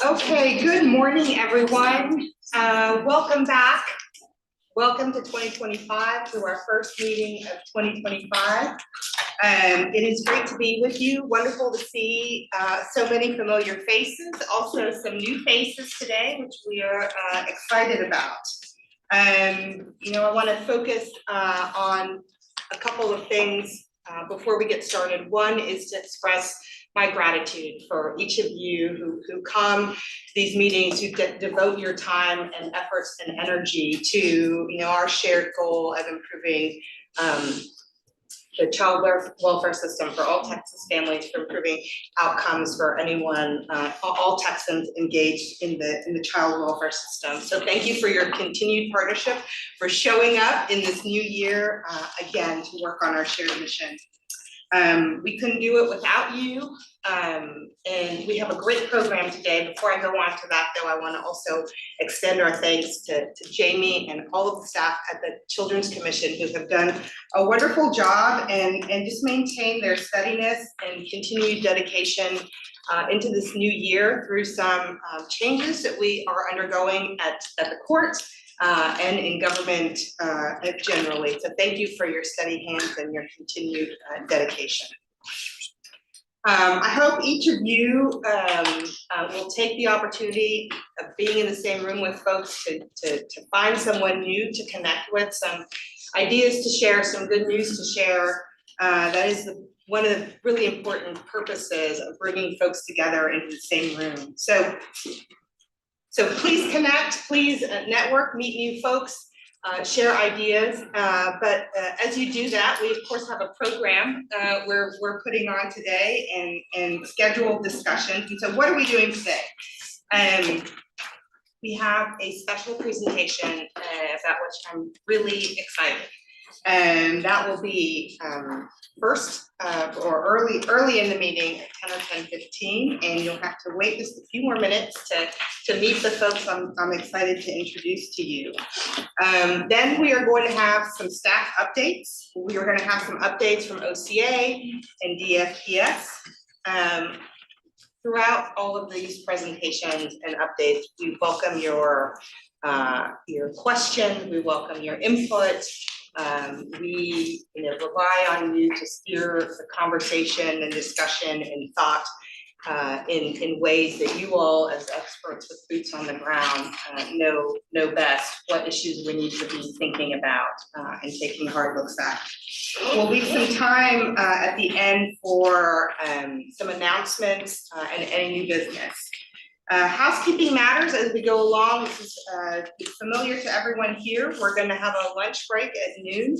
Okay, good morning, everyone. Welcome back. Welcome to 2025, to our first meeting of 2025. It is great to be with you. Wonderful to see so many familiar faces, also some new faces today, which we are excited about. I want to focus on a couple of things before we get started. One is to express my gratitude for each of you who come to these meetings, who devote your time and efforts and energy to our shared goal of improving the child welfare system for all Texas families, for improving outcomes for anyone, all Texans engaged in the child welfare system. So thank you for your continued partnership, for showing up in this new year, again, to work on our shared mission. We couldn't do it without you, and we have a great program today. Before I go on to that, though, I want to also extend our thanks to Jamie and all of the staff at the Children's Commission, who have done a wonderful job and just maintain their steadiness and continued dedication into this new year through some changes that we are undergoing at the court. And in government generally. So thank you for your steady hands and your continued dedication. I hope each of you will take the opportunity of being in the same room with folks to find someone new to connect with, some ideas to share, some good news to share. That is one of the really important purposes of bringing folks together into the same room. So please connect, please network, meet new folks, share ideas. But as you do that, we of course have a program we're putting on today and scheduled discussions. And so what are we doing today? We have a special presentation about which I'm really excited. And that will be first or early in the meeting at 10 or 10:15, and you'll have to wait just a few more minutes to meet the folks I'm excited to introduce to you. Then we are going to have some staff updates. We are going to have some updates from OCA and DFPS. Throughout all of these presentations and updates, we welcome your questions, we welcome your input. We rely on you to steer the conversation and discussion and thought in ways that you all, as experts with boots on the ground, know best what issues we need to be thinking about and taking hard looks at. We'll leave some time at the end for some announcements and any new business. Housekeeping matters as we go along. This is familiar to everyone here. We're going to have a lunch break at noon,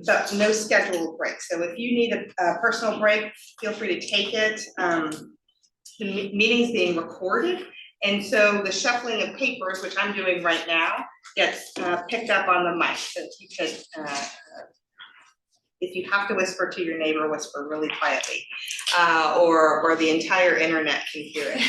but no scheduled break. So if you need a personal break, feel free to take it. The meeting's being recorded, and so the shuffling of papers, which I'm doing right now, gets picked up on the mic. So if you could, if you have to whisper to your neighbor, whisper really quietly, or the entire internet can hear it.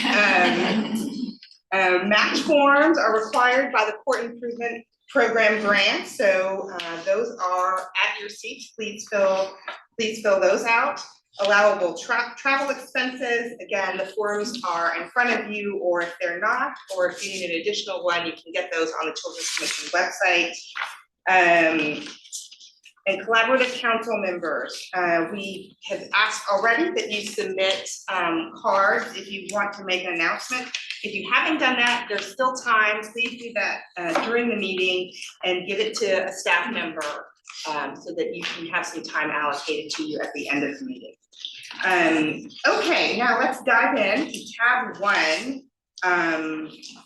Match forms are required by the Court Improvement Program grant, so those are at your seats. Please fill those out. Allowable travel expenses, again, the forms are in front of you, or if they're not, or if you need an additional one, you can get those on the Children's Commission website. And collaborative council members, we have asked already that you submit cards if you want to make an announcement. If you haven't done that, there's still time. Please do that during the meeting and give it to a staff member so that you can have some time allocated to you at the end of the meeting. Okay, now let's dive in to tab 1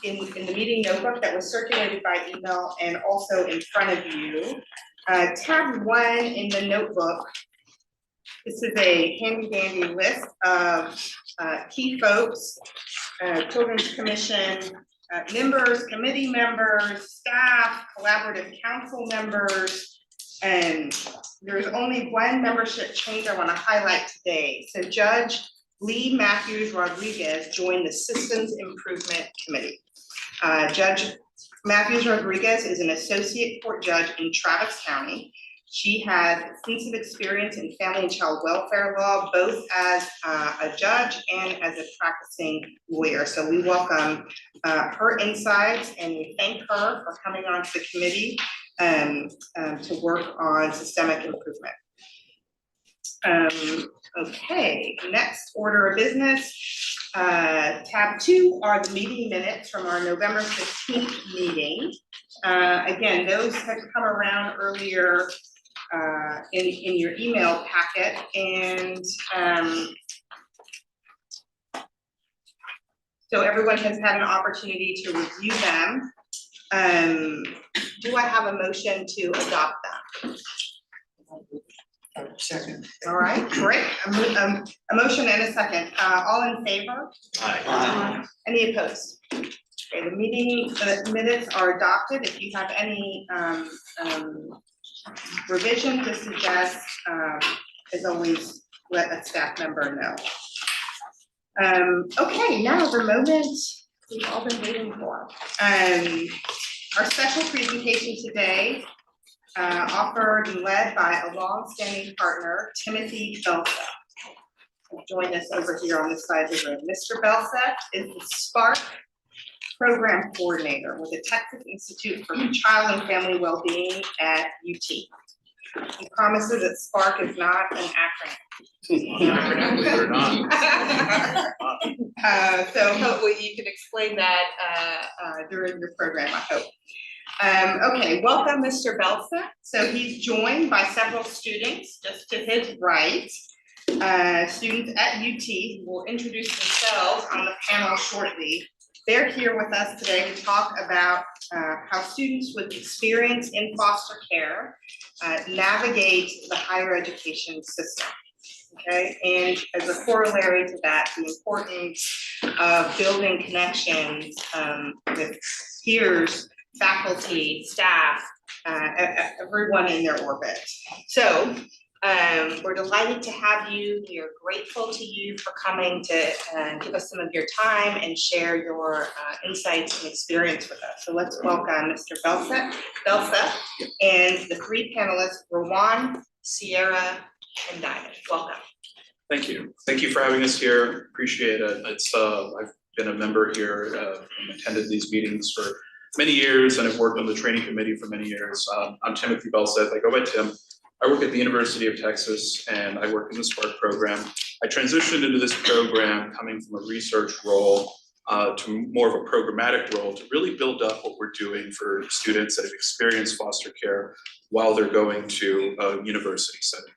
in the meeting notebook that was circulated by email and also in front of you. Tab 1 in the notebook, this is a handy dandy list of key folks, Children's Commission members, committee members, staff, collaborative council members, and there's only one membership change I want to highlight today. So Judge Lee Matthews Rodriguez joined the Systems Improvement Committee. Judge Matthews Rodriguez is an associate court judge in Travis County. She has extensive experience in family and child welfare law, both as a judge and as a practicing lawyer. So we welcome her insights, and we thank her for coming onto the committee to work on systemic improvement. Okay, next order of business. Tab 2 are the meeting minutes from our November 15th meeting. Again, those had come around earlier in your email packet, and so everyone has had an opportunity to review them. Do I have a motion to adopt them? Second. All right, great. A motion and a second. All in favor? Aye. Any opposed? Okay, the minutes are adopted. If you have any revision to suggest, as always, let a staff member know. Okay, now the moment we've all been waiting for. Our special presentation today, offered and led by a long-standing partner, Timothy Belseth. Join us over here on this side of the room. Mr. Belseth is the SPARK Program Coordinator with the Texas Institute for Child and Family Wellbeing at UT. He promises that SPARK is not an acronym. Believe it or not. So hopefully you can explain that during your program, I hope. Okay, welcome Mr. Belseth. So he's joined by several students just to his right. Students at UT who will introduce themselves on the panel shortly. They're here with us today to talk about how students with experience in foster care navigate the higher education system. Okay, and as a corollary to that, the importance of building connections with peers, faculty, staff, everyone in their orbit. So we're delighted to have you. We are grateful to you for coming to give us some of your time and share your insights and experience with us. So let's welcome Mr. Belseth and the three panelists, Rowan, Sierra, and Diamond. Welcome. Thank you. Thank you for having us here. Appreciate it. It's I've been a member here and attended these meetings for many years, and I've worked on the training committee for many years. I'm Timothy Belseth. I go by Tim. I work at the University of Texas, and I work in the SPARK program. I transitioned into this program coming from a research role to more of a programmatic role to really build up what we're doing for students that have experienced foster care while they're going to a university setting.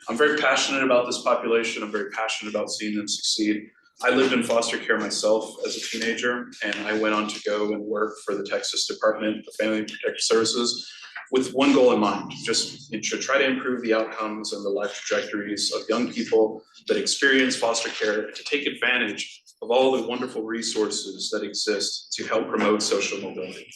I'm very passionate about this population. I'm very passionate about seeing them succeed. I lived in foster care myself as a teenager, and I went on to go and work for the Texas Department of Family and Protective Services with one goal in mind, just to try to improve the outcomes and the life trajectories of young people that experience foster care, to take advantage of all the wonderful resources that exist to help promote social mobility.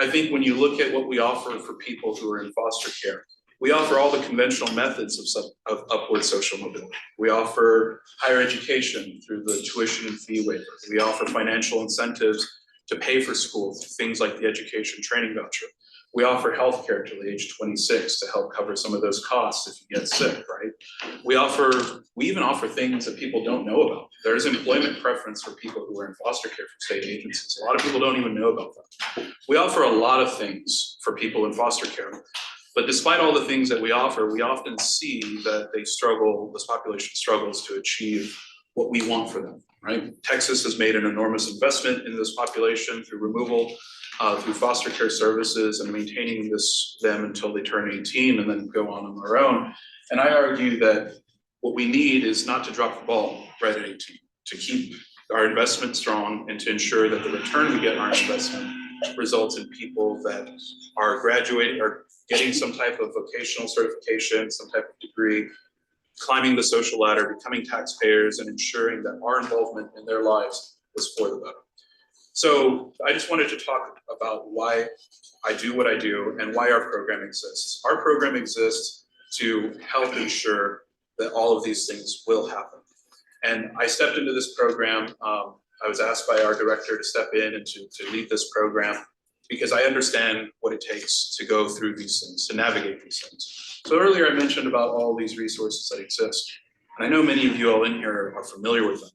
I think when you look at what we offer for people who are in foster care, we offer all the conventional methods of upward social mobility. We offer higher education through the tuition and fee waiver. We offer financial incentives to pay for school through things like the education training voucher. We offer healthcare till the age 26 to help cover some of those costs if you get sick, right? We even offer things that people don't know about. There's employment preference for people who are in foster care from state agencies. A lot of people don't even know about that. We offer a lot of things for people in foster care. But despite all the things that we offer, we often see that this population struggles to achieve what we want for them, right? Texas has made an enormous investment in this population through removal, through foster care services and maintaining them until they turn 18 and then go on their own. And I argue that what we need is not to drop the ball right at 18, to keep our investment strong and to ensure that the return we get on our investment results in people that are graduating or getting some type of vocational certification, some type of degree, climbing the social ladder, becoming taxpayers, and ensuring that our involvement in their lives is for the better. So I just wanted to talk about why I do what I do and why our program exists. Our program exists to help ensure that all of these things will happen. And I stepped into this program. I was asked by our director to step in and to lead this program. because I understand what it takes to go through these things, to navigate these things. So earlier I mentioned about all these resources that exist, and I know many of you all in here are familiar with them,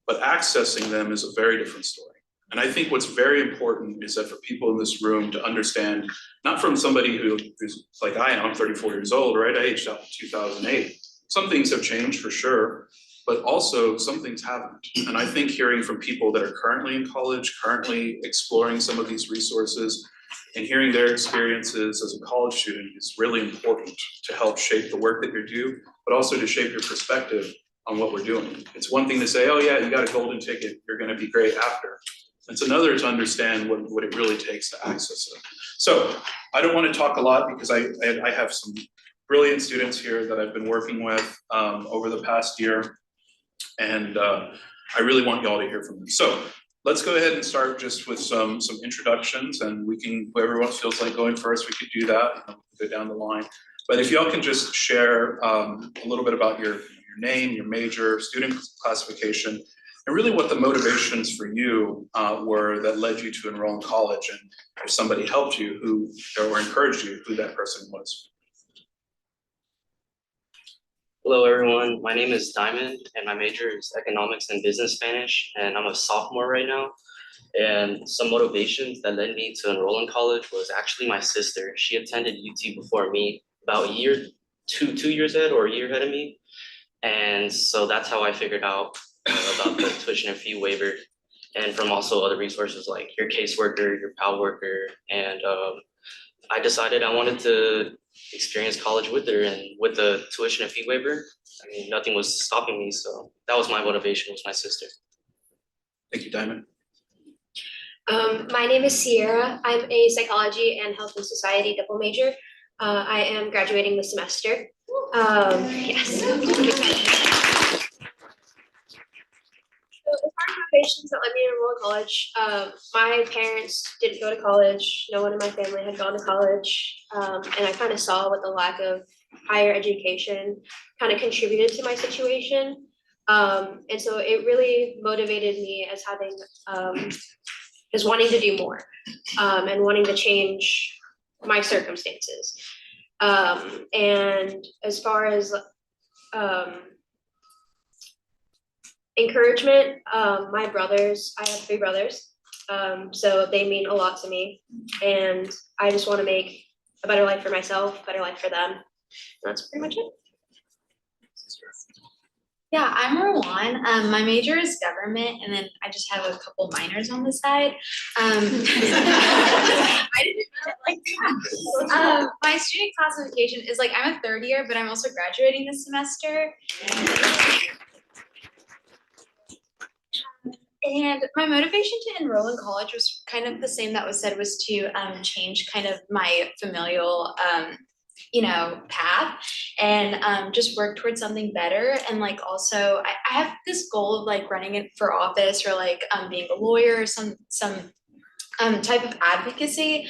but accessing them is a very different story. And I think what's very important is that for people in this room to understand, not from somebody who's like I am, I'm 34 years old, right? I aged out in 2008. Some things have changed for sure, but also some things haven't. And I think hearing from people that are currently in college, currently exploring some of these resources, and hearing their experiences as a college student is really important to help shape the work that you do, but also to shape your perspective on what we're doing. It's one thing to say, oh yeah, you got a golden ticket, you're gonna be great after. It's another to understand what it really takes to access it. So I don't want to talk a lot because I have some brilliant students here that I've been working with over the past year. And I really want y'all to hear from them. So let's go ahead and start just with some introductions, and we can, whoever else feels like going first, we could do that, and go down the line. But if y'all can just share a little bit about your name, your major, student classification, and really what the motivations for you were that led you to enroll in college, and if somebody helped you or encouraged you, who that person was. Hello everyone, my name is Diamond and my major is Economics and Business Spanish, and I'm a sophomore right now. And some motivations that led me to enroll in college was actually my sister. She attended UT before me, about two years ahead or a year ahead of me. And so that's how I figured out about the tuition and fee waiver, and from also other resources like your caseworker, your PAL worker. And I decided I wanted to experience college with her, and with the tuition and fee waiver, I mean, nothing was stopping me. So that was my motivation, was my sister. Thank you, Diamond. My name is Sierra. I'm a psychology and health and society double major. I am graduating this semester. Yes. So as far as motivations that led me to enroll in college, my parents didn't go to college. No one in my family had gone to college. And I kind of saw what the lack of higher education kind of contributed to my situation. And so it really motivated me as having, as wanting to do more, and wanting to change my circumstances. And as far as encouragement, my brothers, I have 3 brothers, so they mean a lot to me, and I just want to make a better life for myself, better life for them. And that's pretty much it. Yeah, I'm Rowan. My major is government, and then I just have a couple minors on the side. I didn't like that. My student classification is like, I'm a 3rd year, but I'm also graduating this semester. And my motivation to enroll in college was kind of the same that was said, was to change kind of my familial path, and just work towards something better. And like also I have this goal of like running it for office, or like being a lawyer, or some type of advocacy.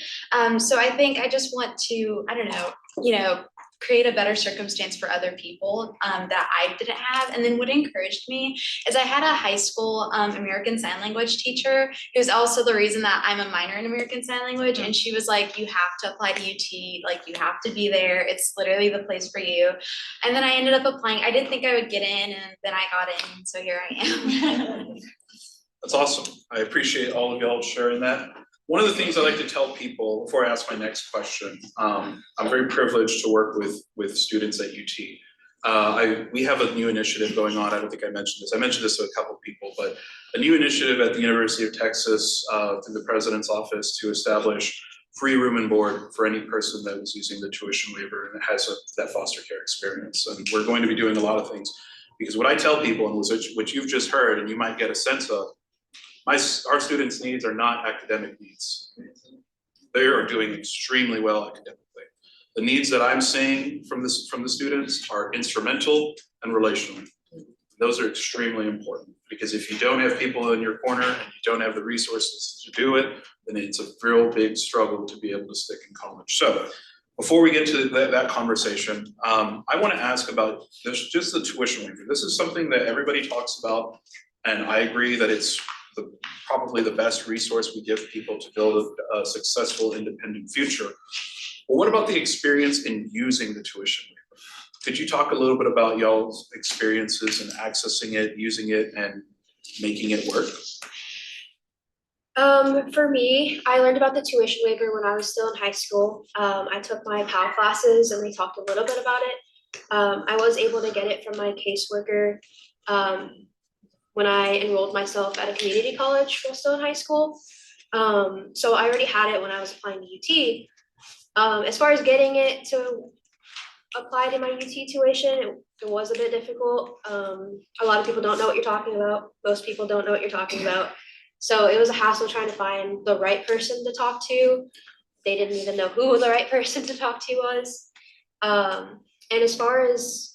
So I think I just want to, I don't know, create a better circumstance for other people that I didn't have. And then what encouraged me is I had a high school American Sign Language teacher, who's also the reason that I'm a minor in American Sign Language. And she was like, you have to apply to UT, like you have to be there. It's literally the place for you. And then I ended up applying. I didn't think I would get in, and then I got in. So here I am. That's awesome. I appreciate all of y'all sharing that. One of the things I like to tell people before I ask my next question, I'm very privileged to work with students at UT. We have a new initiative going on. I don't think I mentioned this. I mentioned this to a couple of people, but a new initiative at the University of Texas through the president's office to establish free room and board for any person that was using the tuition waiver and has that foster care experience. And we're going to be doing a lot of things, because what I tell people, and which you've just heard and you might get a sense of, our students' needs are not academic needs. They are doing extremely well academically. The needs that I'm seeing from the students are instrumental and relational. Those are extremely important, because if you don't have people in your corner and you don't have the resources to do it, then it's a real big struggle to be able to stick in college. So before we get to that conversation, I want to ask about just the tuition waiver. This is something that everybody talks about, and I agree that it's probably the best resource we give people to build a successful independent future. But what about the experience in using the tuition waiver? Could you talk a little bit about y'all's experiences in accessing it, using it, and making it work? For me, I learned about the tuition waiver when I was still in high school. I took my PAL classes and we talked a little bit about it. I was able to get it from my caseworker when I enrolled myself at a community college while still in high school. So I already had it when I was applying to UT. As far as getting it to apply to my UT tuition, it was a bit difficult. A lot of people don't know what you're talking about. Most people don't know what you're talking about. So it was a hassle trying to find the right person to talk to. They didn't even know who the right person to talk to was. And as far as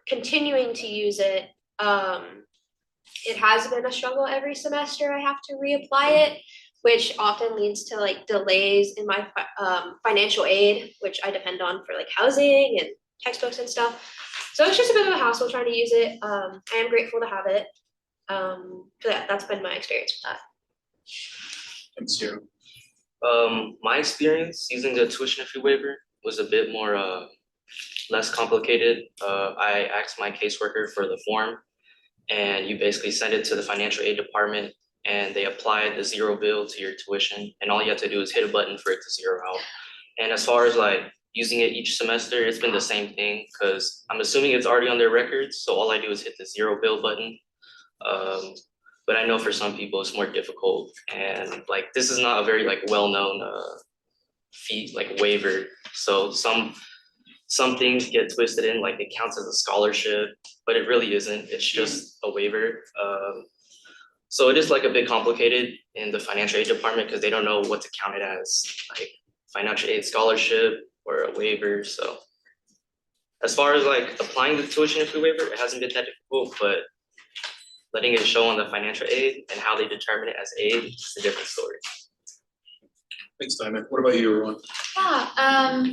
continuing to use it, it has been a struggle every semester. I have to reapply it, which often leads to like delays in my financial aid, which I depend on for like housing and textbooks and stuff. So it's just a bit of a hassle trying to use it. I am grateful to have it. That's been my experience with that. Thanks, Sarah. My experience using the tuition fee waiver was a bit more less complicated. I asked my caseworker for the form, and you basically send it to the financial aid department, and they apply the zero bill to your tuition, and all you have to do is hit a button for it to zero out. And as far as like using it each semester, it's been the same thing because I'm assuming it's already on their records, so all I do is hit the zero bill button. But I know for some people it's more difficult, and like this is not a very like well-known fee like waiver. So some things get twisted in like it counts as a scholarship, but it really isn't. It's just a waiver. So it is like a bit complicated in the financial aid department because they don't know what to count it as, like financial aid scholarship or a waiver. So as far as like applying the tuition fee waiver, it hasn't been that difficult, but letting it show on the financial aid and how they determine it as aid is a different story. Thanks, Diamond. What about you, Rowan? Yeah,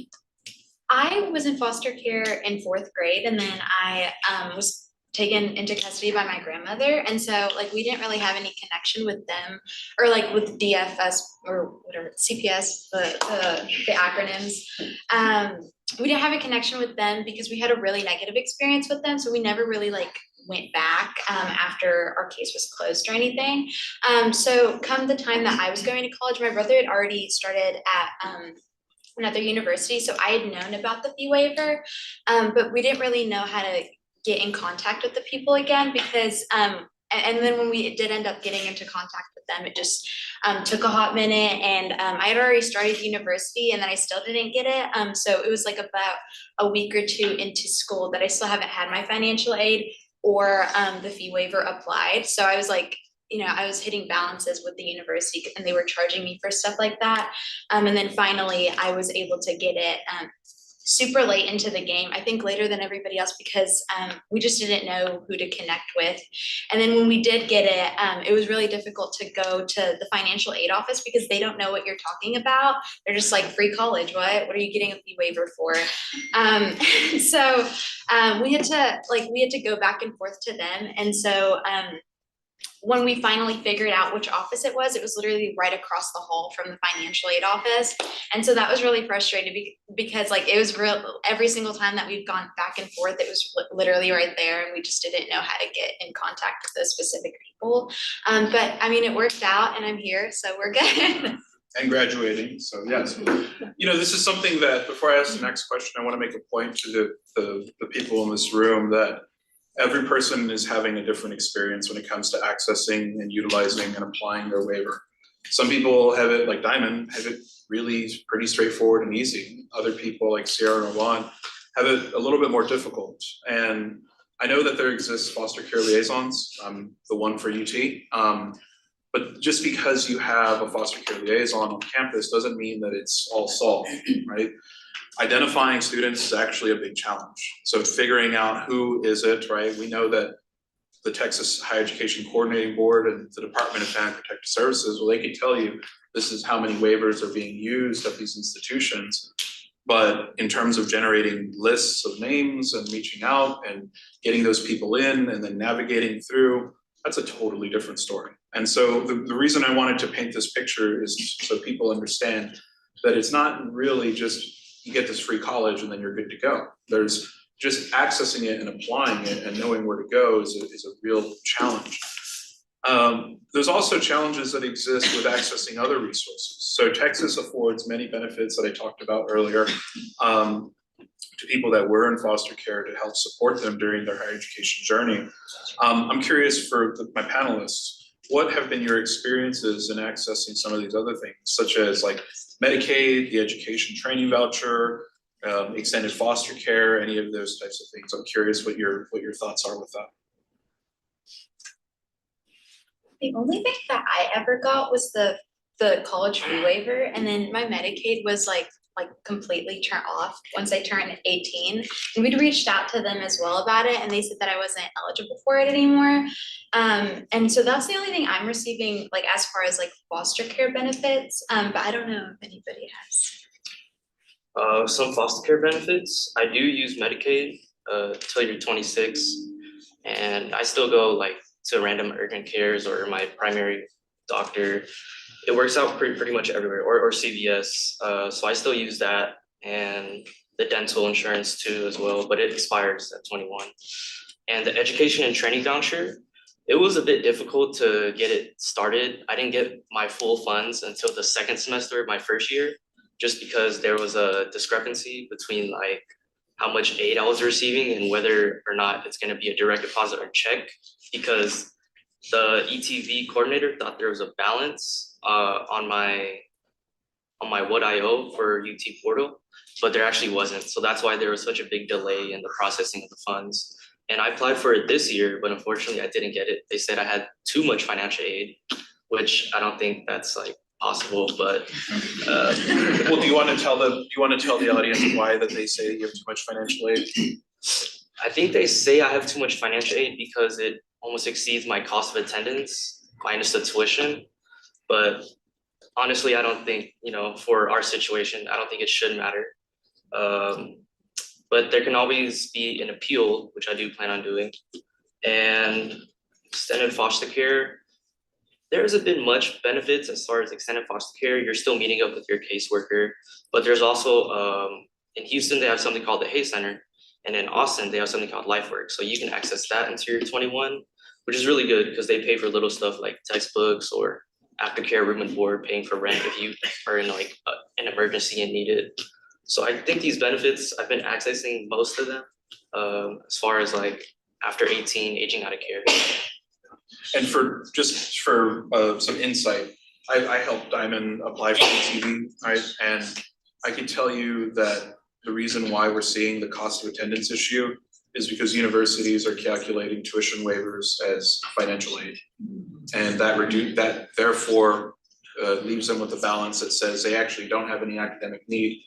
I was in foster care in 4th grade, and then I was taken into custody by my grandmother, and so like we didn't really have any connection with them or like with DFS or whatever CPS, the acronyms. We didn't have a connection with them because we had a really negative experience with them, so we never really like went back after our case was closed or anything. So come the time that I was going to college, my brother had already started at another university, so I had known about the fee waiver, but we didn't really know how to get in contact with the people again because and then when we did end up getting into contact with them, it just took a hot minute, and I had already started university and then I still didn't get it. So it was like about a week or two into school that I still haven't had my financial aid or the fee waiver applied. So I was like, you know, I was hitting balances with the university and they were charging me for stuff like that. And then finally I was able to get it super late into the game, I think later than everybody else because we just didn't know who to connect with. And then when we did get it, it was really difficult to go to the financial aid office because they don't know what you're talking about. They're just like, free college, what are you getting a fee waiver for? So we had to go back and forth to them. And so when we finally figured out which office it was literally right across the hall from the financial aid office. And so that was really frustrating because like it was real every single time that we've gone back and forth, it was literally right there and we just didn't know how to get in contact with those specific people. But I mean, it worked out and I'm here, so we're good. And graduating, so yes. You know, this is something that, before I ask the next question, I want to make a point to the people in this room that every person is having a different experience when it comes to accessing and utilizing and applying their waiver. Some people have it, like Diamond, have it really pretty straightforward and easy. Other people like Sierra and Rowan have it a little bit more difficult. And I know that there exists foster care liaisons, the one for UT. But just because you have a foster care liaison on campus doesn't mean that it's all solved, right? Identifying students is actually a big challenge. So figuring out who is it, right? We know that the Texas Higher Education Coordinating Board and the Department of Family Protective Services, well, they can tell you this is how many waivers are being used at these institutions. But in terms of generating lists of names and reaching out and getting those people in and then navigating through, that's a totally different story. And so the reason I wanted to paint this picture is so people understand that it's not really just you get this free college and then you're good to go. There's just accessing it and applying it and knowing where to go is a real challenge. There's also challenges that exist with accessing other resources. So Texas affords many benefits that I talked about earlier to people that were in foster care to help support them during their higher education journey. I'm curious for my panelists, what have been your experiences in accessing some of these other things, such as like Medicaid, the education training voucher, extended foster care, any of those types of things? I'm curious what your thoughts are with that. The only thing that I ever got was the college fee waiver, and then my Medicaid was like completely turned off once I turned 18. And we'd reached out to them as well about it, and they said that I wasn't eligible for it anymore. And so that's the only thing I'm receiving, like as far as like foster care benefits. But I don't know if anybody has. Some foster care benefits. I do use Medicaid till you're 26, and I still go like to random urgent cares or my primary doctor. It works out pretty much everywhere, or CVS. So I still use that, and the dental insurance too as well, but it expires at 21. And the education and training voucher, it was a bit difficult to get it started. I didn't get my full funds until the second semester of my first year, just because there was a discrepancy between like how much aid I was receiving and whether or not it's going to be a direct deposit or check, because the ETV coordinator thought there was a balance on my what I owe for UT portal, but there actually wasn't. So that's why there was such a big delay in the processing of the funds. And I applied for it this year, but unfortunately I didn't get it. They said I had too much financial aid, which I don't think that's like possible, but Well, do you want to tell the audience why that they say you have too much financial aid? I think they say I have too much financial aid because it almost exceeds my cost of attendance minus the tuition. But honestly, I don't think, for our situation, I don't think it should matter. But there can always be an appeal, which I do plan on doing. And extended foster care, there hasn't been much benefits as far as extended foster care. You're still meeting up with your caseworker, but there's also, in Houston, they have something called the Hay Center. And in Austin, they have something called LifeWorks. So you can access that until you're 21, which is really good because they pay for little stuff like textbooks or aftercare, room and board, paying for rent if you are in like an emergency and need it. So I think these benefits, I've been accessing most of them as far as like after 18, aging out of care. And for some insight, I helped Diamond apply for ETV, right? And I can tell you that the reason why we're seeing the cost of attendance issue is because universities are calculating tuition waivers as financial aid. And that therefore leaves them with a balance that says they actually don't have any academic need.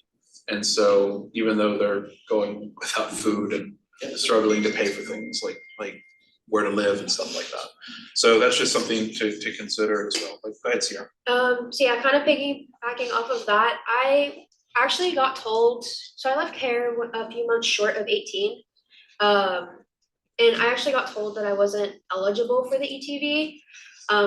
And so even though they're going without food and struggling to pay for things like where to live and stuff like that. So that's just something to consider as well. Like, go ahead, Sierra. So yeah, kind of piggybacking off of that, I actually got told, so I left care a few months short of 18. And I actually got told that I wasn't eligible for the ETV.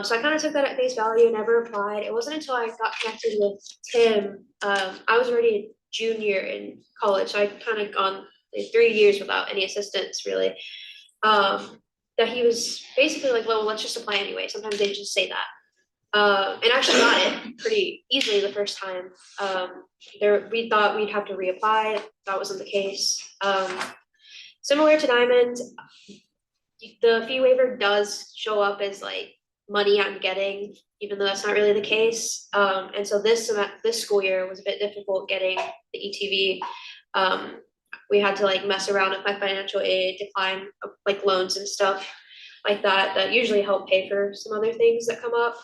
So I kind of took that at face value and never applied. It wasn't until I got connected with Tim, I was already a junior in college, so I kind of gone like 3 years without any assistance really. That he was basically like, well, let's just apply anyway. Sometimes they just say that. And I actually got it pretty easily the first time. We thought we'd have to reapply. That wasn't the case. Similar to Diamond, the fee waiver does show up as like money I'm getting, even though that's not really the case. And so this school year was a bit difficult getting the ETV. We had to like mess around with my financial aid, decline like loans and stuff like that usually help pay for some other things that come up.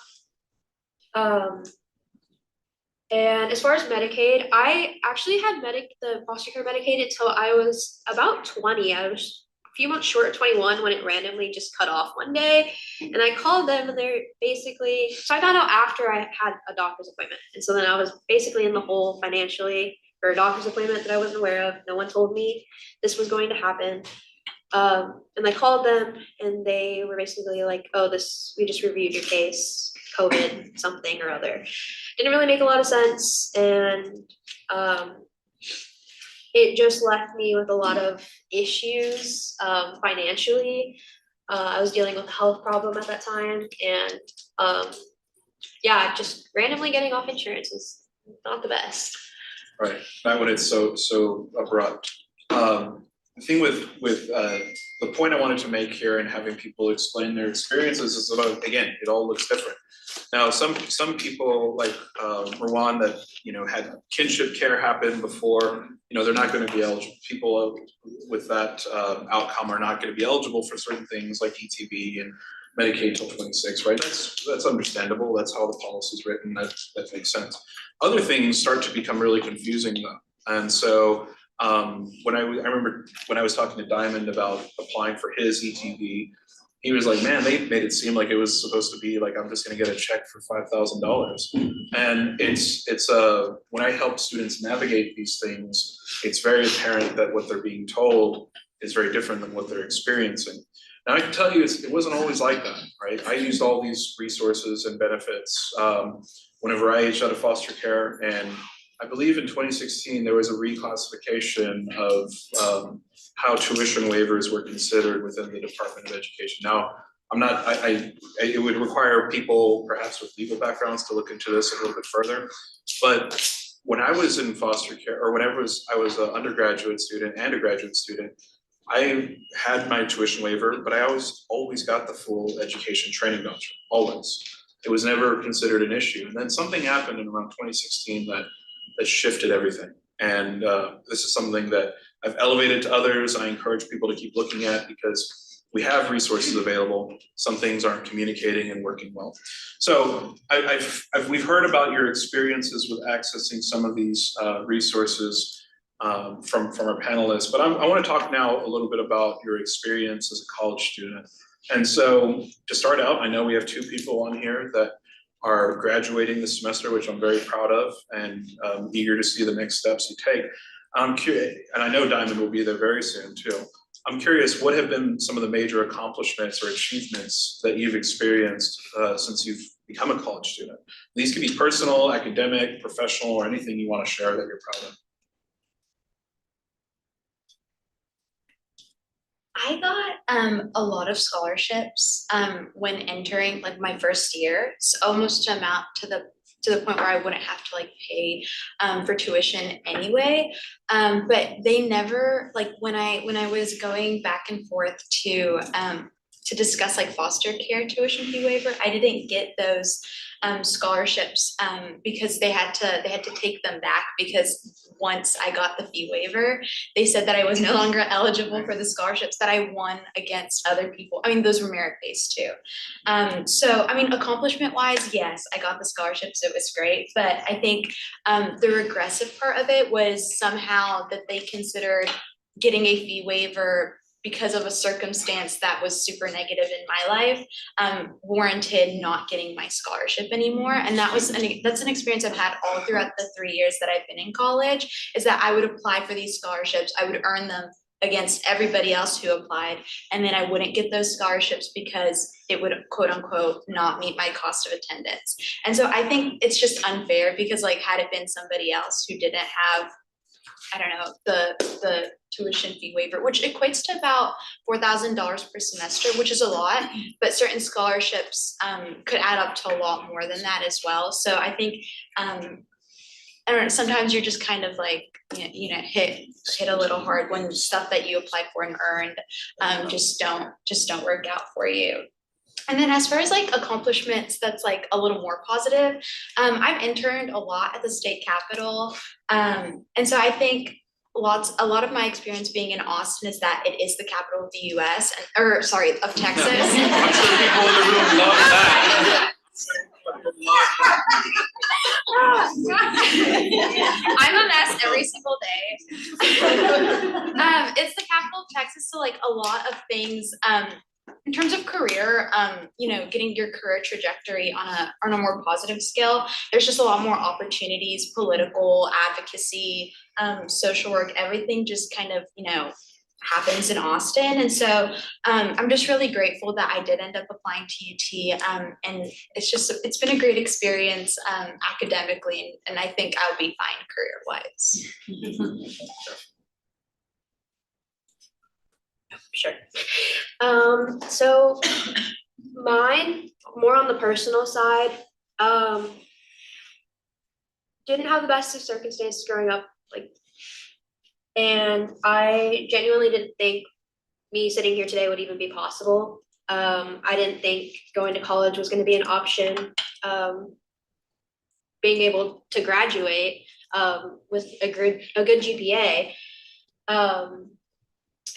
And as far as Medicaid, I actually had the foster care Medicaid until I was about 20. I was a few months short of 21 when it randomly just cut off one day. And I called them and they're basically, so I found out after I had a doctor's appointment. And so then I was basically in the hole financially for a doctor's appointment that I wasn't aware of. No one told me this was going to happen. And I called them and they were basically like, oh, we just reviewed your case, COVID, something or other. Didn't really make a lot of sense. And it just left me with a lot of issues financially. I was dealing with a health problem at that time. And yeah, just randomly getting off insurance is not the best. Right, not when it's so abrupt. The thing with the point I wanted to make here and having people explain their experiences is about, again, it all looks different. Now, some people like Rowan that, you know, had kinship care happen before, you know, they're not gonna be eligible. People with that outcome are not gonna be eligible for certain things like ETV and Medicaid till 26, right? That's understandable, that's how the policy's written, that makes sense. Other things start to become really confusing though. And so I remember when I was talking to Diamond about applying for his ETV, he was like, man, they made it seem like it was supposed to be like, I'm just gonna get a check for $5,000. And it's when I help students navigate these things, it's very apparent that what they're being told is very different than what they're experiencing. Now, I can tell you, it wasn't always like that, right? I used all these resources and benefits whenever I aged out of foster care, and I believe in 2016, there was a reclassification of how tuition waivers were considered within the Department of Education. Now, it would require people perhaps with legal backgrounds to look into this a little bit further. But when I was in foster care, or whenever I was an undergraduate student and a graduate student, I had my tuition waiver, but I always got the full education training voucher, always. It was never considered an issue. And then something happened in around 2016 that shifted everything. And this is something that I've elevated to others. I encourage people to keep looking at because we have resources available. Some things aren't communicating and working well. So we've heard about your experiences with accessing some of these resources from our panelists, but I want to talk now a little bit about your experience as a college student. And so to start out, I know we have two people on here that are graduating this semester, which I'm very proud of, and eager to see the next steps you take. I'm curious, and I know Diamond will be there very soon too. I'm curious, what have been some of the major accomplishments or achievements that you've experienced since you've become a college student? These could be personal, academic, professional, or anything you want to share that you're proud of. I got a lot of scholarships when entering like my first year. It's almost to amount to the point where I wouldn't have to like pay for tuition anyway. But they never, like when I was going back and forth to discuss like foster care tuition fee waiver, I didn't get those scholarships because they had to take them back because once I got the fee waiver, they said that I was no longer eligible for the scholarships that I won against other people. I mean, those were merit-based too. So, I mean, accomplishment-wise, yes, I got the scholarships, it was great, but I think the regressive part of it was somehow that they considered getting a fee waiver because of a circumstance that was super negative in my life, warranted not getting my scholarship anymore. And that's an experience I've had all throughout the 3 years that I've been in college, is that I would apply for these scholarships, I would earn them against everybody else who applied, and then I wouldn't get those scholarships because it would quote unquote not meet my cost of attendance. And so I think it's just unfair because like had it been somebody else who didn't have, I don't know, the tuition fee waiver, which equates to about $4,000 per semester, which is a lot, but certain scholarships could add up to a lot more than that as well. So I think, I don't know, sometimes you're just kind of like, you know, hit a little hard when stuff that you applied for and earned just don't work out for you. And then as far as like accomplishments that's like a little more positive, I've interned a lot at the state capitol. And so I think a lot of my experience being in Austin is that it is the capital of the US, of Texas. I'm sure people in the room love that. I'm a mess every single day. It's the capital of Texas, so like a lot of things, in terms of career, you know, getting your career trajectory on a more positive scale, there's just a lot more opportunities, political advocacy, social work, everything just kind of, you know, happens in Austin. And so I'm just really grateful that I did end up applying to UT. And it's been a great experience academically, and I think I'll be fine career-wise. Sure. So mine, more on the personal side, didn't have the best of circumstances growing up, and I genuinely didn't think me sitting here today would even be possible. I didn't think going to college was going to be an option. Being able to graduate with a good GPA.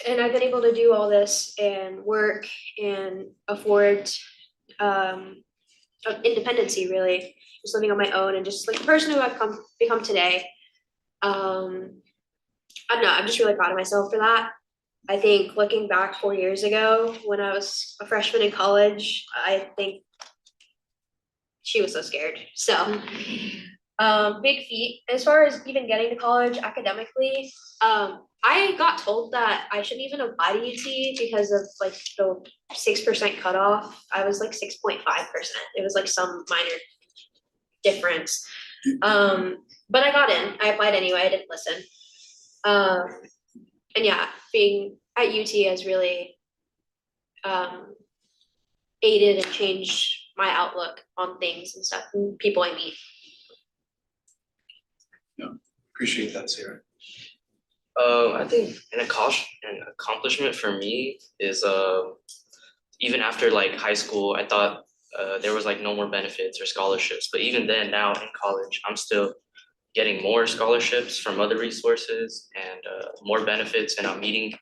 And I've been able to do all this and work and afford independency, really, just living on my own and just like the person who I've become today. I'm just really proud of myself for that. I think looking back 4 years ago when I was a freshman in college, I think she was so scared. So big feat. As far as even getting to college academically, I got told that I shouldn't even apply to UT because of like the 6% cutoff. I was like 6.5%. It was like some minor difference. But I got in. I applied anyway. I didn't listen. And yeah, being at UT has really aided and changed my outlook on things and stuff and people I meet. Yeah, appreciate that, Sarah. I think an accomplishment for me is even after like high school, I thought there was like no more benefits or scholarships, but even then now in college, I'm still getting more scholarships from other resources and more benefits, and I'm meeting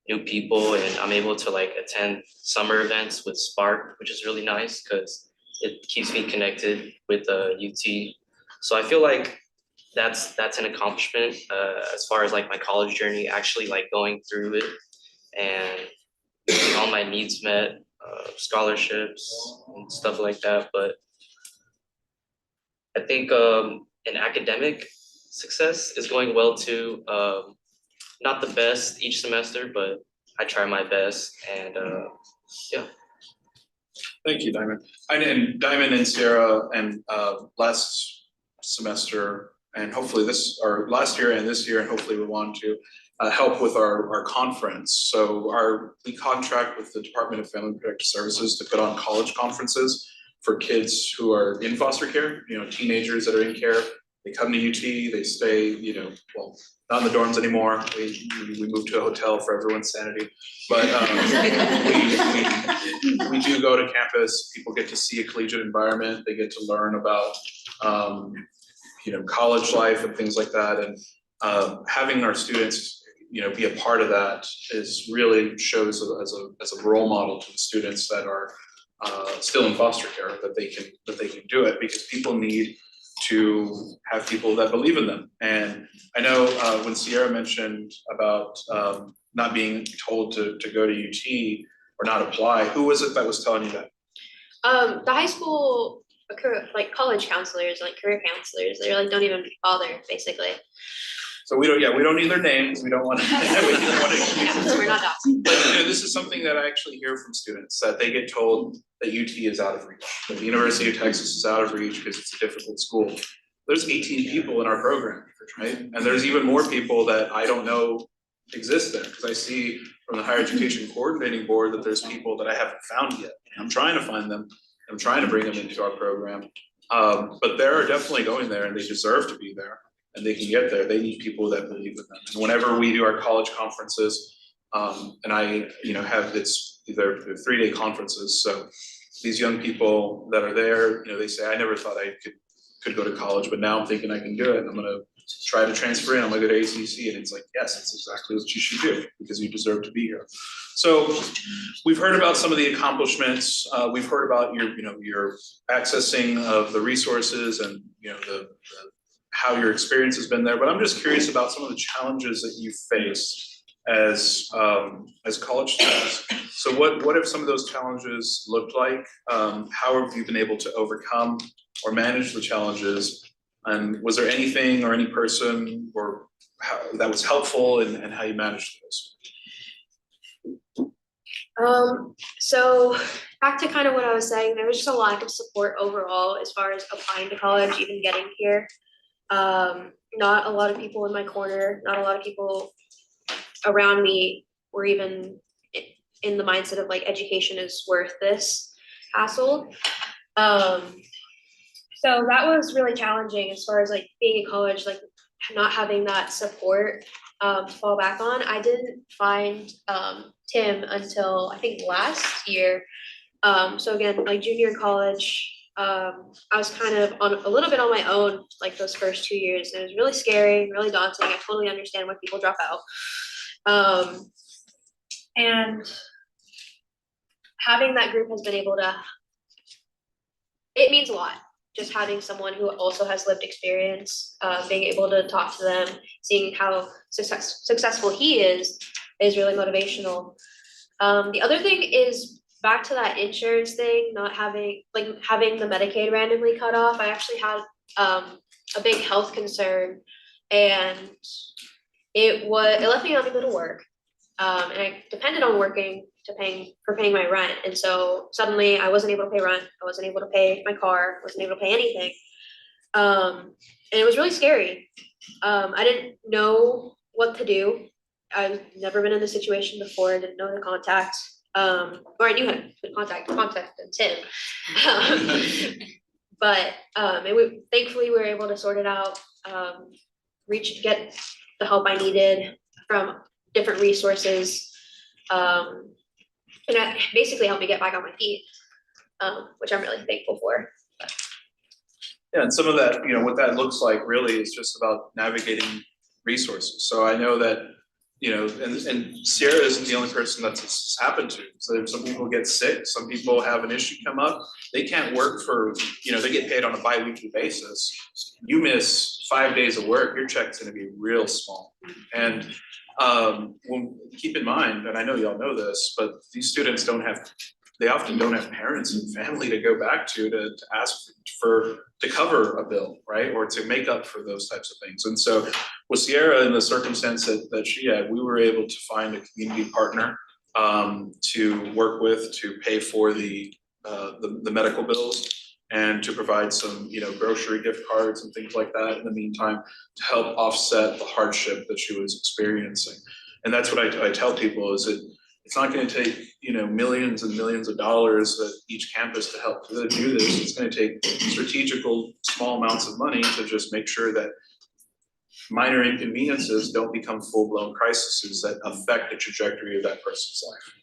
new people, and I'm able to like attend summer events with Spark, which is really nice because it keeps me connected with UT. So I feel like that's an accomplishment as far as like my college journey, actually like going through it and getting all my needs met, scholarships and stuff like that. But I think an academic success is going well too. Not the best each semester, but I try my best, and yeah. Thank you, Diamond. And Diamond and Sarah, and last semester, and hopefully last year and this year, and hopefully we want to help with our conference. So we contract with the Department of Family and Protective Services to put on college conferences for kids who are in foster care, teenagers that are in care. They come to UT, they stay, well, not in the dorms anymore. We moved to a hotel for everyone's sanity. But we do go to campus. People get to see a collegiate environment. They get to learn about, college life and things like that. And having our students, be a part of that really shows as a role model to the students that are still in foster care, that they can do it, because people need to have people that believe in them. And I know when Sierra mentioned about not being told to go to UT or not apply, who was it that was telling you that? The high school, college counselors, career counselors, they're like, don't even bother, basically. So we don't need their names. We don't want to. So we're not doxing. But this is something that I actually hear from students, that they get told that UT is out of reach, that the University of Texas is out of reach because it's a difficult school. There's 18 people in our program, right? And there's even more people that I don't know exist there, because I see from the Higher Education Coordinating Board that there's people that I haven't found yet. I'm trying to find them. I'm trying to bring them into our program. But they're definitely going there, and they deserve to be there. And they can get there. They need people that believe in them. And whenever we do our college conferences, and I, have they're 3-day conferences. So these young people that are there, they say, I never thought I could go to college, but now I'm thinking I can do it. I'm gonna try to transfer in. I'm gonna go to ACC, and it's like, yes, it's exactly what you should do, because you deserve to be here. So we've heard about some of the accomplishments. We've heard about your accessing of the resources and how your experience has been there, but I'm just curious about some of the challenges that you face as college students. So what have some of those challenges looked like? How have you been able to overcome or manage the challenges? And was there anything or any person that was helpful in how you managed those? So back to kind of what I was saying, there was just a lack of support overall as far as applying to college, even getting here. Not a lot of people in my corner, not a lot of people around me were even in the mindset of like education is worth this hassle. So that was really challenging as far as like being in college, like not having that support to fall back on. I didn't find Tim until I think last year. So again, like junior college, I was kind of on a little bit on my own like those first 2 years. It was really scary, really daunting. I totally understand why people drop out. And having that group has been able to, it means a lot. Just having someone who also has lived experience, being able to talk to them, seeing how successful he is really motivational. The other thing is back to that insurance thing, not having the Medicaid randomly cut off. I actually had a big health concern, and it left me unable to work. And I depended on working for paying my rent. And so suddenly I wasn't able to pay rent. I wasn't able to pay my car, wasn't able to pay anything. And it was really scary. I didn't know what to do. I've never been in this situation before. I didn't know the contact. Or I knew how to contact Tim. But thankfully we were able to sort it out, get the help I needed from different resources. And that basically helped me get back on my feet, which I'm really thankful for. Yeah, and some of that, what that looks like really is just about navigating resources. So I know that, and Sierra isn't the only person that this has happened to. So some people get sick, some people have an issue come up, they can't work for, they get paid on a bi-weekly basis. You miss 5 days of work, your check's gonna be real small. And keep in mind, and I know y'all know this, but these students they often don't have parents and family to go back to ask to cover a bill, right? Or to make up for those types of things. And so with Sierra, in the circumstance that she had, we were able to find a community partner to work with to pay for the medical bills and to provide some, grocery gift cards and things like that in the meantime to help offset the hardship that she was experiencing. And that's what I tell people is that it's not going to take, millions and millions of dollars at each campus to help do this. It's going to take strategical small amounts of money to just make sure that minor inconveniences don't become full-blown crises that affect the trajectory of that person's life,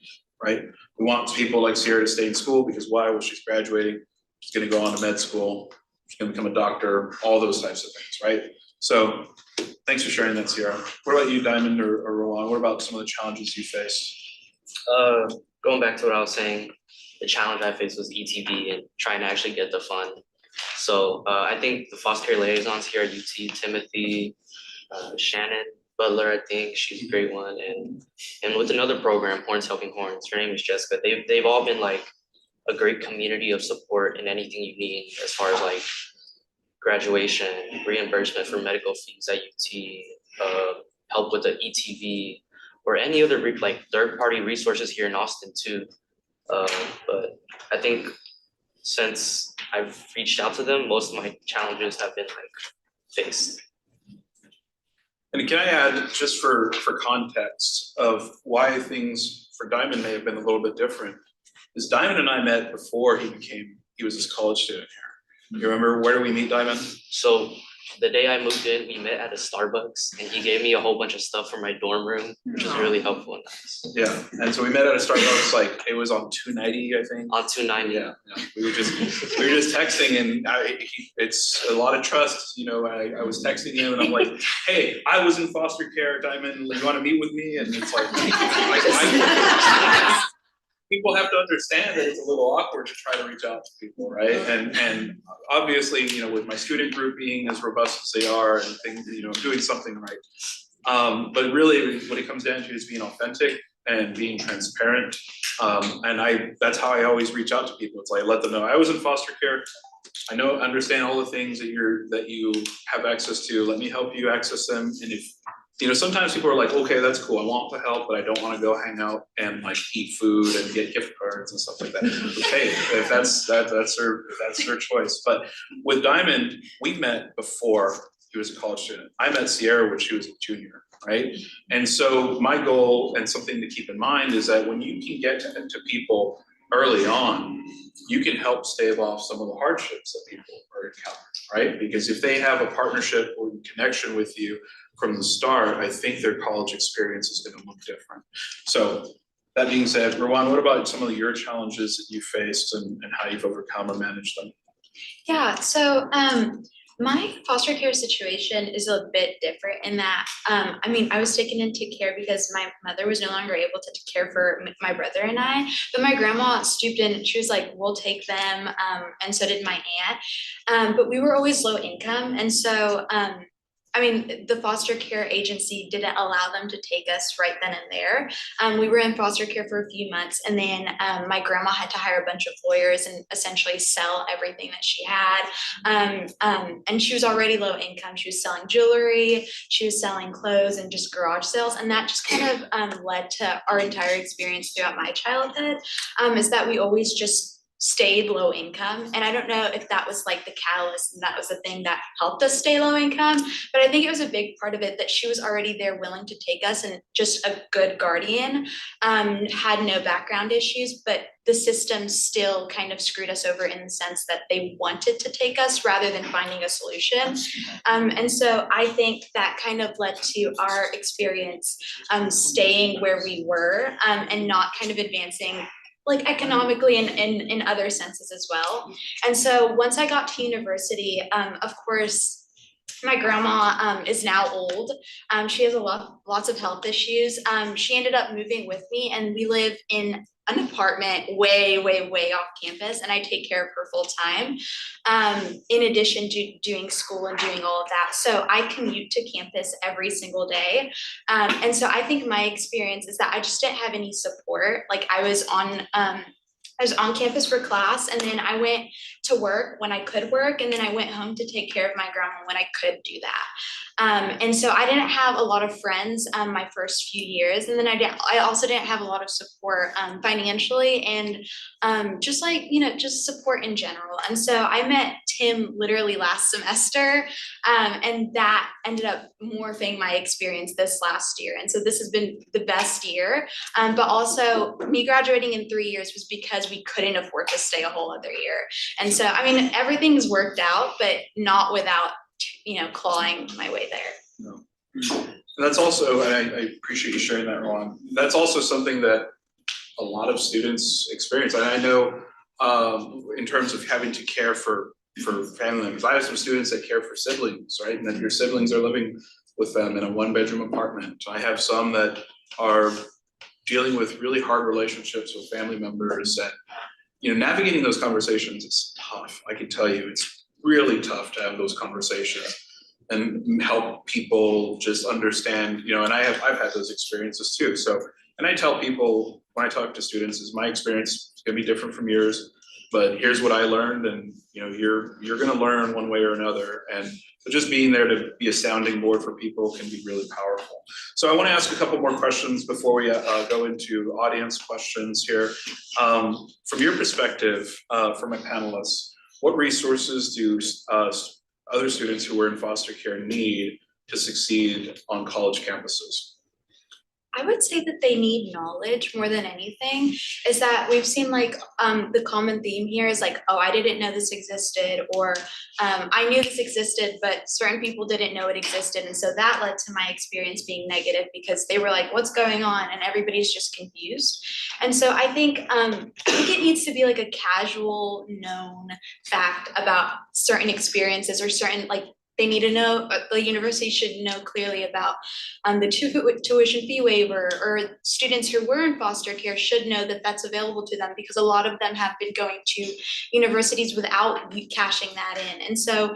right? We want people like Sierra to stay in school because why? Well, she's graduating, she's going to go on to med school, she's going to become a doctor, all those types of things, right? So thanks for sharing that, Sierra. What about you, Diamond or Rowan? What about some of the challenges you faced? Going back to what I was saying, the challenge I faced was ETV and trying to actually get the fund. So I think the foster care liaisons here at UT, Timothy, Shannon Butler, I think she's a great one, and with another program, Horns Helping Horns, her name is Jessica. They've all been like a great community of support in anything you need as far as like graduation, reimbursement for medical fees at UT, help with the ETV, or any other like third-party resources here in Austin too. But I think since I've reached out to them, most of my challenges have been like faced. And can I add, just for context of why things for Diamond may have been a little bit different, is Diamond and I met before he was this college student here. You remember, where did we meet, Diamond? So the day I moved in, we met at a Starbucks and he gave me a whole bunch of stuff for my dorm room, which was really helpful and nice. Yeah, and so we met at a Starbucks, like it was on 290, I think. On 290. Yeah, we were just texting, and it's a lot of trust, I was texting him and I'm like, hey, I was in foster care, Diamond, you want to meet with me? And it's like, people have to understand that it's a little awkward to try to reach out to people, right? And obviously, with my student group being as robust as they are and things, doing something right. But really, what it comes down to is being authentic and being transparent. And that's how I always reach out to people. It's like, let them know I was in foster care. I understand all the things that you have access to. Let me help you access them. And if sometimes people are like, okay, that's cool, I want the help, but I don't wanna go hang out and like eat food and get gift cards and stuff like that. Okay, if that's her choice, but with Diamond, we met before he was a college student. I met Sierra when she was a junior, right? And so my goal and something to keep in mind is that when you can get to people early on, you can help stave off some of the hardships that people are encountering, right? Because if they have a partnership or connection with you from the start, I think their college experience is gonna look different. So that being said, Rowan, what about some of your challenges that you faced and how you've overcome or managed them? Yeah, so my foster care situation is a bit different in that, I mean, I was taken into care because my mother was no longer able to care for my brother and I, but my grandma stooped in and she was like, we'll take them, and so did my aunt. But we were always low income, and so I mean, the foster care agency didn't allow them to take us right then and there. We were in foster care for a few months, and then my grandma had to hire a bunch of lawyers and essentially sell everything that she had. And she was already low income. She was selling jewelry, she was selling clothes and just garage sales. And that just kind of led to our entire experience throughout my childhood, is that we always just stayed low income. And I don't know if that was like the catalyst and that was the thing that helped us stay low income, but I think it was a big part of it that she was already there willing to take us and just a good guardian, had no background issues, but the system still kind of screwed us over in the sense that they wanted to take us rather than finding a solution. And so I think that kind of led to our experience staying where we were, and not kind of advancing like economically and in other senses as well. And so once I got to university, of course, my grandma is now old. She has lots of health issues. She ended up moving with me, and we live in an apartment way off campus, and I take care of her full time, in addition to doing school and doing all of that. So I commute to campus every single day. And so I think my experience is that I just didn't have any support. Like I was on campus for class, and then I went to work when I could work, and then I went home to take care of my grandma when I could do that. And so I didn't have a lot of friends my first few years, and then I also didn't have a lot of support financially and just like, just support in general. And so I met Tim literally last semester, and that ended up morphing my experience this last year. And so this has been the best year, but also me graduating in 3 years was because we couldn't afford to stay a whole other year. And so, I mean, everything's worked out, but not without, clawing my way there. No. And that's also, and I appreciate you sharing that, Ron. That's also something that a lot of students experience. And I know in terms of having to care for family members, I have some students that care for siblings, right? And then your siblings are living with them in a 1-bedroom apartment. I have some that are dealing with really hard relationships with family members, and navigating those conversations is tough. I can tell you, it's really tough to have those conversations and help people just understand, and I've had those experiences too. So, and I tell people when I talk to students is my experience is gonna be different from yours, but here's what I learned, and you're gonna learn one way or another. And so just being there to be a sounding board for people can be really powerful. So I want to ask a couple more questions before we go into audience questions here. From your perspective, for my panelists, what resources do other students who are in foster care need to succeed on college campuses? I would say that they need knowledge more than anything. Is that we've seen like the common theme here is like, oh, I didn't know this existed, or I knew this existed, but certain people didn't know it existed. And so that led to my experience being negative because they were like, what's going on? And everybody's just confused. And so I think it needs to be like a casual known fact about certain experiences or certain like they need to know, the university should know clearly about the tuition fee waiver, or students who were in foster care should know that that's available to them because a lot of them have been going to universities without cashing that in. And so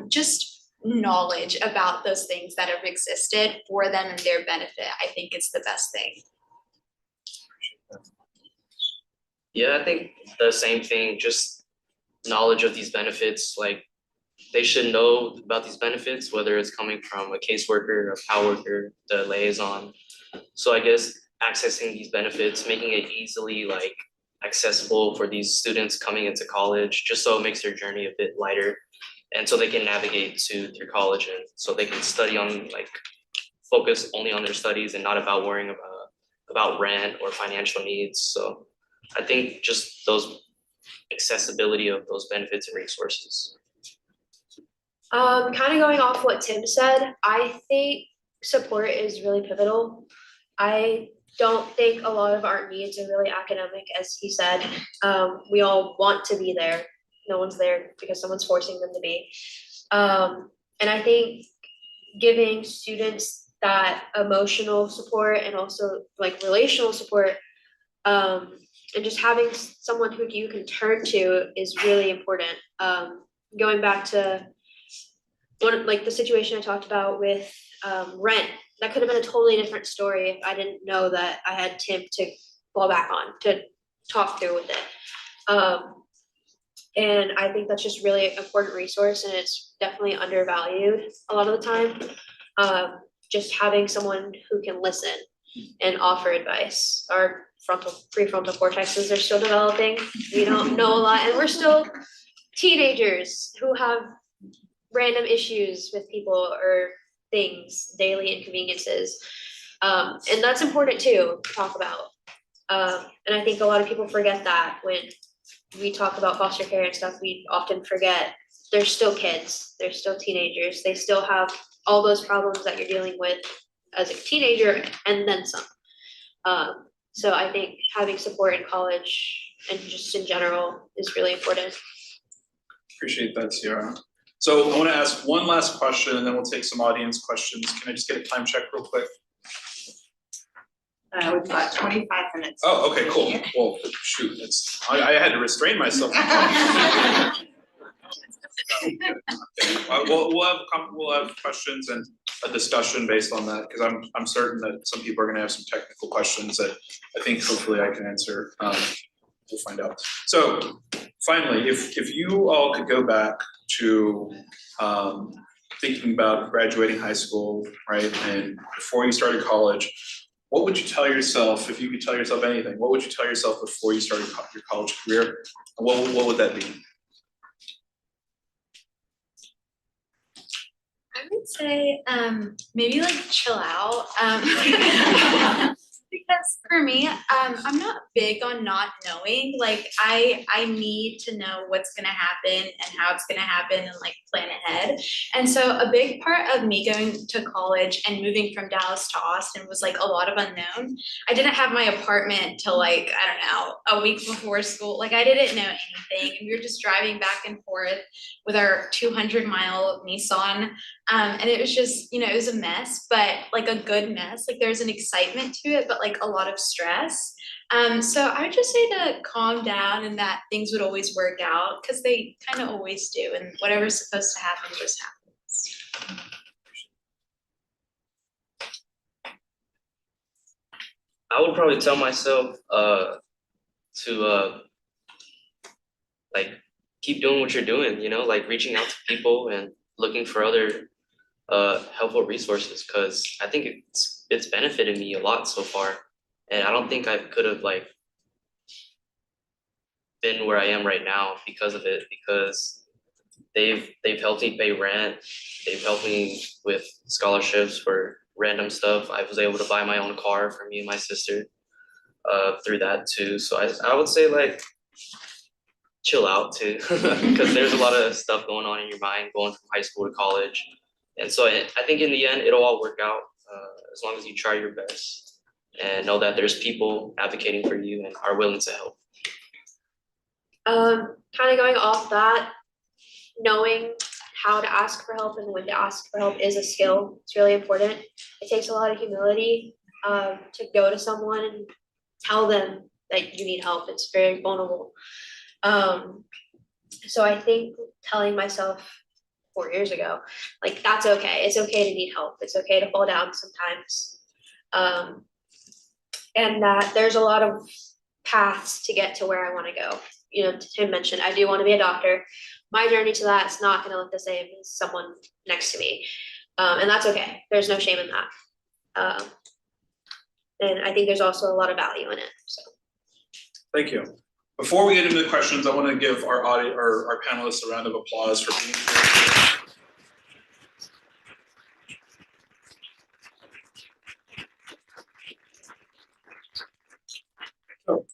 just knowledge about those things that have existed for them and their benefit, I think is the best thing. Yeah, I think the same thing, just knowledge of these benefits, like they should know about these benefits, whether it's coming from a caseworker, a PAL worker, the liaison. So I guess accessing these benefits, making it easily like accessible for these students coming into college, just so it makes their journey a bit lighter. And so they can navigate through college, and so they can study on like focus only on their studies and not about worrying about rent or financial needs. So I think just those accessibility of those benefits and resources. Kind of going off what Tim said, I think support is really pivotal. I don't think a lot of our needs are really academic, as he said. We all want to be there. No one's there because someone's forcing them to be. And I think giving students that emotional support and also like relational support, and just having someone who you can turn to is really important. Going back to like the situation I talked about with rent, that could have been a totally different story if I didn't know that I had Tim to fall back on, to talk through with it. And I think that's just really an important resource, and it's definitely undervalued a lot of the time. Just having someone who can listen and offer advice. Our prefrontal cortexes are still developing. We don't know a lot, and we're still teenagers who have random issues with people or things, daily inconveniences. And that's important too to talk about. And I think a lot of people forget that when we talk about foster care and stuff, we often forget they're still kids, they're still teenagers, they still have all those problems that you're dealing with as a teenager and then some. So I think having support in college and just in general is really important. Appreciate that, Sierra. So I want to ask one last question and then we'll take some audience questions. Can I just get a time check real quick? We've got 25 minutes. Oh, okay, cool. Well, shoot, I had to restrain myself. We'll have questions and a discussion based on that, because I'm certain that some people are gonna have some technical questions that I think hopefully I can answer. We'll find out. So finally, if you all could go back to thinking about graduating high school, right, and before you started college, what would you tell yourself, if you could tell yourself anything, what would you tell yourself before you started your college career? What would that be? I would say maybe like chill out. Because for me, I'm not big on not knowing. Like I need to know what's gonna happen and how it's gonna happen and like plan ahead. And so a big part of me going to college and moving from Dallas to Austin was like a lot of unknown. I didn't have my apartment till like, I don't know, a week before school. Like I didn't know anything. And we were just driving back and forth with our 200-mile Nissan. And it was just, it was a mess, but like a good mess. Like there's an excitement to it, but like a lot of stress. So I would just say to calm down and that things would always work out, because they kind of always do, and whatever's supposed to happen just happens. I would probably tell myself to like keep doing what you're doing, like reaching out to people and looking for other helpful resources, because I think it's benefited me a lot so far, and I don't think I could have like been where I am right now because of it, because they've helped me pay rent, they've helped me with scholarships for random stuff. I was able to buy my own car for me and my sister through that too. So I would say like chill out too, because there's a lot of stuff going on in your mind going from high school to college. And so I think in the end, it'll all work out as long as you try your best and know that there's people advocating for you and are willing to help. Kind of going off that, knowing how to ask for help and when to ask for help is a skill. It's really important. It takes a lot of humility to go to someone and tell them that you need help. It's very vulnerable. So I think telling myself 4 years ago, like, that's okay. It's okay to need help. It's okay to fall down sometimes. And that there's a lot of paths to get to where I want to go. Tim mentioned, I do want to be a doctor, my journey to that is not gonna look the same as someone next to me. And that's okay. There's no shame in that. And I think there's also a lot of value in it, so. Thank you. Before we get into the questions, I want to give our our panelists a round of applause for being here. So,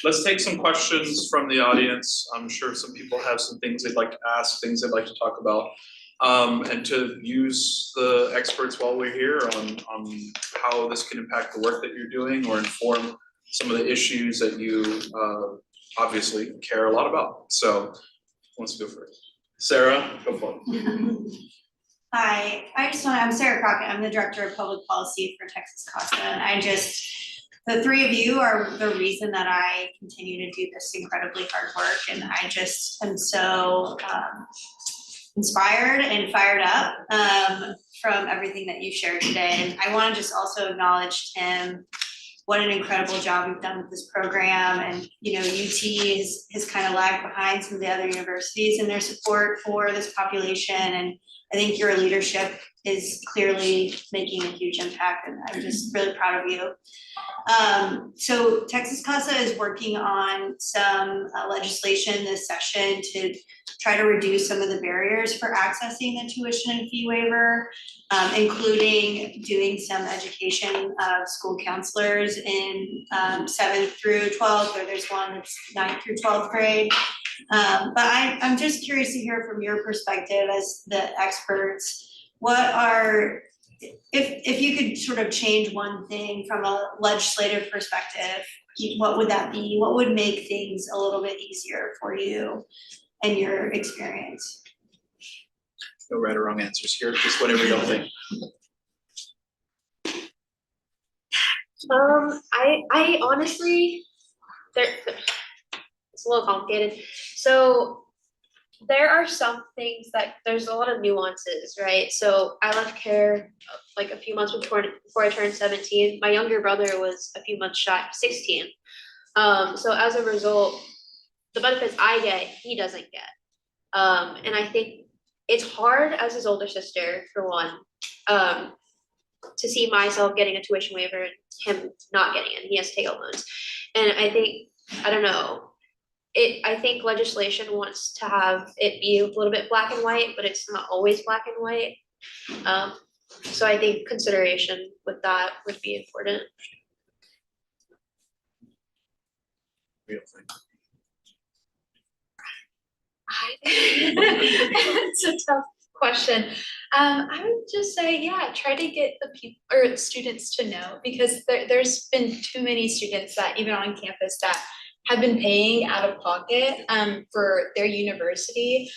let's take some questions from the audience. I'm sure some people have some things they'd like to ask, things they'd like to talk about. And to use the experts while we're here on how this can impact the work that you're doing or inform some of the issues that you obviously care a lot about. So, who wants to go first? Sarah, go for it. Hi, I'm Sarah Crockett. I'm the Director of Public Policy for Texas CASA. And the three of you are the reason that I continue to do this incredibly hard work. And I just am so inspired and fired up from everything that you shared today. And I want to just also acknowledge Tim. What an incredible job you've done with this program. And, you know, UT has kind of lagged behind some of the other universities in their support for this population. And I think your leadership is clearly making a huge impact, and I'm just really proud of you. So Texas CASA is working on some legislation this session to try to reduce some of the barriers for accessing the tuition and fee waiver, including doing some education of school counselors in 7th through 12th, or there's one that's 9th through 12th grade. But I'm just curious to hear from your perspective as the experts, if you could sort of change one thing from a legislative perspective, what would that be? What would make things a little bit easier for you and your experience? No right or wrong answers here, just whatever y'all think. I honestly, it's a little complicated. So there are some things that there's a lot of nuances, right? So I left care like a few months before I turned 17. My younger brother was a few months shy of 16. So as a result, the benefits I get, he doesn't get. And I think it's hard as his older sister, for one, to see myself getting a tuition waiver and him not getting it. He has to take out loans. And I think, I don't know, I think legislation wants to have it be a little bit black and white, but it's not always black and white. So I think consideration with that would be important. Real thing. It's a tough question. I would just say, yeah, try to get the people or the students to know, because there's been too many students that even on campus that have been paying out of pocket for their university.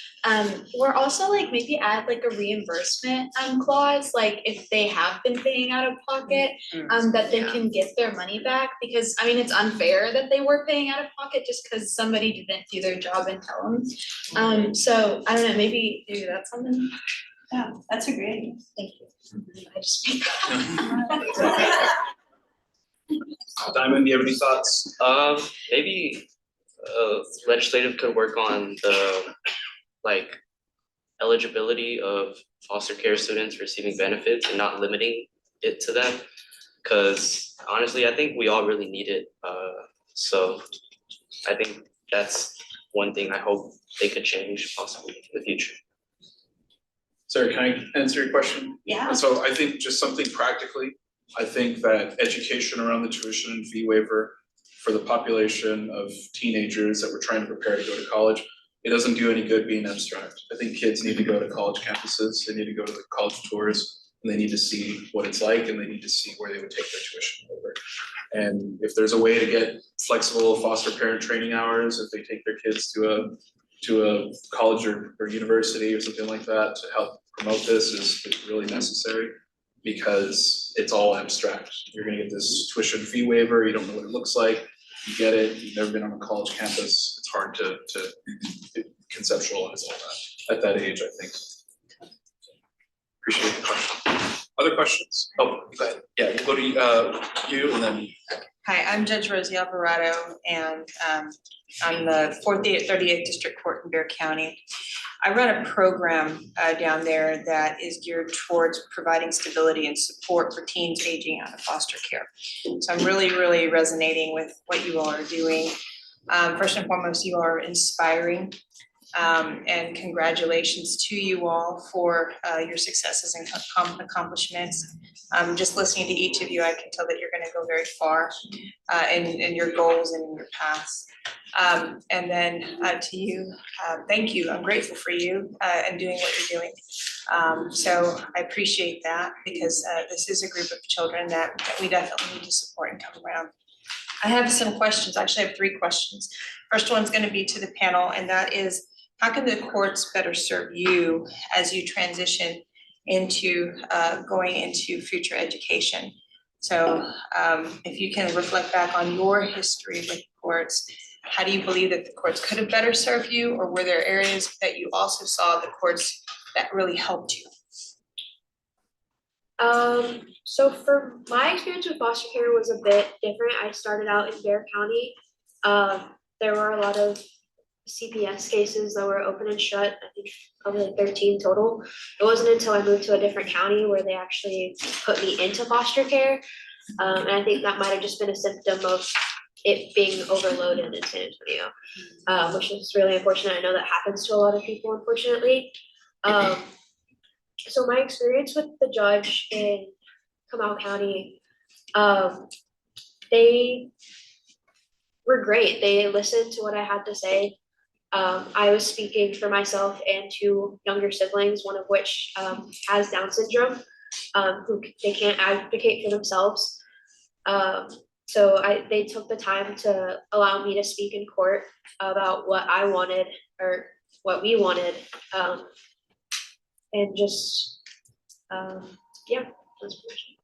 We're also like maybe add like a reimbursement clause, like if they have been paying out of pocket, that they can get their money back, because I mean it's unfair that they were paying out of pocket just because somebody didn't do their job and tell them. So I don't know, maybe that's something. Yeah, that's a great idea. Thank you. I just speak. Diamond, do you have any thoughts? Maybe legislative could work on the like eligibility of foster care students receiving benefits and not limiting it to them. Cause honestly, I think we all really need it. So I think that's one thing I hope they could change possibly in the future. Sarah, can I answer your question? Yeah. So I think just something practically, I think that education around the tuition and fee waiver for the population of teenagers that we're trying to prepare to go to college, it doesn't do any good being abstract. I think kids need to go to college campuses, they need to go to the college tours, and they need to see what it's like, and they need to see where they would take their tuition over. And if there's a way to get flexible foster parent training hours, if they take their kids to a college or university or something like that to help promote this is really necessary, because it's all abstract. You're gonna get this tuition fee waiver, you don't know what it looks like, you get it, you've never been on a college campus, it's hard to conceptualize all that at that age, I think. Appreciate the question. Other questions? Oh, go ahead. Yeah, we'll go to you and then. Hi, I'm Judge Rosie Alvarado, and I'm the 38th District Court in Bear County. I run a program down there that is geared towards providing stability and support for teens aging out of foster care. So I'm really resonating with what you all are doing. First and foremost, you are inspiring, and congratulations to you all for your successes and accomplishments. Just listening to each of you, I can tell that you're gonna go very far in your goals and in your paths. And then to you, thank you. I'm grateful for you and doing what you're doing. So I appreciate that because this is a group of children that we definitely need to support and come around. I have some questions. I actually have 3 questions. First one's gonna be to the panel, and that is, how can the courts better serve you as you transition into going into future education? So if you can reflect back on your history with courts, how do you believe that the courts could have better served you, or were there areas that you also saw the courts that really helped you? So for my experience with foster care was a bit different. I started out in Bear County. There were a lot of CPS cases that were open and shut, I think probably like 13 total. It wasn't until I moved to a different county where they actually put me into foster care. And I think that might have just been a symptom of it being overloaded in San Antonio, which is really unfortunate. I know that happens to a lot of people, unfortunately. So my experience with the judge in Comal County, they were great. They listened to what I had to say. I was speaking for myself and 2 younger siblings, one of which has Down syndrome, who they can't advocate for themselves. So they took the time to allow me to speak in court about what I wanted or what we wanted, and just yeah, that's pretty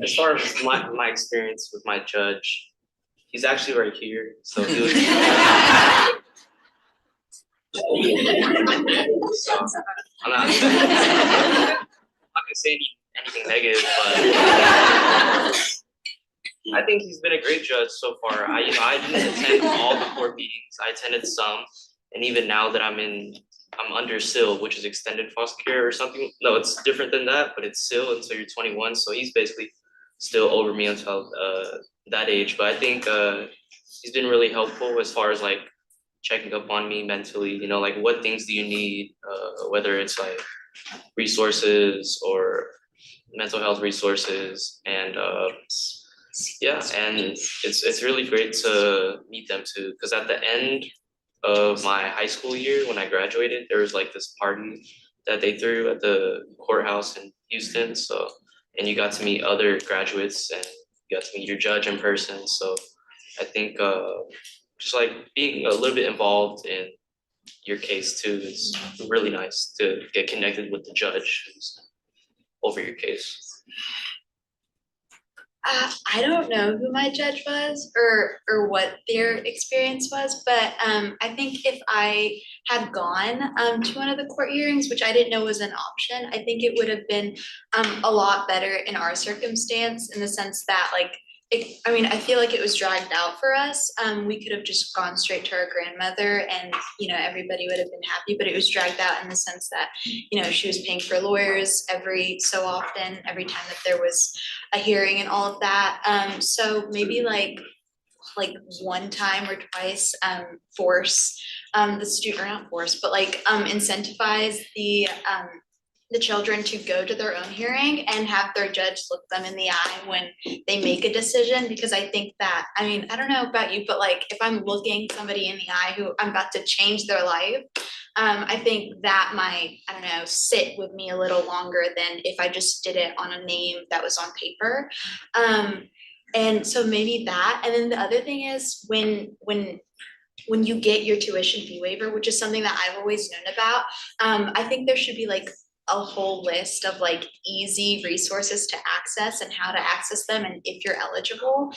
As far as my experience with my judge, he's actually right here, so he was. So, I'm not gonna say anything negative, but I think he's been a great judge so far. I didn't attend all the court meetings. I attended some, and even now that I'm under SIL, which is extended foster care or something. No, it's different than that, but it's SIL until you're 21. So he's basically still over me until that age. But I think he's been really helpful as far as like checking up on me mentally. You know, like what things do you need, whether it's like resources or mental health resources, and yeah, and it's really great to meet them too, because at the end of my high school year when I graduated, there was like this party that they threw at the courthouse in Houston. So, and you got to meet other graduates and you got to meet your judge in person. So I think just like being a little bit involved in your case too is really nice to get connected with the judge who's over your case. I don't know who my judge was or what their experience was, but I think if I had gone to one of the court hearings, which I didn't know was an option, I think it would have been a lot better in our circumstance, in the sense that like, I feel like it was dragged out for us. We could have just gone straight to our grandmother and, everybody would have been happy, but it was dragged out in the sense that, she was paying for lawyers every so often, every time that there was a hearing and all of that. So maybe like one time or twice, force the student, or not force, but like incentivize the children to go to their own hearing and have their judge look them in the eye when they make a decision. Because I think that, I don't know about you, but like if I'm looking somebody in the eye who I'm about to change their life, I think that might, sit with me a little longer than if I just did it on a name that was on paper. And so maybe that, and then the other thing is when you get your tuition fee waiver, which is something that I've always known about, I think there should be like a whole list of like easy resources to access and how to access them and if you're eligible.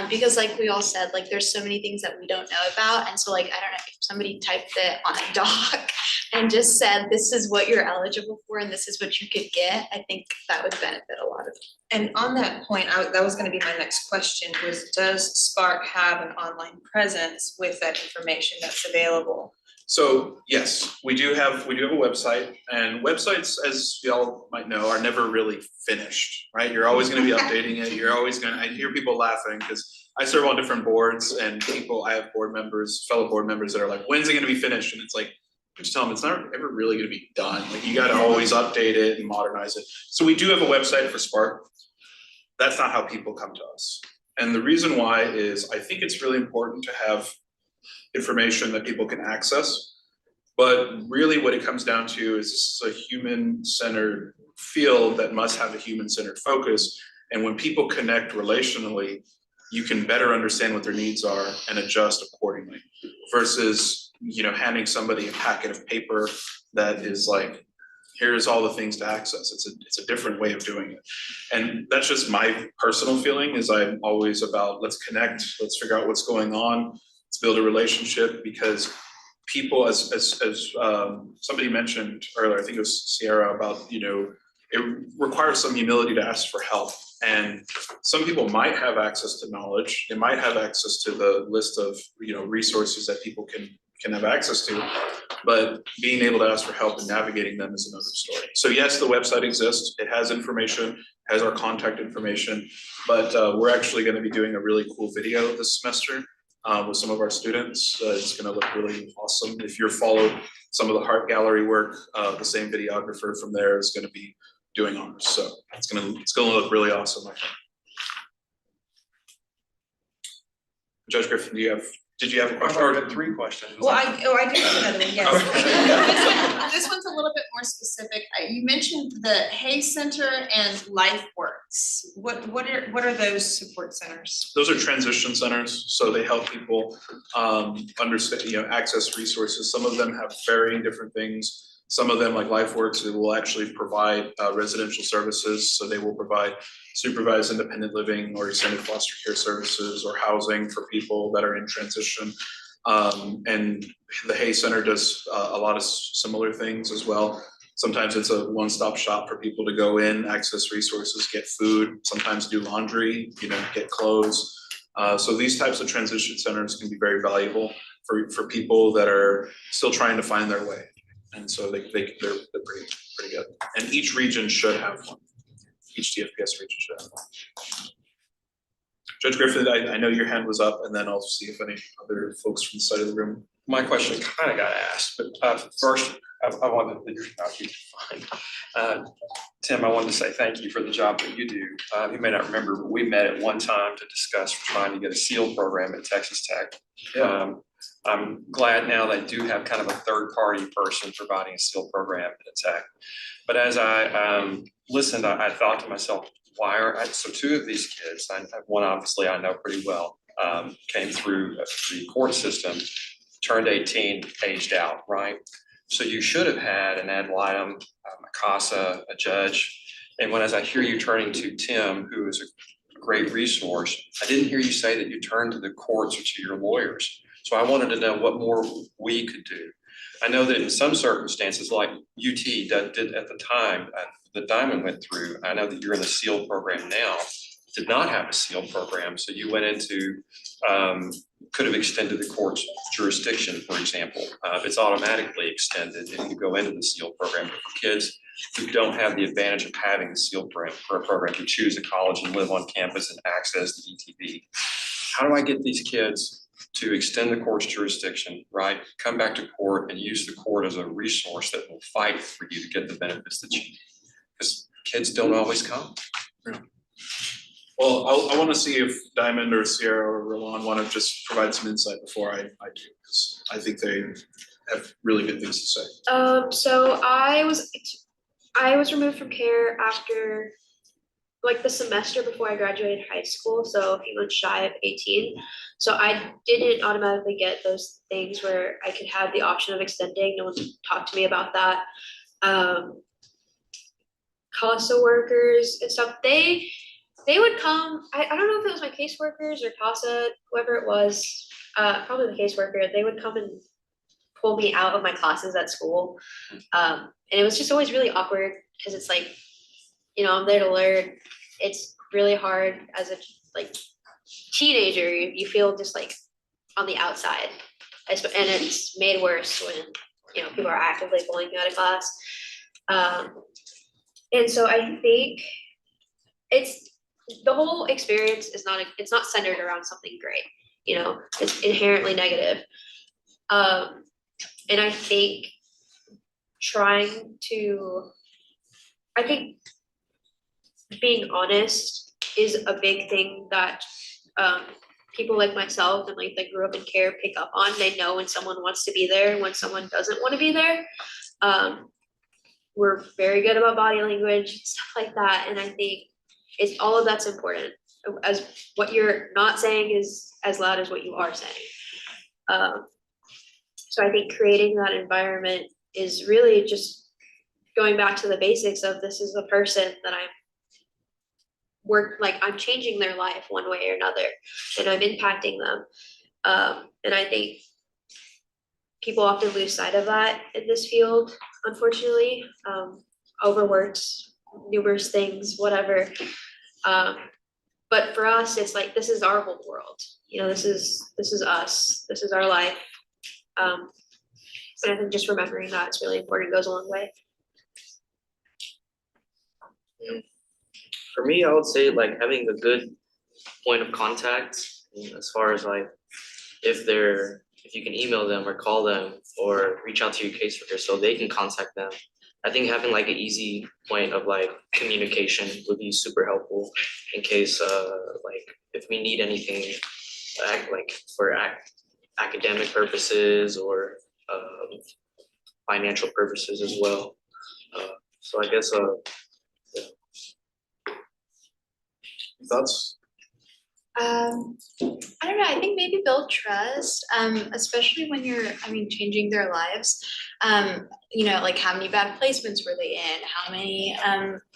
Because like we all said, like there's so many things that we don't know about. And so like, I don't know, if somebody typed it on a doc and just said, this is what you're eligible for and this is what you could get, I think that would benefit a lot of people. And on that point, that was gonna be my next question, was does Spark have an online presence with that information that's available? So yes, we do have a website, and websites, as y'all might know, are never really finished, right? You're always gonna be updating it, I hear people laughing, because I serve on different boards and I have fellow board members that are like, when's it gonna be finished? And it's like, I just tell them it's not ever really gonna be done, like you gotta always update it and modernize it. So we do have a website for Spark. That's not how people come to us. And the reason why is I think it's really important to have information that people can access. But really what it comes down to is this is a human-centered field that must have a human-centered focus. And when people connect relationally, you can better understand what their needs are and adjust accordingly. Versus, handing somebody a packet of paper that is like, here's all the things to access. It's a different way of doing it. And that's just my personal feeling, is I'm always about, let's connect, let's figure out what's going on. Let's build a relationship, because people, as somebody mentioned earlier, I think it was Sierra, about, it requires some humility to ask for help. And some people might have access to knowledge, they might have access to the list of, resources that people can have access to, but being able to ask for help and navigating them is another story. So yes, the website exists, it has information, has our contact information, but we're actually gonna be doing a really cool video this semester with some of our students. It's gonna look really awesome. If you're followed some of the art gallery work, the same videographer from there is gonna be doing ours. So it's gonna look really awesome, I think. Judge Griffin, did you have a question? I've got 3 questions. Well, I do have another one, yes. This one's a little bit more specific. You mentioned the Hay Center and LifeWorks. What are those support centers? Those are transition centers, so they help people understand, access resources. Some of them have varying different things. Some of them, like LifeWorks, it will actually provide residential services, so they will provide supervised independent living or extended foster care services or housing for people that are in transition. And the Hay Center does a lot of similar things as well. Sometimes it's a one-stop shop for people to go in, access resources, get food, sometimes do laundry, get clothes. So these types of transition centers can be very valuable for people that are still trying to find their way. And so they're pretty good. And each region should have one. Each DFPS region should have one. Judge Griffin, I know your hand was up, and then I'll see if any other folks from the side of the room. My question kind of got asked, but first, I wanted to, Tim, I wanted to say thank you for the job that you do. You may not remember, but we met at one time to discuss trying to get a SEAL program at Texas Tech. Yeah. I'm glad now they do have kind of a third-party person providing a SEAL program at Tech. But as I listened, I thought to myself, so 2 of these kids, one obviously I know pretty well, came through the court system, turned 18, aged out, right? So you should have had an ad litem, a CASA, a judge. And as I hear you turning to Tim, who is a great resource, I didn't hear you say that you turned to the courts or to your lawyers. So I wanted to know what more we could do. I know that in some circumstances, like UT did at the time that Diamond went through, I know that you're in the SEAL program now, did not have a SEAL program. So you went into, could have extended the court's jurisdiction, for example. It's automatically extended if you go into the SEAL program. But for kids who don't have the advantage of having the SEAL program, who choose a college and live on campus and access the ETB, how do I get these kids to extend the court's jurisdiction, right? Come back to court and use the court as a resource that will fight for you to get the benefits that you need. Because kids don't always come. Well, I want to see if Diamond or Sierra or Roland want to just provide some insight before I do, because I think they have really good things to say. So I was removed from care after like the semester before I graduated high school, so a few months shy of 18. So I didn't automatically get those things where I could have the option of extending. No one talked to me about that. CASA workers and stuff, they would come, I don't know if it was my caseworkers or CASA, whoever it was, probably the caseworker, they would come and pull me out of my classes at school. And it was just always really awkward, because it's like, you know, I'm there to learn. It's really hard as a like teenager, you feel just like on the outside. And it's made worse when, you know, people are actively pulling you out of class. And so I think the whole experience is it's not centered around something great, you know, it's inherently negative. And I think being honest is a big thing that people like myself and like that grew up in care pick up on. They know when someone wants to be there and when someone doesn't want to be there. We're very good about body language, stuff like that. And I think all of that's important, as what you're not saying is as loud as what you are saying. So I think creating that environment is really just going back to the basics of, this is the person that I'm changing their life one way or another, and I'm impacting them. And I think people often lose sight of that in this field, unfortunately. Overworked, numerous things, whatever. But for us, it's like, this is our whole world. You know, this is us. This is our life. And I think just remembering that is really important, goes a long way. For me, I would say like having a good point of contact, as far as like if you can email them or call them or reach out to your caseworker so they can contact them. I think having like an easy point of like communication would be super helpful in case like if we need anything like for academic purposes or financial purposes as well. So I guess Thoughts? I don't know, I think maybe build trust, especially when you're, changing their lives. You know, like how many bad placements were they in? How many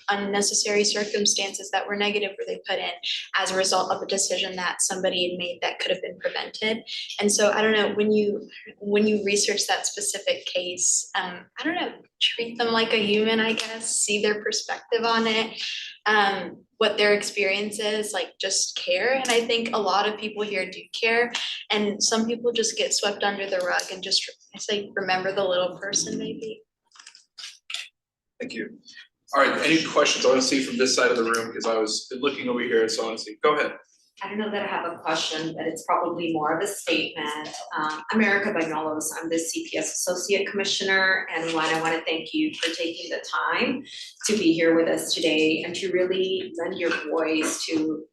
unnecessary circumstances that were negative were they put in as a result of a decision that somebody had made that could have been prevented? And so I don't know, when you research that specific case, I don't know, treat them like a human, I guess, see their perspective on it, what their experience is, like just care. And I think a lot of people here do care, and some people just get swept under the rug and just, I say, remember the little person maybe. Thank you. All right, any questions? I want to see from this side of the room because I was looking over here, so I want to see. Go ahead. I don't know that I have a question, but it's probably more of a statement. I'm Erica Bagnolos. I'm the CPS Associate Commissioner, and I want to thank you for taking the time to be here with us today and to really lend your voice to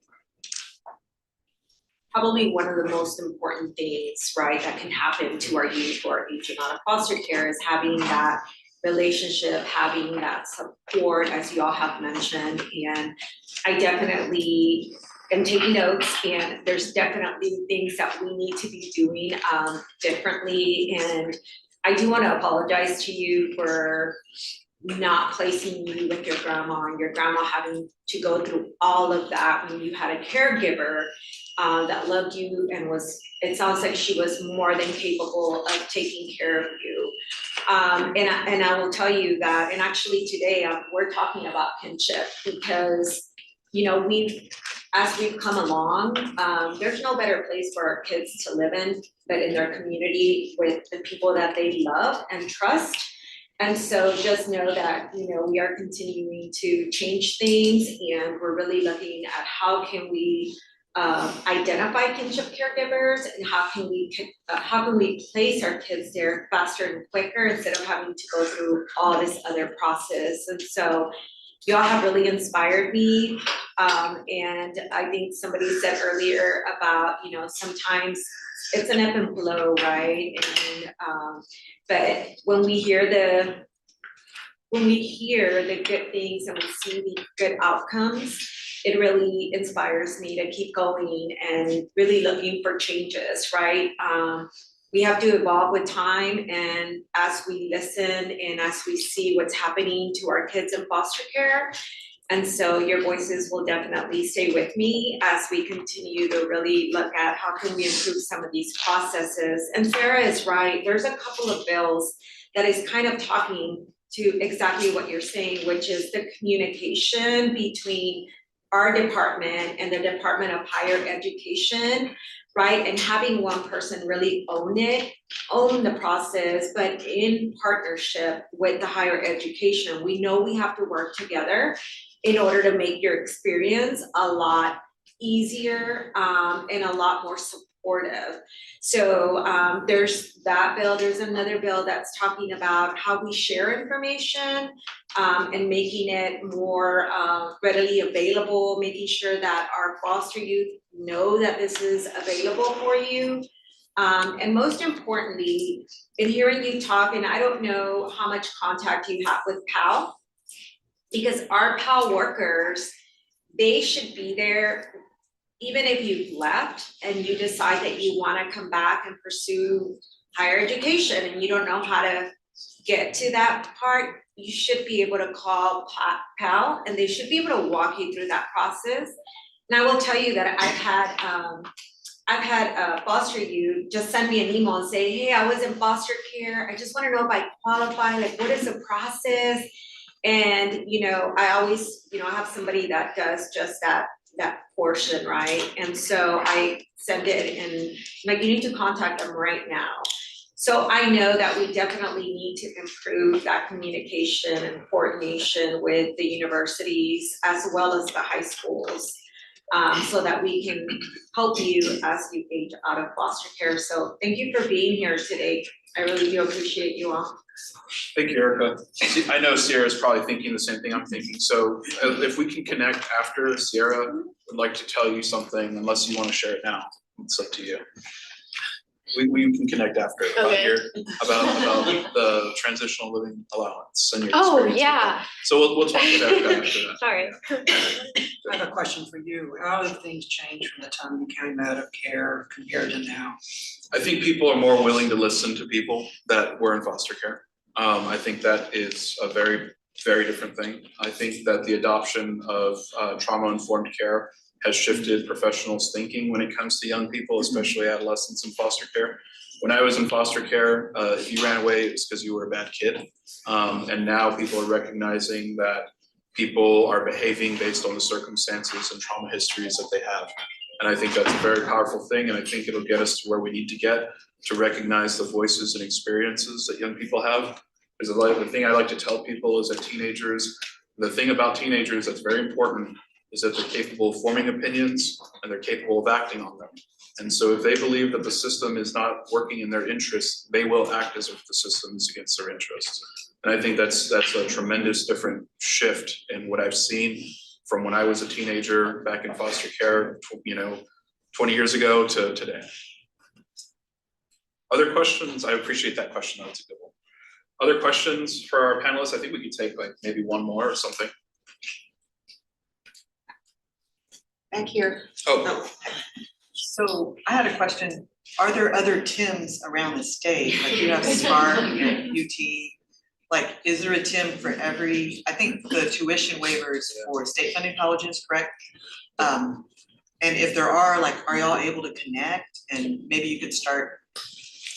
probably one of the most important things, right, that can happen to our youth who are aging out of foster care is having that relationship, having that support, as you all have mentioned. And I definitely am taking notes, and there's definitely things that we need to be doing differently. And I do want to apologize to you for not placing you with your grandma and your grandma having to go through all of that when you had a caregiver that loved you and it sounds like she was more than capable of taking care of you. And I will tell you that, and actually today we're talking about kinship because, you know, as we've come along, there's no better place for our kids to live in but in their community with the people that they love and trust. And so just know that, you know, we are continuing to change things, and we're really looking at how can we identify kinship caregivers, and how can we place our kids there faster and quicker instead of having to go through all this other process. And so y'all have really inspired me. And I think somebody said earlier about, you know, sometimes it's an ebb and flow, right? And but when we hear the good things and we see the good outcomes, it really inspires me to keep going and really looking for changes, right? we have to evolve with time, and as we listen and as we see what's happening to our kids in foster care. And so your voices will definitely stay with me as we continue to really look at how can we improve some of these processes. And Sarah is right, there's a couple of bills that is kind of talking to exactly what you're saying, which is the communication between our department and the Department of Higher Education, right? And having one person really own the process, but in partnership with the higher education. We know we have to work together in order to make your experience a lot easier and a lot more supportive. So there's that bill. There's another bill that's talking about how we share information and making it more readily available, making sure that our foster youth know that this is available for you. And most importantly, in hearing you talk, and I don't know how much contact you have with PAL, because our PAL workers, they should be there even if you've left and you decide that you want to come back and pursue higher education and you don't know how to get to that part. You should be able to call PAL and they should be able to walk you through that process. And I will tell you that I've had foster youth just send me an email and say, hey, I was in foster care. I just want to know if I qualify, like what is the process? And, I always, I have somebody that does just that portion, right? And so I send it and like, you need to contact them right now. So I know that we definitely need to improve that communication and coordination with the universities as well as the high schools, so that we can help you as you age out of foster care. So thank you for being here today. I really do appreciate you all. Thank you, Erica. I know Sierra's probably thinking the same thing I'm thinking, so if we can connect after, Sierra would like to tell you something, unless you want to share it now, it's up to you. We can connect after about the transitional living allowance and your experience with that. So we'll talk about Erica after that. Sorry. I have a question for you. How have things changed from the time you came out of care compared to now? I think people are more willing to listen to people that were in foster care. I think that is a very, very different thing. I think that the adoption of trauma-informed care has shifted professionals' thinking when it comes to young people, especially adolescents in foster care. When I was in foster care, if you ran away, it was because you were a bad kid. And now people are recognizing that people are behaving based on the circumstances and trauma histories that they have. And I think that's a very powerful thing, and I think it'll get us to where we need to get to recognize the voices and experiences that young people have. Because the thing I like to tell people is that the thing about teenagers that's very important is that they're capable of forming opinions and they're capable of acting on them. And so if they believe that the system is not working in their interests, they will act as if the system is against their interests. And I think that's a tremendous different shift in what I've seen from when I was a teenager back in foster care, 20 years ago to today. Other questions? I appreciate that question. That's a good one. Other questions for our panelists? I think we could take like maybe one more or something. Back here. Oh, So I had a question. Are there other TIMs around the state? Like you have SMART, you have UT. Like, is there a TIM for every, I think the tuition waivers for state funded colleges, correct? And if there are, like, are y'all able to connect? And maybe you could start,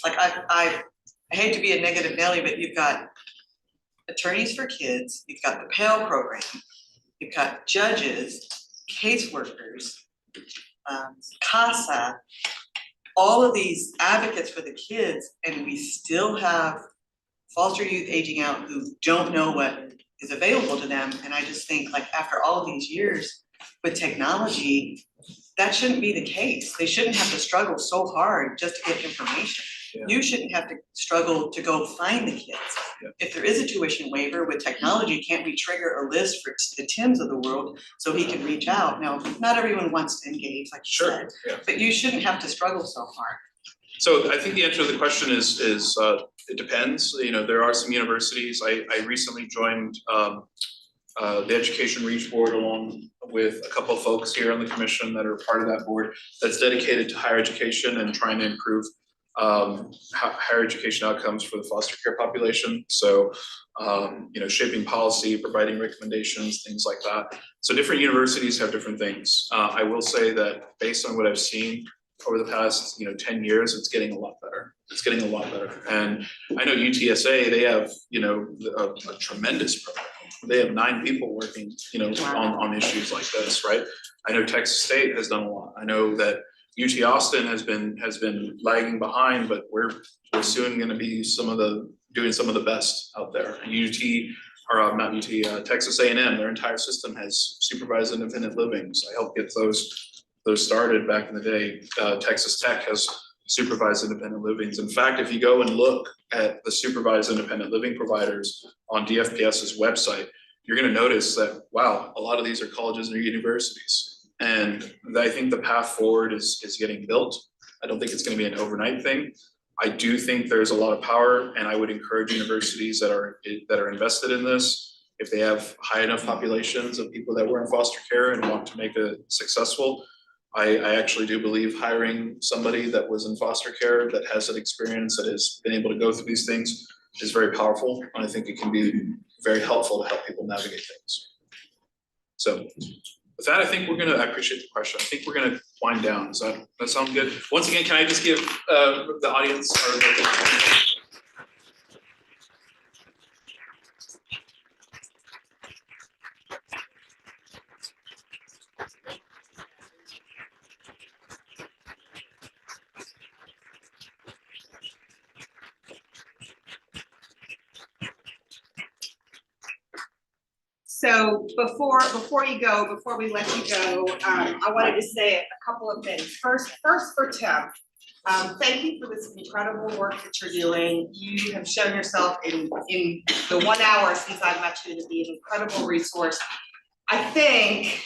like, I hate to be a negative Nelly, but you've got attorneys for kids, you've got the Pell program, you've got judges, caseworkers, CASA, all of these advocates for the kids, and we still have foster youth aging out who don't know what is available to them. And I just think, like, after all of these years with technology, that shouldn't be the case. They shouldn't have to struggle so hard just to get information. Yeah. You shouldn't have to struggle to go find the kids. Yeah. If there is a tuition waiver with technology, can't we trigger a list for the TIMs of the world so he can reach out? Now, not everyone wants to engage, like you said, but you shouldn't have to struggle so hard. So I think the answer to the question is it depends. There are some universities. I recently joined the Education Reach Board along with a couple of folks here on the commission that are part of that board that's dedicated to higher education and trying to improve higher education outcomes for the foster care population. So, shaping policy, providing recommendations, things like that. So different universities have different things. I will say that based on what I've seen over the past, 10 years, it's getting a lot better. It's getting a lot better. And I know UTSA, they have, a tremendous program. They have 9 people working, on issues like this, right? I know Texas State has done a lot. I know that UT Austin has been lagging behind, but we're soon gonna be doing some of the best out there. Texas A&M, their entire system has supervised independent living. So I helped get those started back in the day. Texas Tech has supervised independent livings. In fact, if you go and look at the supervised independent living providers on DFPS's website, you're gonna notice that, wow, a lot of these are colleges and universities. And I think the path forward is getting built. I don't think it's gonna be an overnight thing. I do think there's a lot of power, and I would encourage universities that are invested in this, if they have high enough populations of people that were in foster care and want to make it successful. I actually do believe hiring somebody that was in foster care, that has that experience, that has been able to go through these things, is very powerful. And I think it can be very helpful to help people navigate things. So with that, I appreciate the question. I think we're gonna wind down. Does that sound good? Once again, can I just give the audience or the So before we let you go, I wanted to say a couple of things. First for Tim. Thank you for this incredible work that you're doing. You have shown yourself in the 1 hour since I've met you to be an incredible resource. I think,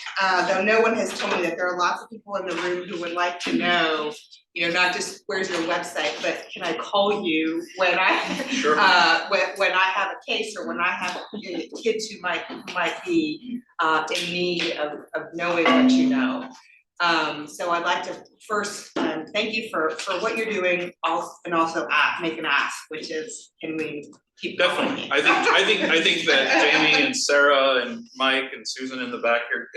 though no one has told me, that there are lots of people in the room who would like to know, not just where's your website, but can I call you when I Sure. when I have a case, or when I have kids who might be in need of knowing what you know. So I'd like to first thank you for what you're doing, and also make an ask, which is, can we keep going? Definitely. I think that Jamie and Sarah and Mike and Susan in the back here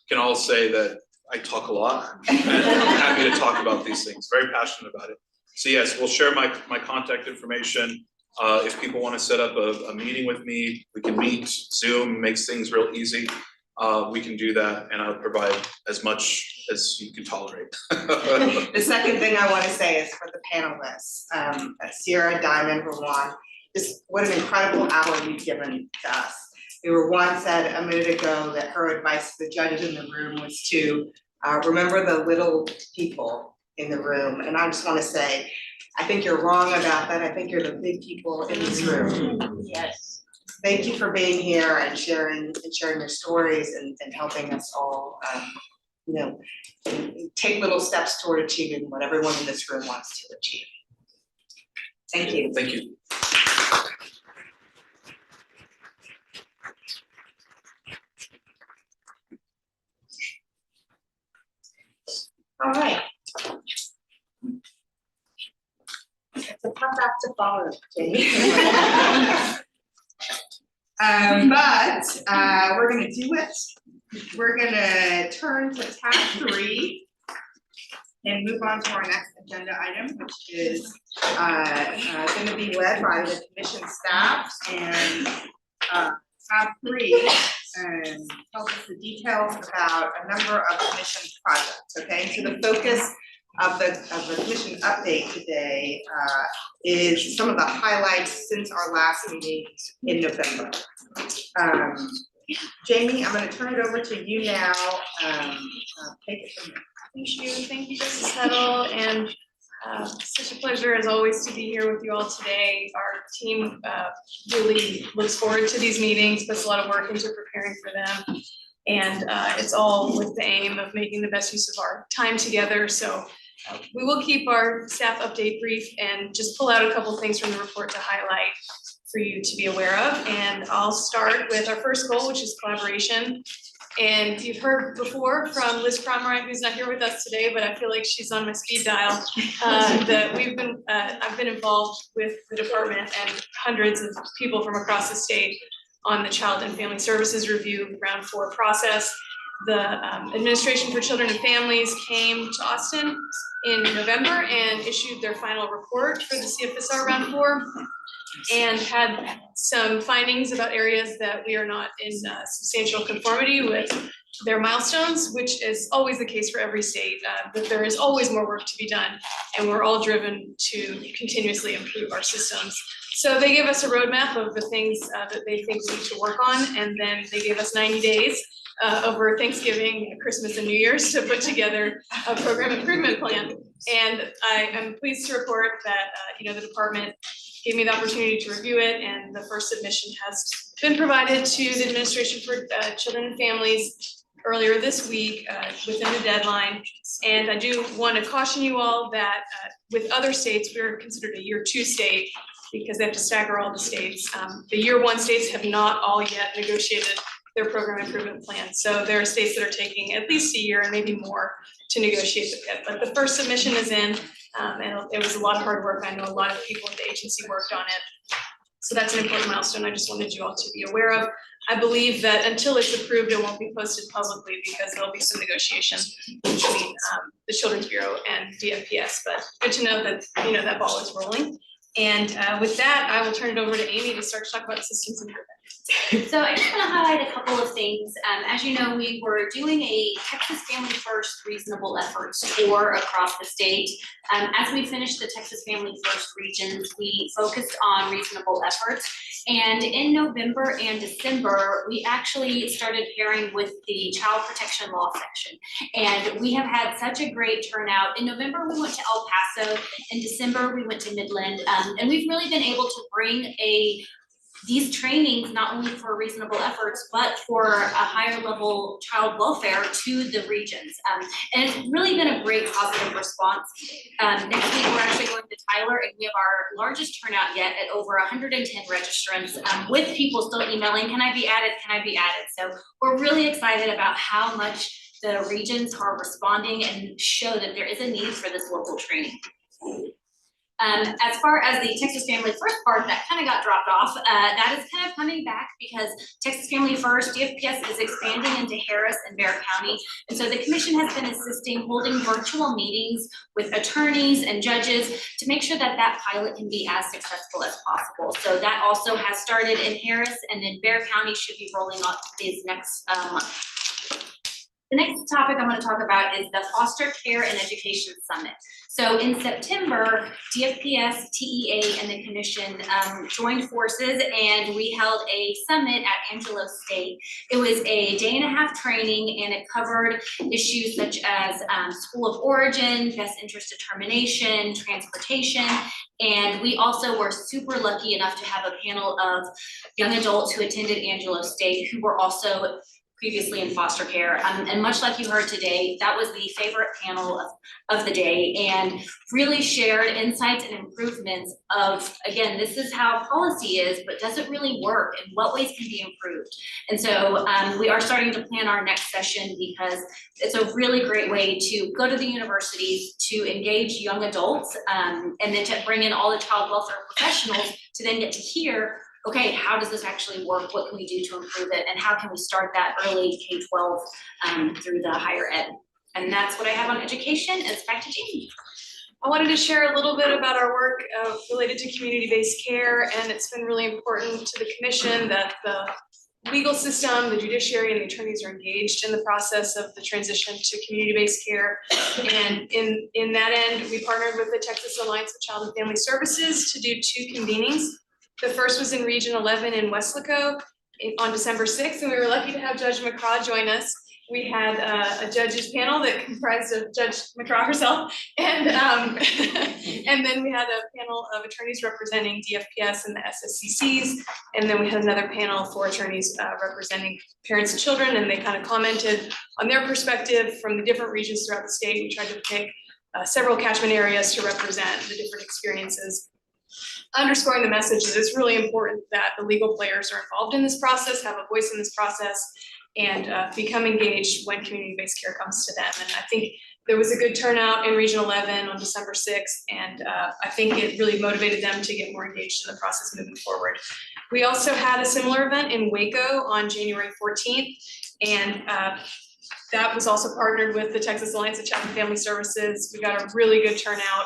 can all say that I talk a lot, and I'm happy to talk about these things, very passionate about it. So yes, we'll share my contact information. If people want to set up a meeting with me, we can meet. Zoom makes things real easy. We can do that, and I'll provide as much as you can tolerate. The second thing I want to say is for the panelists, Sierra, Diamond, Rawan, just what an incredible hour you've given to us. Rawan said a minute ago that her advice to the judges in the room was to remember the little people in the room. And I just want to say, I think you're wrong about that. I think you're the big people in this room. Yes. Thank you for being here and sharing your stories and helping us all, take little steps toward achieving what everyone in this room wants to achieve. Thank you. Thank you. All right. It's a tough act to follow, Jamie. But we're gonna do it. We're gonna turn to tab 3 and move on to our next agenda item, which is gonna be led by the commission staff. And tab 3 tells us the details about a number of commission projects. Okay, so the focus of the commission update today is some of the highlights since our last meeting in November. Jamie, I'm going to turn it over to you now. Take it from there. Thank you, Justice Hedl, and such a pleasure as always to be here with you all today. Our team really looks forward to these meetings, puts a lot of work into preparing for them, and it's all with the aim of making the best use of our time together. So we will keep our staff update brief and just pull out a couple things from the report to highlight for you to be aware of. And I'll start with our first goal, which is collaboration. And you've heard before from Liz Cromwright, who's not here with us today, but I feel like she's on my speed dial. That I've been involved with the department and hundreds of people from across the state on the Child and Family Services Review Round 4 process. The Administration for Children and Families came to Austin in November and issued their final report for the CFSR Round 4 and had some findings about areas that we are not in substantial conformity with their milestones, which is always the case for every state, but there is always more work to be done, and we're all driven to continuously improve our systems. So they gave us a roadmap of the things that they think we need to work on, and then they gave us 90 days over Thanksgiving, Christmas, and New Year's to put together a program improvement plan. And I am pleased to report that the department gave me the opportunity to review it, and the first submission has been provided to the Administration for Children and Families earlier this week within the deadline. And I do want to caution you all that with other states, we're considered a year 2 state because they have to stagger all the states. The year 1 states have not all yet negotiated their program improvement plan. So there are states that are taking at least a year and maybe more to negotiate the PIP. But the first submission is in, and it was a lot of hard work. I know a lot of people at the agency worked on it. So that's an important milestone I just wanted you all to be aware of. I believe that until it's approved, it won't be posted publicly because there'll be some negotiation between the Children's Bureau and DFPS. But good to know that that ball is rolling. And with that, I will turn it over to Amy to start to talk about systems improvement. So I just want to highlight a couple of things. As you know, we were doing a Texas Family First Reasonable Efforts tour across the state. As we finished the Texas Family First regions, we focused on reasonable efforts. And in November and December, we actually started pairing with the Child Protection Law section. And we have had such a great turnout. In November, we went to El Paso. In December, we went to Midland. And we've really been able to bring these trainings, not only for reasonable efforts, but for a higher level child welfare to the regions. And it's really been a great positive response. Next week, we're actually going to Tyler, and we have our largest turnout yet at over 110 registrants, with people still emailing, can I be added, can I be added? So we're really excited about how much the regions are responding and show that there is a need for this local training. As far as the Texas Family First part, that kind of got dropped off. That is kind of coming back because Texas Family First, DFPS is expanding into Harris and Bexar County. And so the commission has been assisting holding virtual meetings with attorneys and judges to make sure that that pilot can be as successful as possible. So that also has started in Harris, and then Bexar County should be rolling out these next month. The next topic I'm going to talk about is the Foster Care and Education Summit. So in September, DFPS, TEA, and the commission joined forces, and we held a summit at Angelo State. It was a day-and-a-half training, and it covered issues such as school of origin, best interest determination, transportation, and we also were super lucky enough to have a panel of young adults who attended Angelo State who were also previously in foster care. And much like you heard today, that was the favorite panel of the day, and really shared insights and improvements of, again, this is how policy is, but does it really work, and what ways can be improved? And so we are starting to plan our next session because it's a really great way to go to the universities, to engage young adults, and then to bring in all the child welfare professionals to then get to hear, okay, how does this actually work? What can we do to improve it? And how can we start that early K-12 through the higher ed? And that's what I have on education. It's back to Jamie. I wanted to share a little bit about our work related to community-based care, and it's been really important to the commission that the legal system, the judiciary, and the attorneys are engaged in the process of the transition to community-based care. And in that end, we partnered with the Texas Alliance of Child and Family Services to do 2 convenings. The first was in Region 11 in Weslaco on December 6th, and we were lucky to have Judge McCraw join us. We had a judges panel that comprised of Judge McCraw herself, and then we had a panel of attorneys representing DFPS and the SSCCs, and then we had another panel for attorneys representing parents and children, and they kind of commented on their perspective from the different regions throughout the state. We tried to pick several catchment areas to represent the different experiences, underscoring the message that it's really important that the legal players are involved in this process, have a voice in this process, and become engaged when community-based care comes to them. And I think there was a good turnout in Region 11 on December 6th, and I think it really motivated them to get more engaged in the process moving forward. We also had a similar event in Waco on January 14th, and that was also partnered with the Texas Alliance of Child and Family Services. We got a really good turnout.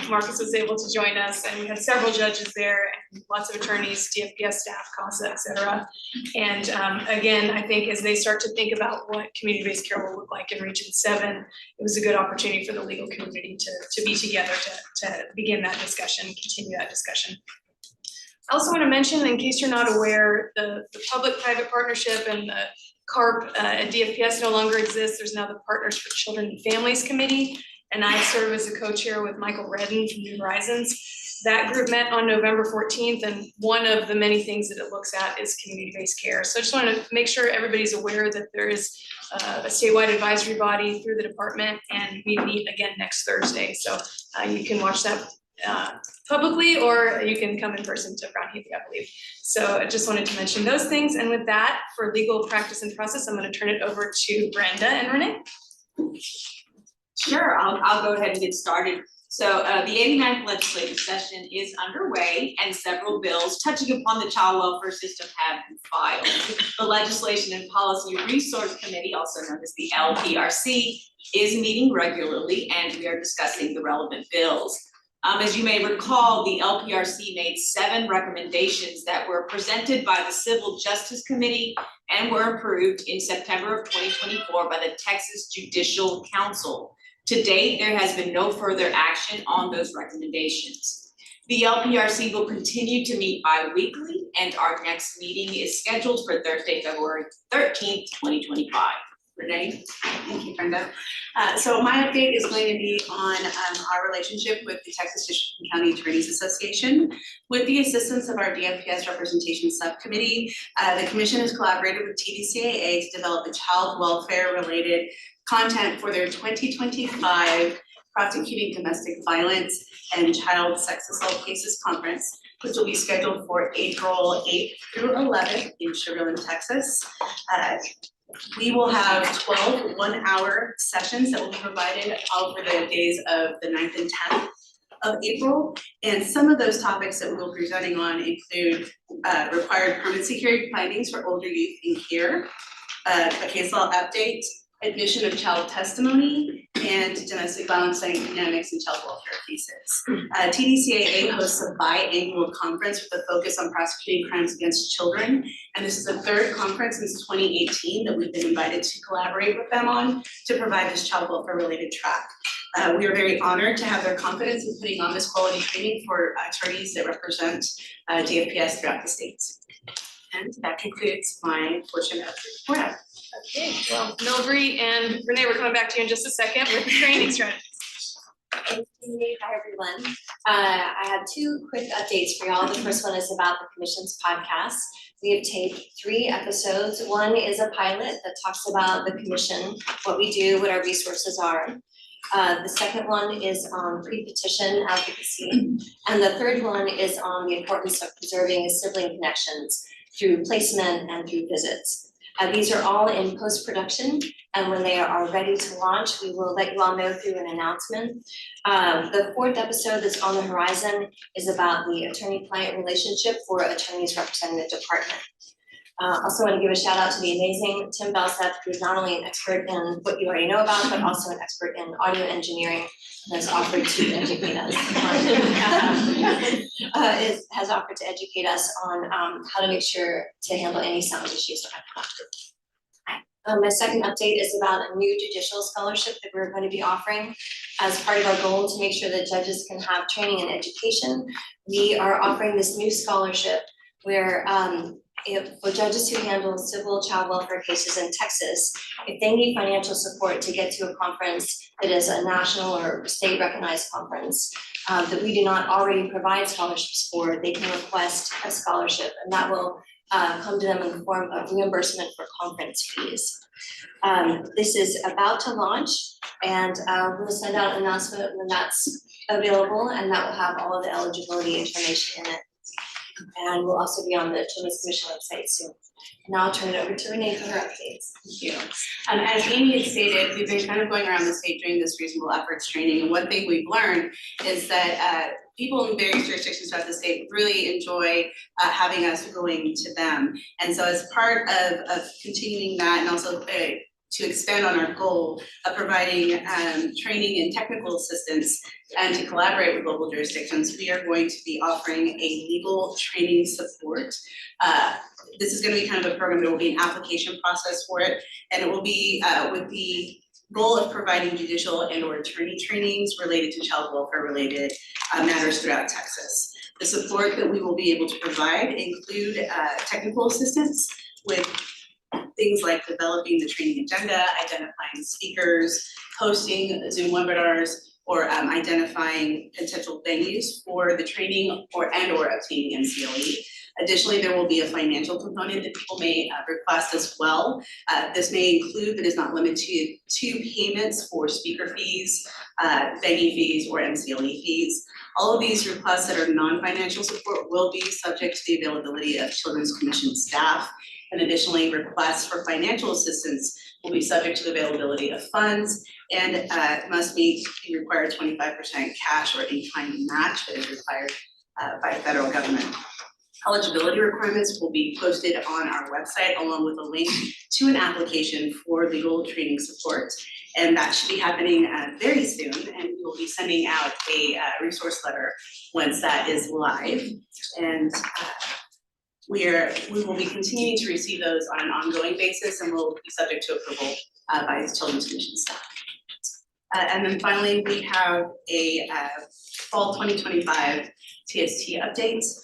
Marcus was able to join us, and we had several judges there and lots of attorneys, DFPS staff, CASA, et cetera. And again, I think as they start to think about what community-based care will look like in Region 7, it was a good opportunity for the legal community to be together to begin that discussion, continue that discussion. I also want to mention, in case you're not aware, the public-private partnership and the CARP at DFPS no longer exists. There's now the Partners for Children and Families Committee, and I serve as a co-chair with Michael Redden from New Horizons. That group met on November 14th, and one of the many things that it looks at is community-based care. So I just want to make sure everybody's aware that there is a statewide advisory body through the department, and we meet again next Thursday. So you can watch that publicly, or you can come in person to Brown Heath, I believe. So I just wanted to mention those things. And with that, for legal practice and process, I'm going to turn it over to Brenda and Renee. Sure, I'll go ahead and get started. So the 89th legislative session is underway, and several bills touching upon the child welfare system have been filed. The Legislation and Policy Resource Committee, also known as the LPRC, is meeting regularly, and we are discussing the relevant bills. As you may recall, the LPRC made 7 recommendations that were presented by the Civil Justice Committee and were approved in September of 2024 by the Texas Judicial Council. To date, there has been no further action on those recommendations. The LPRC will continue to meet bi-weekly, and our next meeting is scheduled for Thursday, February 13th, 2025. Renee? Thank you, Brenda. So my update is going to be on our relationship with the Texas District and County Attorneys Association. With the assistance of our DFPS Representation Subcommittee, the Commission has collaborated with TDCAA to develop a child welfare related content for their 2025 Prosecuting Domestic Violence and Child Sex Assault Cases Conference, which will be scheduled for April 8th through 11th in Sugar Land, Texas. We will have 12 one-hour sessions that will be provided over the days of the 9th and 10th of April. And some of those topics that we will be presenting on include required permanent security findings for older youth in care, a case law update, admission of child testimony, and domestic violence dynamics in child welfare cases. TDCAA hosts a biannual conference with a focus on prosecuting crimes against children. And this is the 3rd conference since 2018 that we've been invited to collaborate with them on to provide this child welfare related track. We are very honored to have their confidence in putting on this quality training for attorneys that represent DFPS throughout the states. And that concludes my portion of the report. Okay, well, Mildred and Renee, we're coming back to you in just a second with the training strategies. Thank you. Hi, everyone. I have 2 quick updates for y'all. The first one is about the Commission's podcast. We have taped 3 episodes. One is a pilot that talks about the Commission, what we do, what our resources are. The second one is on pre-petition advocacy. And the third one is on the importance of preserving sibling connections through placement and through visits. These are all in post-production, and when they are ready to launch, we will let you all know through an announcement. The 4th episode that's on the horizon is about the attorney-client relationship for attorneys representing the department. Also want to give a shout out to the amazing Tim Belseth, who's not only an expert in what you already know about, but also an expert in audio engineering, and has offered to educate us has offered to educate us on how to make sure to handle any sound issues that might come up. My second update is about a new judicial scholarship that we're going to be offering as part of our goal to make sure that judges can have training and education. We are offering this new scholarship where for judges who handle civil child welfare cases in Texas, if they need financial support to get to a conference that is a national or state recognized conference that we do not already provide scholarships for, they can request a scholarship, and that will come to them in the form of reimbursement for conference fees. This is about to launch, and we'll send out an announcement when that's available, and that will have all of the eligibility information in it. And we'll also be on the Children's Commission website soon. Now I'll turn it over to Renee for her updates. Thank you. As Amy had stated, we've been kind of going around the state doing this reasonable efforts training, and one thing we've learned is that people in various jurisdictions throughout the state really enjoy having us going to them. And so as part of continuing that, and also to expand on our goal of providing training and technical assistance and to collaborate with local jurisdictions, we are going to be offering a legal training support. This is gonna be kind of a program. There will be an application process for it, and it will be with the goal of providing judicial and or attorney trainings related to child welfare related matters throughout Texas. The support that we will be able to provide include technical assistance with things like developing the training agenda, identifying speakers, hosting Zoom webinars, or identifying potential venues for the training or obtaining MCLE. Additionally, there will be a financial component that people may request as well. This may include, but is not limited to payments for speaker fees, venue fees, or MCLE fees. All of these requests that are non-financial support will be subject to the availability of Children's Commission staff. And additionally, requests for financial assistance will be subject to the availability of funds and must meet the required 25% cash or in-kind match that is required by the federal government. Eligibility requirements will be posted on our website along with a link to an application for legal training support. And that should be happening very soon, and we will be sending out a resource letter once that is live. And we will be continuing to receive those on an ongoing basis, and will be subject to approval by the Children's Commission staff. And then finally, we have a fall 2025 TST updates.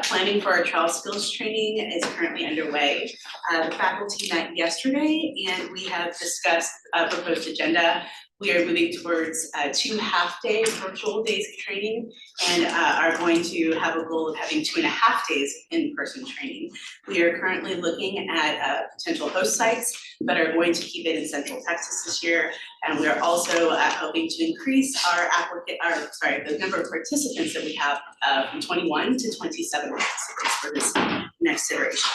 Planning for our trial skills training is currently underway. The faculty met yesterday and we have discussed a proposed agenda. We are moving towards 2 half-day virtual days of training and are going to have a goal of having 2.5 days in-person training. We are currently looking at potential host sites, but are going to keep it in Central Texas this year. And we are also hoping to increase the number of participants that we have from 21 to 27 participants for this next iteration.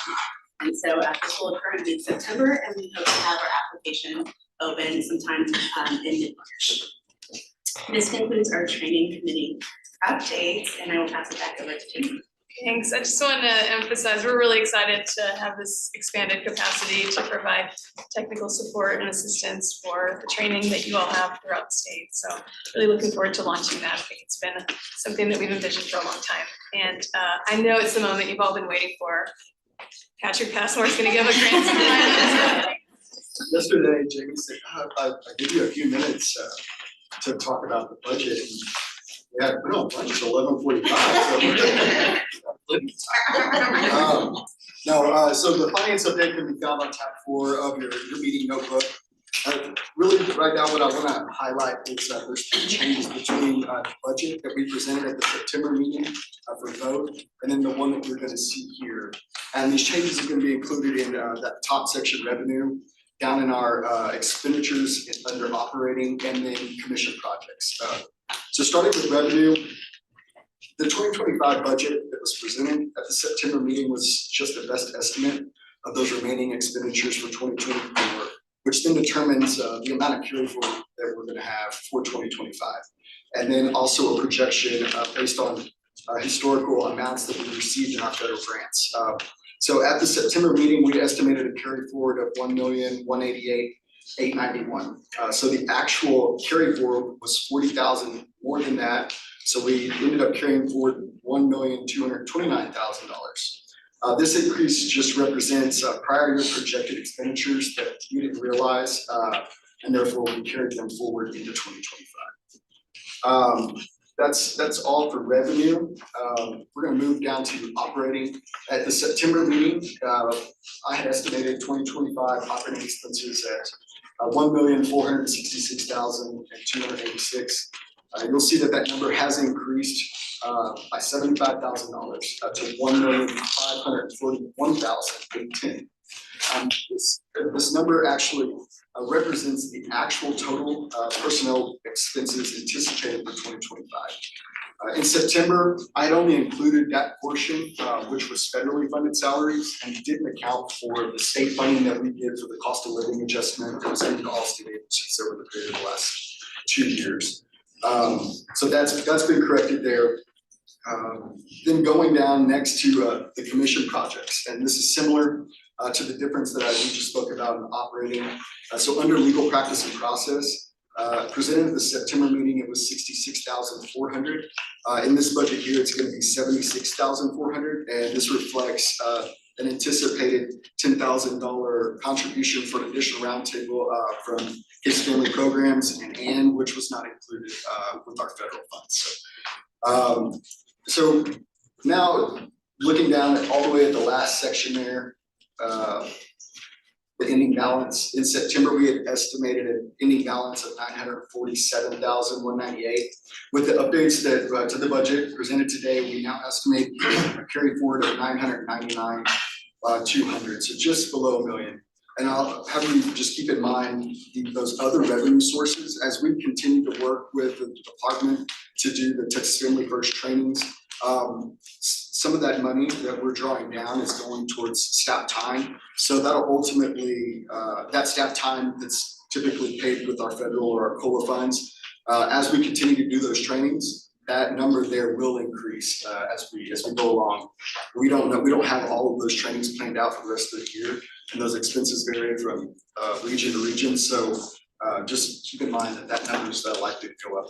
And so this will occur in mid-September, and we hope to have our application open sometime in mid-March. This concludes our training committee updates, and I will pass it back over to Jimmy. Thanks. I just want to emphasize, we're really excited to have this expanded capacity to provide technical support and assistance for the training that you all have throughout the state. So really looking forward to launching that. I think it's been something that we've envisioned for a long time. And I know it's the moment you've all been waiting for. Patrick Passmore is going to give a grant. Yesterday, Jamie said, I'll give you a few minutes to talk about the budget. Yeah, we don't lunch till 11:45. So the finance update can be found on tab 4 of your meeting notebook. Really, right now, what I want to highlight is that there's 2 changes between the budget that we presented at the September meeting for vote, and then the one that you're going to see here. And these changes are going to be included in that top section revenue, down in our expenditures under operating, and then commission projects. So starting with revenue, the 2025 budget that was presented at the September meeting was just the best estimate of those remaining expenditures for 2024, which then determines the amount of carry forward that we're gonna have for 2025. And then also a projection based on historical amounts that we received in our federal grants. So at the September meeting, we estimated a carry forward of $1,188,891. So the actual carry forward was $40,000 more than that. So we ended up carrying forward $1,229,000. This increase just represents prior year projected expenditures that we didn't realize, and therefore we carried them forward into 2025. That's all for revenue. We're gonna move down to operating. At the September meeting, I had estimated 2025 operating expenses at $1,466,286. You'll see that number has increased by $75,000 to $1,541,810. This number actually represents the actual total personnel expenses anticipated for 2025. In September, I had only included that portion, which was federally funded salaries, and didn't account for the state funding that we give for the cost of living adjustment that was given to all state agencies over the period of the last 2 years. So that's been corrected there. Then going down next to the commission projects, and this is similar to the difference that we just spoke about in operating. So under legal practice and process, presented at the September meeting, it was 66,400. In this budget here, it's going to be 76,400, and this reflects an anticipated $10,000 contribution for an additional roundtable from Kids Family Programs and which was not included with our federal funds. So now looking down at all the way at the last section there, the ending balance in September, we had estimated an ending balance of 947,198. With the updates that to the budget presented today, we now estimate a carry forward of 999,200, so just below $1 million. And I'll have you just keep in mind those other revenue sources as we continue to work with the department to do the Texas Family First trainings. Some of that money that we're drawing down is going towards staff time. So that'll ultimately, that staff time that's typically paid with our federal or our COLA funds, as we continue to do those trainings, that number there will increase as we go along. We don't know, we don't have all of those trainings planned out for the rest of the year, and those expenses vary from region to region. So just keep in mind that number is likely to go up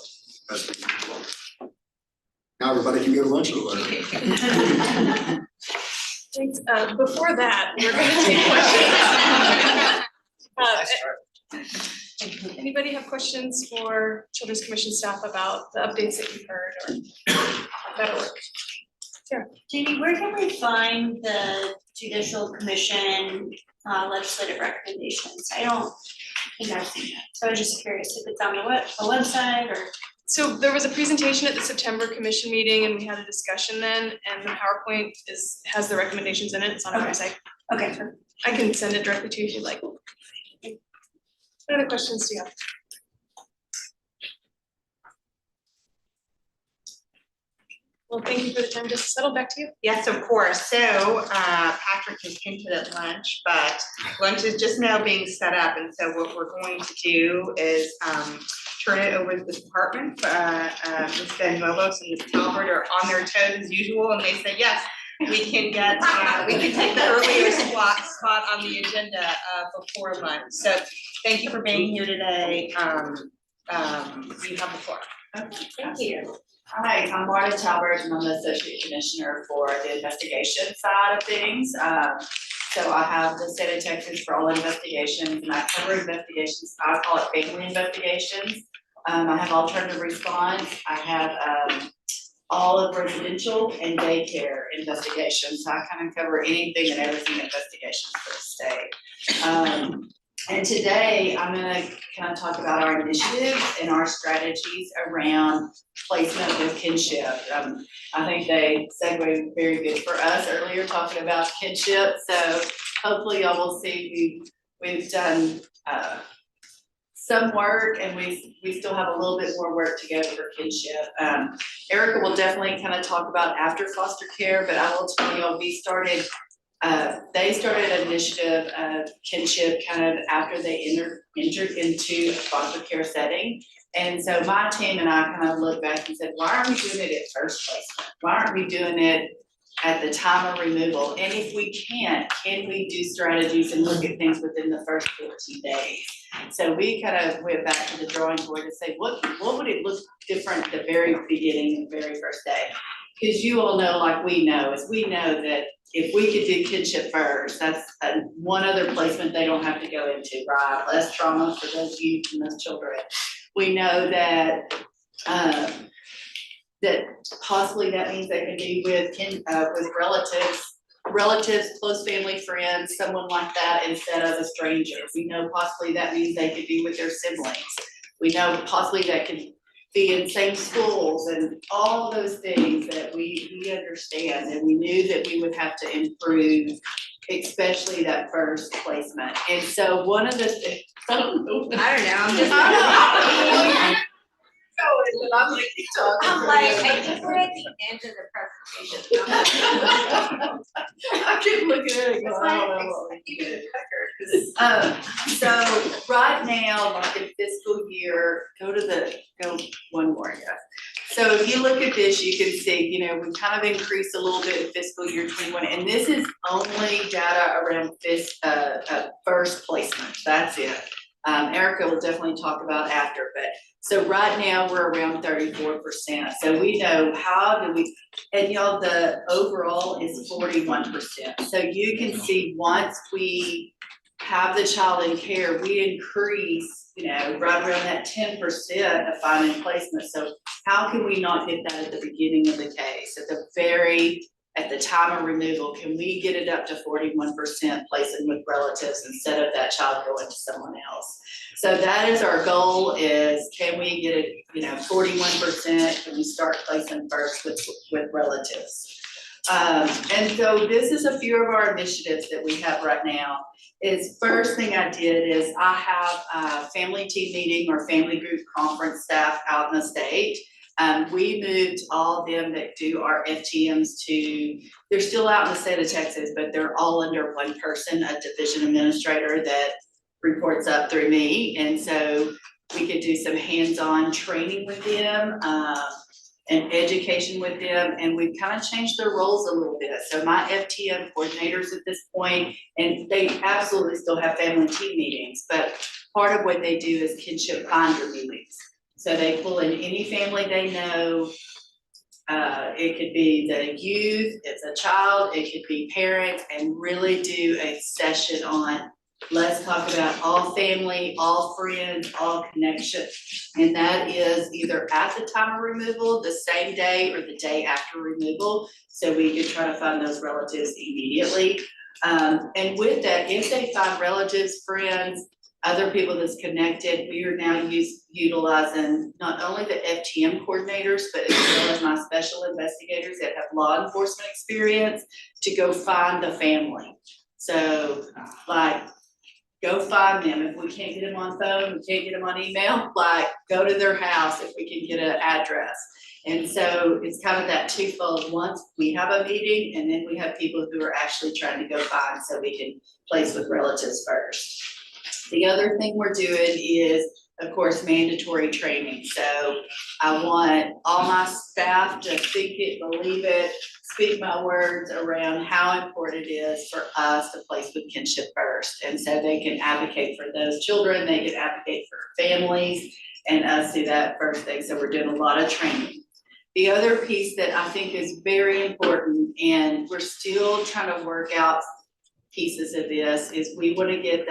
as we move along. Now everybody can go to lunch a little later. Thanks. Before that, we're gonna take questions. Anybody have questions for Children's Commission staff about the updates that you've heard or that'll work? Sure. Jamie, where can we find the Judicial Commission legislative recommendations? I don't think I've seen that. So I was just curious if it's on the website or. So there was a presentation at the September commission meeting and we had a discussion then, and the PowerPoint has the recommendations in it. It's on our website. Okay. I can send it directly to you if you'd like. What other questions do you have? Well, thank you for the time. Just settle back to you. Yes, of course. So Patrick has hinted at lunch, but lunch is just now being set up. And so what we're going to do is turn it over to the department. Ms. Ben Lobos and Ms. Talbert are on their toes as usual, and they said, yes, we can get, we can take the earlier spot on the agenda before lunch. So thank you for being here today. You have the floor. Okay, thank you. Hi, I'm Marta Talbert, and I'm the Associate Commissioner for the investigation side of things. So I have the state of Texas for all investigations, and I cover investigations, I call it family investigations. I have alternative response, I have all of residential and daycare investigations. So I kind of cover anything and everything investigations for the state. And today I'm gonna kind of talk about our initiatives and our strategies around placement with kinship. I think they segued very good for us earlier talking about kinship. So hopefully y'all will see we've done some work and we still have a little bit more work to go for kinship. Erica will definitely kind of talk about after foster care, but I will tell you, they started an initiative of kinship kind of after they entered into a foster care setting. And so my team and I kind of looked back and said, why aren't we doing it at first placement? Why aren't we doing it at the time of removal? And if we can't, can we do strategies and look at things within the first 14 days? So we kind of went back to the drawing board and say, what would it look different at the very beginning, the very first day? Because you all know, like we know that if we could do kinship first, that's one other placement they don't have to go into, right? Less trauma for those youth and those children. We know that that possibly that means they can be with relatives, close family, friends, someone like that instead of a stranger. We know possibly that means they could be with their siblings. We know possibly that could be in same schools and all those things that we understand, and we knew that we would have to improve especially that first placement. And so one of the, I don't know, I'm just. I'm like, keep talking. I'm like, I think we're at the end of the presentation. I keep looking at it going, I don't know what we did. So right now, like in fiscal year, go one more, yeah. So if you look at this, you can see, you know, we kind of increased a little bit in fiscal year 21, and this is only data around first placement, that's it. Erica will definitely talk about after, but so right now we're around 34%. So we know how do we, and y'all, the overall is 41%. So you can see once we have the child in care, we increase, you know, right around that 10% of finding placement. So how can we not get that at the beginning of the case? At the time of removal, can we get it up to 41% placing with relatives instead of that child going to someone else? So that is our goal, is can we get it, you know, 41%, can we start placing first with relatives? And so this is a few of our initiatives that we have right now. Is first thing I did is I have a family team meeting or family group conference staff out in the state. We moved all of them that do our FTMs they're still out in the state of Texas, but they're all under one person, a division administrator that reports up through me. And so we could do some hands-on training with them and education with them. And we've kind of changed their roles a little bit. So my FTM coordinators at this point, and they absolutely still have family team meetings, but part of what they do is kinship finder meetings. So they pull in any family they know. It could be the youth, it's a child, it could be parents, and really do a session on, let's talk about all family, all friends, all connections. And that is either at the time of removal, the same day, or the day after removal. So we could try to find those relatives immediately. And with that, if they find relatives, friends, other people that's connected, we are now utilizing not only the FTM coordinators, but as well as my special investigators that have law enforcement experience to go find the family. So like, go find them. If we can't get them on phone, we can't get them on email, like go to their house if we can get an address. And so it's kind of that twofold. Once we have a meeting, and then we have people who are actually trying to go find so we can place with relatives first. The other thing we're doing is, of course, mandatory training. So I want all my staff to think it, believe it, speak my words around how important it is for us to place with kinship first. And so they can advocate for those children, they can advocate for families, and us do that first thing. So we're doing a lot of training. The other piece that I think is very important, and we're still trying to work out pieces of this, is we want to get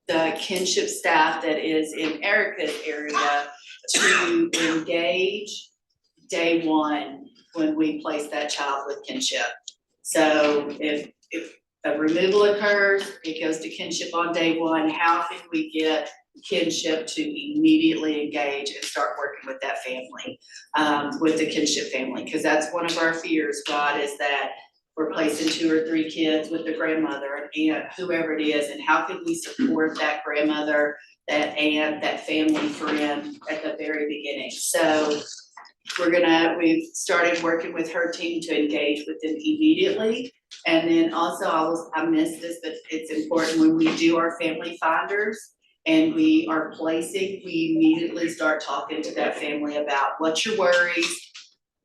the kinship staff that is in Erica's area to engage day one when we place that child with kinship. So if a removal occurs, it goes to kinship on day one. How can we get kinship to immediately engage and start working with that family, with the kinship family? Because that's one of our fears, God, is that we're placing 2 or 3 kids with the grandmother, an aunt, whoever it is, and how can we support that grandmother, that aunt, that family friend at the very beginning? So we've started working with her team to engage with them immediately. And then also, I missed this, but it's important when we do our family finders and we are placing, we immediately start talking to that family about what's your worries,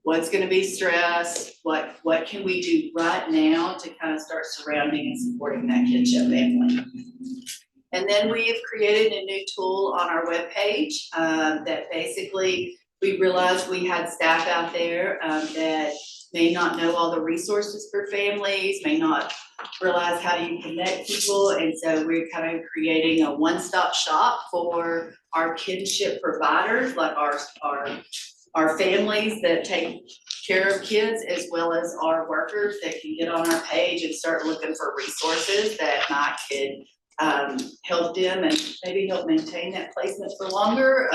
what's gonna be stress, what can we do right now to kind of start surrounding and supporting that kinship family. And then we have created a new tool on our webpage that basically we realized we had staff out there that may not know all the resources for families, may not realize how you connect people. And so we're kind of creating a one-stop shop for our kinship providers, like our families that take care of kids, as well as our workers that can get on our page and start looking for resources that might could help them and maybe help maintain that placement for longer,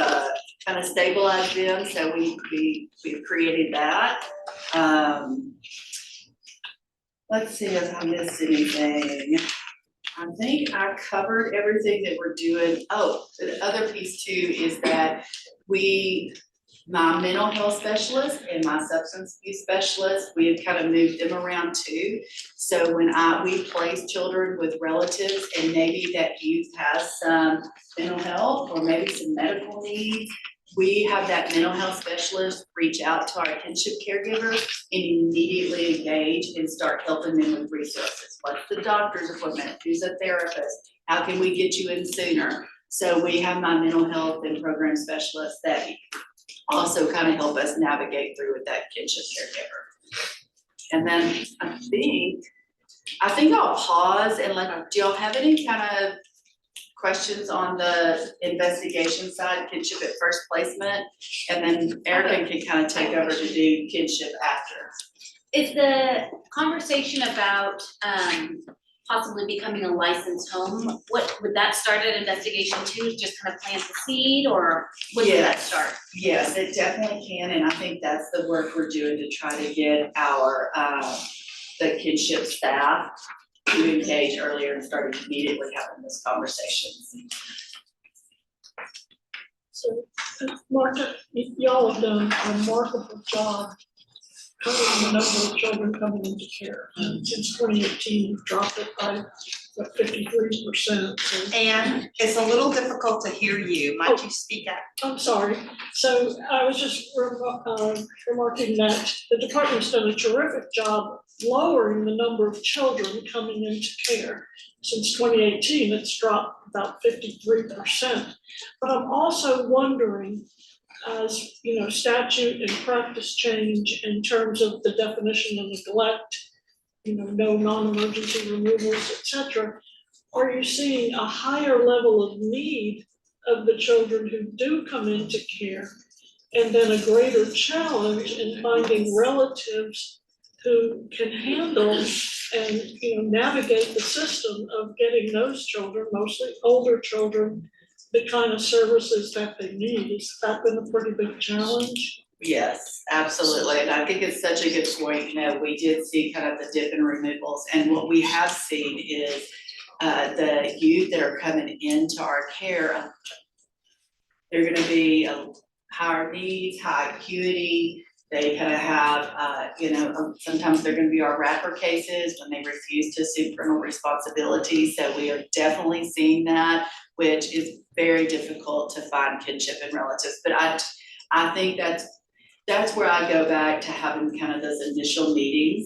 kind of stabilize them. So we've created that. let's see if I missed anything. I think I covered everything that we're doing. Oh, the other piece too is that my mental health specialist and my substance abuse specialist, we had kind of moved them around too. So when we place children with relatives and maybe that youth has some mental health or maybe some medical needs, we have that mental health specialist reach out to our kinship caregiver and immediately engage and start helping them with resources. What's the doctor's appointment? Who's a therapist? How can we get you in sooner? So we have my mental health and program specialists that also kind of help us navigate through with that kinship caregiver. And then I think I'll pause and do y'all have any kind of questions on the investigation side, kinship at first placement? And then Erica can kind of take over to do kinship after. Is the conversation about possibly becoming a licensed home, what, would that start at investigation too, just kind of plant the seed, or when would that start? Yes, it definitely can, and I think that's the work we're doing to try to get our the kinship staff to engage earlier and start immediately having this conversations. So, Martha, y'all have done a remarkable job cutting the number of children coming into care. Since 2018, you've dropped it by 53%. And it's a little difficult to hear you. Might you speak up? I'm sorry. So I was just remarking that the department's done a terrific job lowering the number of children coming into care. Since 2018, it's dropped about 53%. But I'm also wondering, as you know, statute and practice change in terms of the definition of neglect, you know, no non-emergency removals, et cetera, are you seeing a higher level of need of the children who do come into care, and then a greater challenge in finding relatives who can handle and, you know, navigate the system of getting those children, mostly older children, the kind of services that they need? Has that been a pretty big challenge? Yes, absolutely, and I think it's such a good point. You know, we did see kind of the dip in removals, and what we have seen is the youth that are coming into our care, they're gonna be higher needs, high acuity. They kind of have, you know, sometimes they're gonna be our wrapper cases when they refuse to assume parental responsibility. So we are definitely seeing that, which is very difficult to find kinship and relatives. But I think that's where I go back to having kind of those initial meetings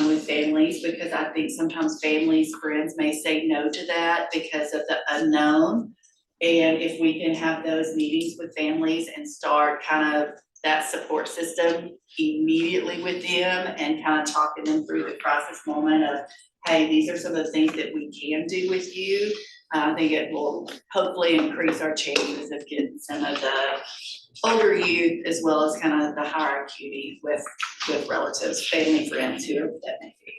with families, because I think sometimes families, friends may say no to that because of the unknown. And if we can have those meetings with families and start kind of that support system immediately with them and kind of talking them through the crisis moment of, hey, these are some of the things that we can do with you. I think it will hopefully increase our chances of getting some of the older youth as well as kind of the higher acuity with relatives, family, friends, whoever that may be.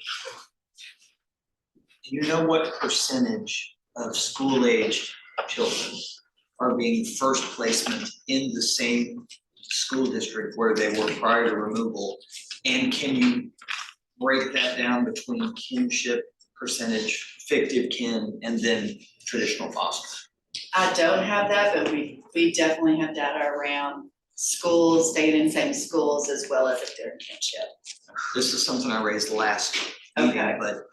Do you know what percentage of school-aged children are being first placement in the same school district where they were prior to removal? And can you break that down between kinship percentage, fictive kin, and then traditional foster? I don't have that, but we definitely have data around schools, staying in same schools as well as if they're in kinship. This is something I raised last meeting, but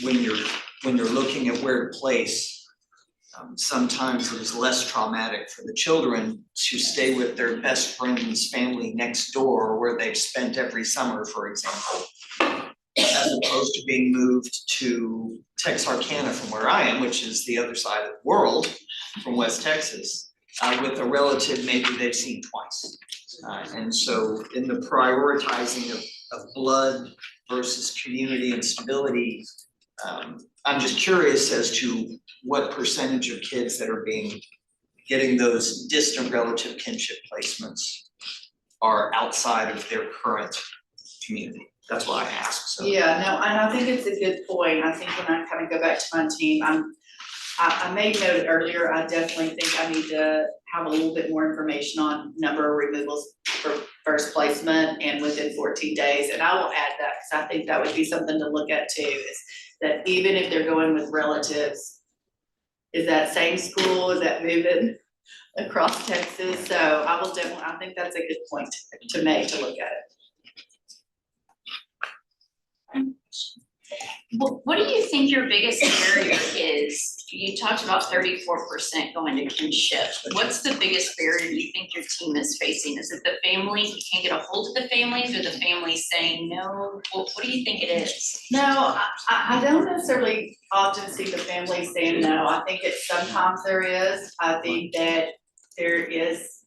when you're looking at where to place, sometimes it is less traumatic for the children to stay with their best friend's family next door where they've spent every summer, for example, as opposed to being moved to Texarkana from where I am, which is the other side of the world from West Texas, with a relative maybe they've seen twice. And so in the prioritizing of blood versus community and stability, I'm just curious as to what percentage of kids that are getting those distant relative kinship placements are outside of their current community. That's why I asked, so. Yeah, no, and I think it's a good point. I think when I kind of go back to my team, I made note earlier, I definitely think I need to have a little bit more information on number of removals for first placement and within 14 days. And I will add that because I think that would be something to look at too, is that even if they're going with relatives, is that same school, is that moving across Texas? So I think that's a good point to make, to look at it. What do you think your biggest barrier is? You talked about 34% going to kinship. What's the biggest barrier you think your team is facing? Is it the family, you can't get a hold of the families, or the families saying no? What do you think it is? No, I don't necessarily often see the family saying no. I think sometimes there is. I think that there is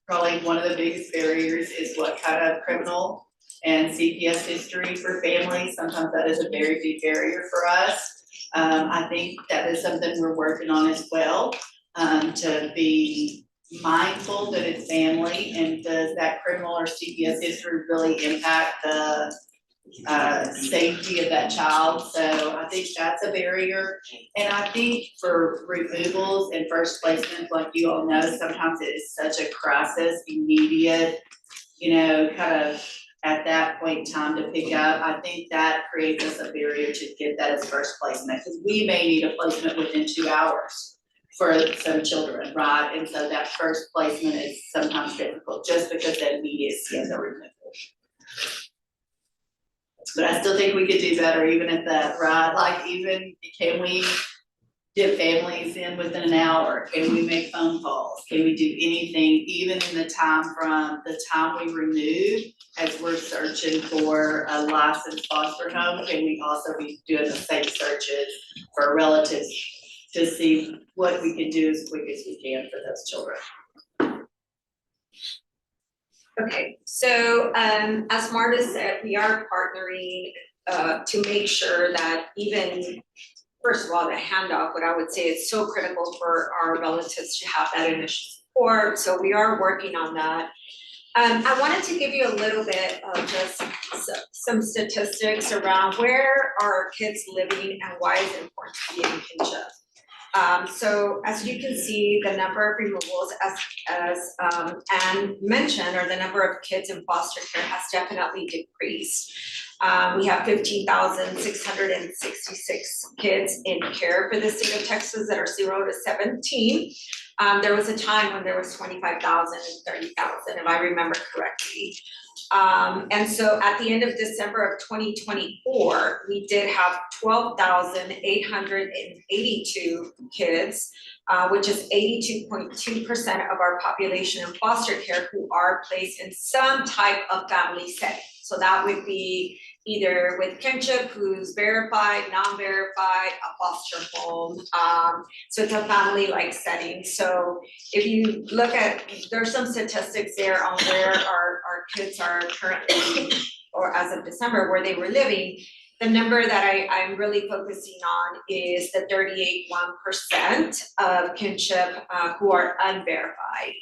probably one of the biggest barriers is what kind of criminal and CPS history for families. Sometimes that is a very big barrier for us. I think that is something we're working on as well, to be mindful that it's family, and does that criminal or CPS history really impact the safety of that child. So I think that's a barrier. And I think for removals and first placements, like you all know, sometimes it is such a crisis, immediate, kind of at that point in time to pick up. I think that creates us a barrier to get that as first placement, because we may need a placement within 2 hours for some children, right? And so that first placement is sometimes difficult just because the immediacy of the removal. But I still think we could do better even at that, right? Like can we get families in within an hour? Can we make phone calls? Can we do anything, even in the time from the time we remove, as we're searching for a licensed foster home? Can we also be doing the same searches for relatives to see what we can do as quick as we can for those children? Okay, so as Marta said, we are partnering to make sure that even, first of all, the handoff, what I would say is so critical for our relatives to have that initial support. So we are working on that. I wanted to give you a little bit of just some statistics around where are kids living and why it's important to be in kinship. So as you can see, the number of removals as Anne mentioned, or the number of kids in foster care has definitely decreased. We have 15,666 kids in care for the state of Texas that are 0 to 17. There was a time when there was 25,000 and 30,000, if I remember correctly. And so at the end of December of 2024, we did have 12,882 kids, which is 82.2% of our population in foster care who are placed in some type of family setting. So that would be either with kinship, who's verified, non-verified, a foster home. So it's a family-like setting. So if you look at, there's some statistics there on where our kids are currently, or as of December, where they were living. The number that I'm really focusing on is the 38.1% of kinship who are unverified.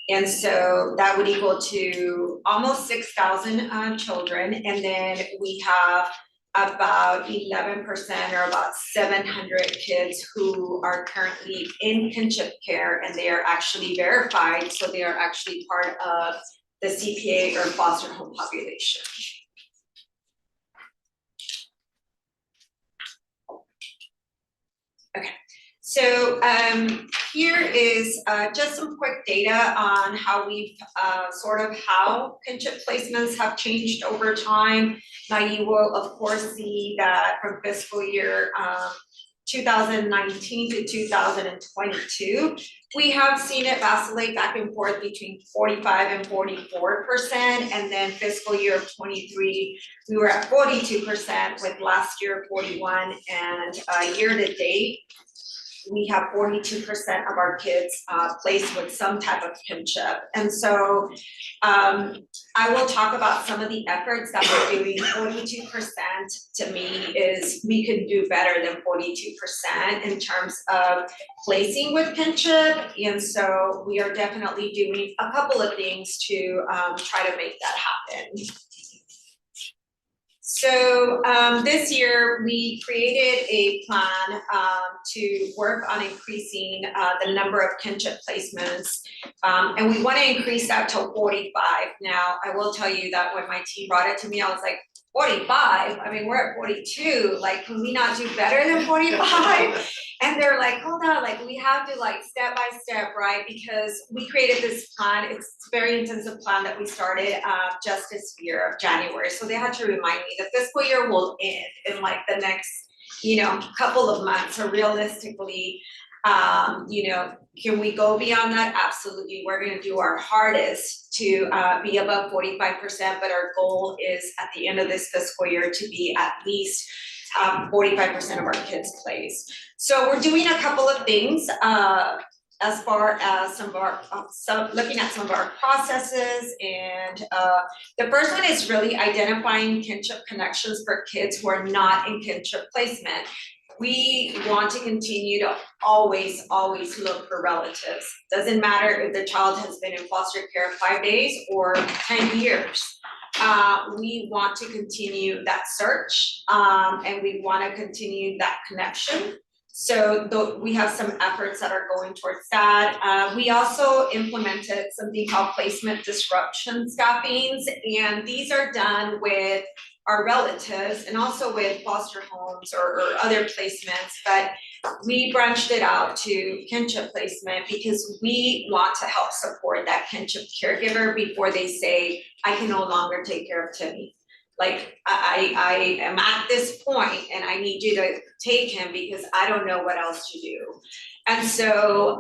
And so that would equal to almost 6,000 children. And then we have about 11% or about 700 kids who are currently in kinship care, and they are actually verified. So they are actually part of the CPA or foster home population. Okay. So here is just some quick data on how we've how kinship placements have changed over time. Now you will of course see that from fiscal year 2019 to 2022, we have seen it vacillate back and forth between 45 and 44%, and then fiscal year of 23, we were at 42%, with last year 41, and year to date, we have 42% of our kids placed with some type of kinship. And so I will talk about some of the efforts that we're doing. 42% to me is we could do better than 42% in terms of placing with kinship. And so we are definitely doing a couple of things to try to make that happen. So this year, we created a plan to work on increasing the number of kinship placements. And we want to increase that to 45. Now, I will tell you that when my team brought it to me, I was like, 45? I mean, we're at 42, like, can we not do better than 45? And they're like, hold on, like, we have to like step by step, right? Because we created this plan, it's a very intensive plan that we started just this year of January. So they had to remind me the fiscal year will end in like the next, couple of months. So realistically, can we go beyond that? Absolutely. We're going to do our hardest to be above 45%, but our goal is at the end of this fiscal year to be at least 45% of our kids placed. So we're doing a couple of things as far as looking at some of our processes, and the first one is really identifying kinship connections for kids who are not in kinship placement. We want to continue to always look for relatives. Doesn't matter if the child has been in foster care 5 days or 10 years. We want to continue that search, and we want to continue that connection. So we have some efforts that are going towards that. We also implemented something called placement disruption staffings, and these are done with our relatives and also with foster homes or other placements, but we branched it out to kinship placement because we want to help support that kinship caregiver before they say, I can no longer take care of Timmy. Like, I am at this point and I need you to take him because I don't know what else to do. And so,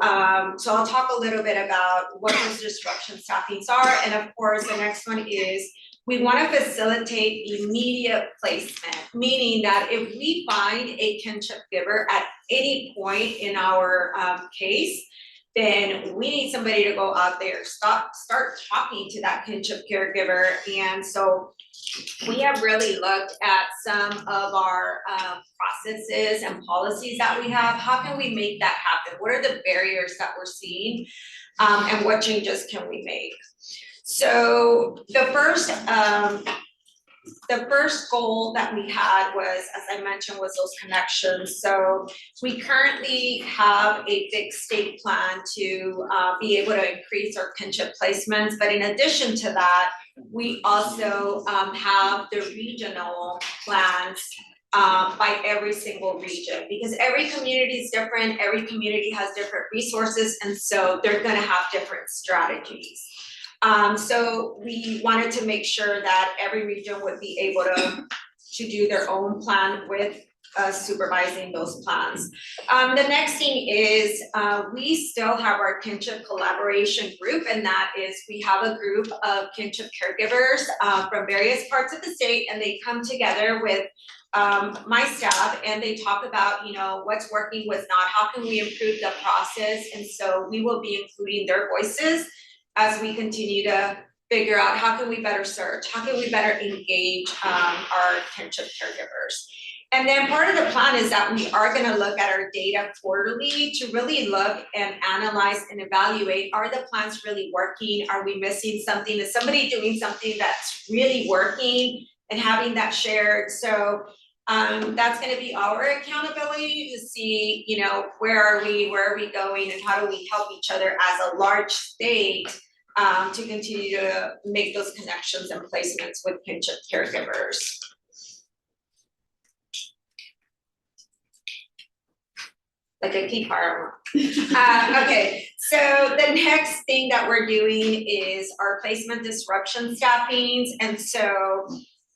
so I'll talk a little bit about what those disruption staffings are. And of course, the next one is we want to facilitate immediate placement, meaning that if we find a kinship giver at any point in our case, then we need somebody to go out there, start talking to that kinship caregiver. And so we have really looked at some of our processes and policies that we have. How can we make that happen? What are the barriers that we're seeing? And what changes can we make? So the first goal that we had was, as I mentioned, was those connections. So we currently have a big state plan to be able to increase our kinship placements. But in addition to that, we also have the regional plans by every single region, because every community is different, every community has different resources, and so they're gonna have different strategies. So we wanted to make sure that every region would be able to do their own plan with supervising those plans. The next thing is we still have our kinship collaboration group, and that is we have a group of kinship caregivers from various parts of the state, and they come together with my staff and they talk about, what's working, what's not, how can we improve the process, and so we will be including their voices as we continue to figure out how can we better search, how can we better engage our kinship caregivers. And then part of the plan is that we are gonna look at our data quarterly to really look and analyze and evaluate, are the plans really working? Are we missing something? Is somebody doing something that's really working and having that shared? So that's gonna be our accountability to see, where are we going, and how do we help each other as a large state to continue to make those connections and placements with kinship caregivers. Like a key part. Okay, so the next thing that we're doing is our placement disruption staffings. And so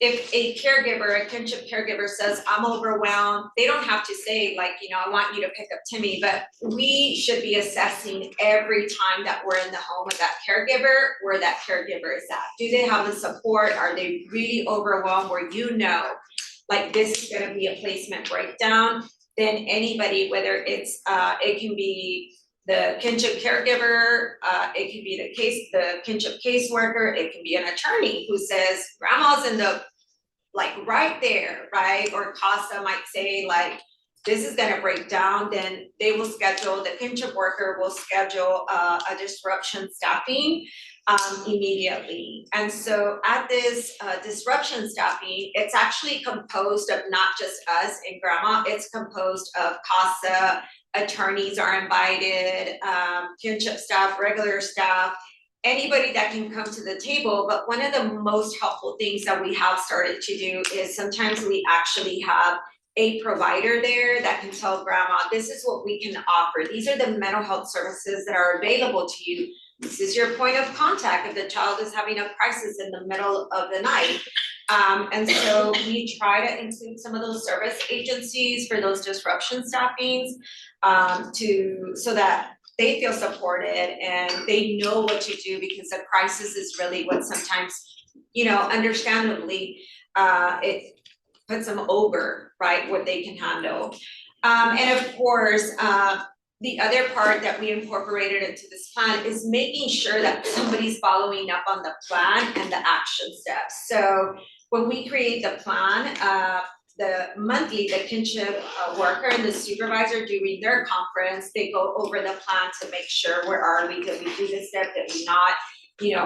if a caregiver, a kinship caregiver says, I'm overwhelmed, they don't have to say like, I want you to pick up Timmy, but we should be assessing every time that we're in the home with that caregiver, where that caregiver is at. Do they have the support? Are they really overwhelmed where like this is gonna be a placement breakdown? Then anybody, whether it's, it can be the kinship caregiver, it can be the kinship caseworker, it can be an attorney who says, grandma's in the, right there, right? Or CASA might say this is gonna break down, then they will schedule, the kinship worker will schedule a disruption staffing. immediately. And so at this disruption staffing, it's actually composed of not just us and grandma, it's composed of CASA, attorneys are invited, kinship staff, regular staff, anybody that can come to the table. But one of the most helpful things that we have started to do is sometimes we actually have a provider there that can tell grandma, this is what we can offer. These are the mental health services that are available to you. This is your point of contact if the child is having a crisis in the middle of the night. And so we try to include some of those service agencies for those disruption staffings so that they feel supported and they know what to do, because the crisis is really what sometimes, understandably, it puts them over, right, what they can handle. And of course, the other part that we incorporated into this plan is making sure that somebody's following up on the plan and the action steps. So when we create the plan, the kinship worker and the supervisor during their conference, they go over the plan to make sure where are we, did we do this step, did we not?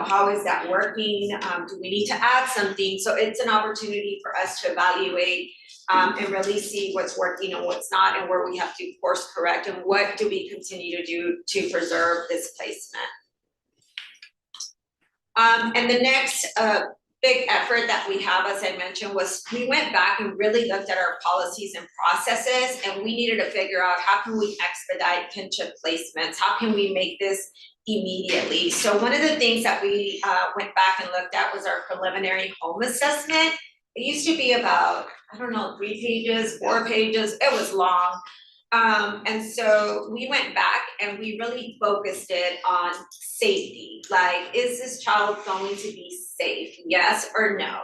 How is that working? Do we need to add something? So it's an opportunity for us to evaluate and really see what's working and what's not, and where we have to course correct, and what do we continue to do to preserve this placement. And the next big effort that we have, as I mentioned, was we went back and really looked at our policies and processes, and we needed to figure out how can we expedite kinship placements? How can we make this immediately? So one of the things that we went back and looked at was our preliminary home assessment. It used to be about, 3 pages, 4 pages, it was long. And so we went back and we really focused it on safety. Like, is this child going to be safe? Yes or no?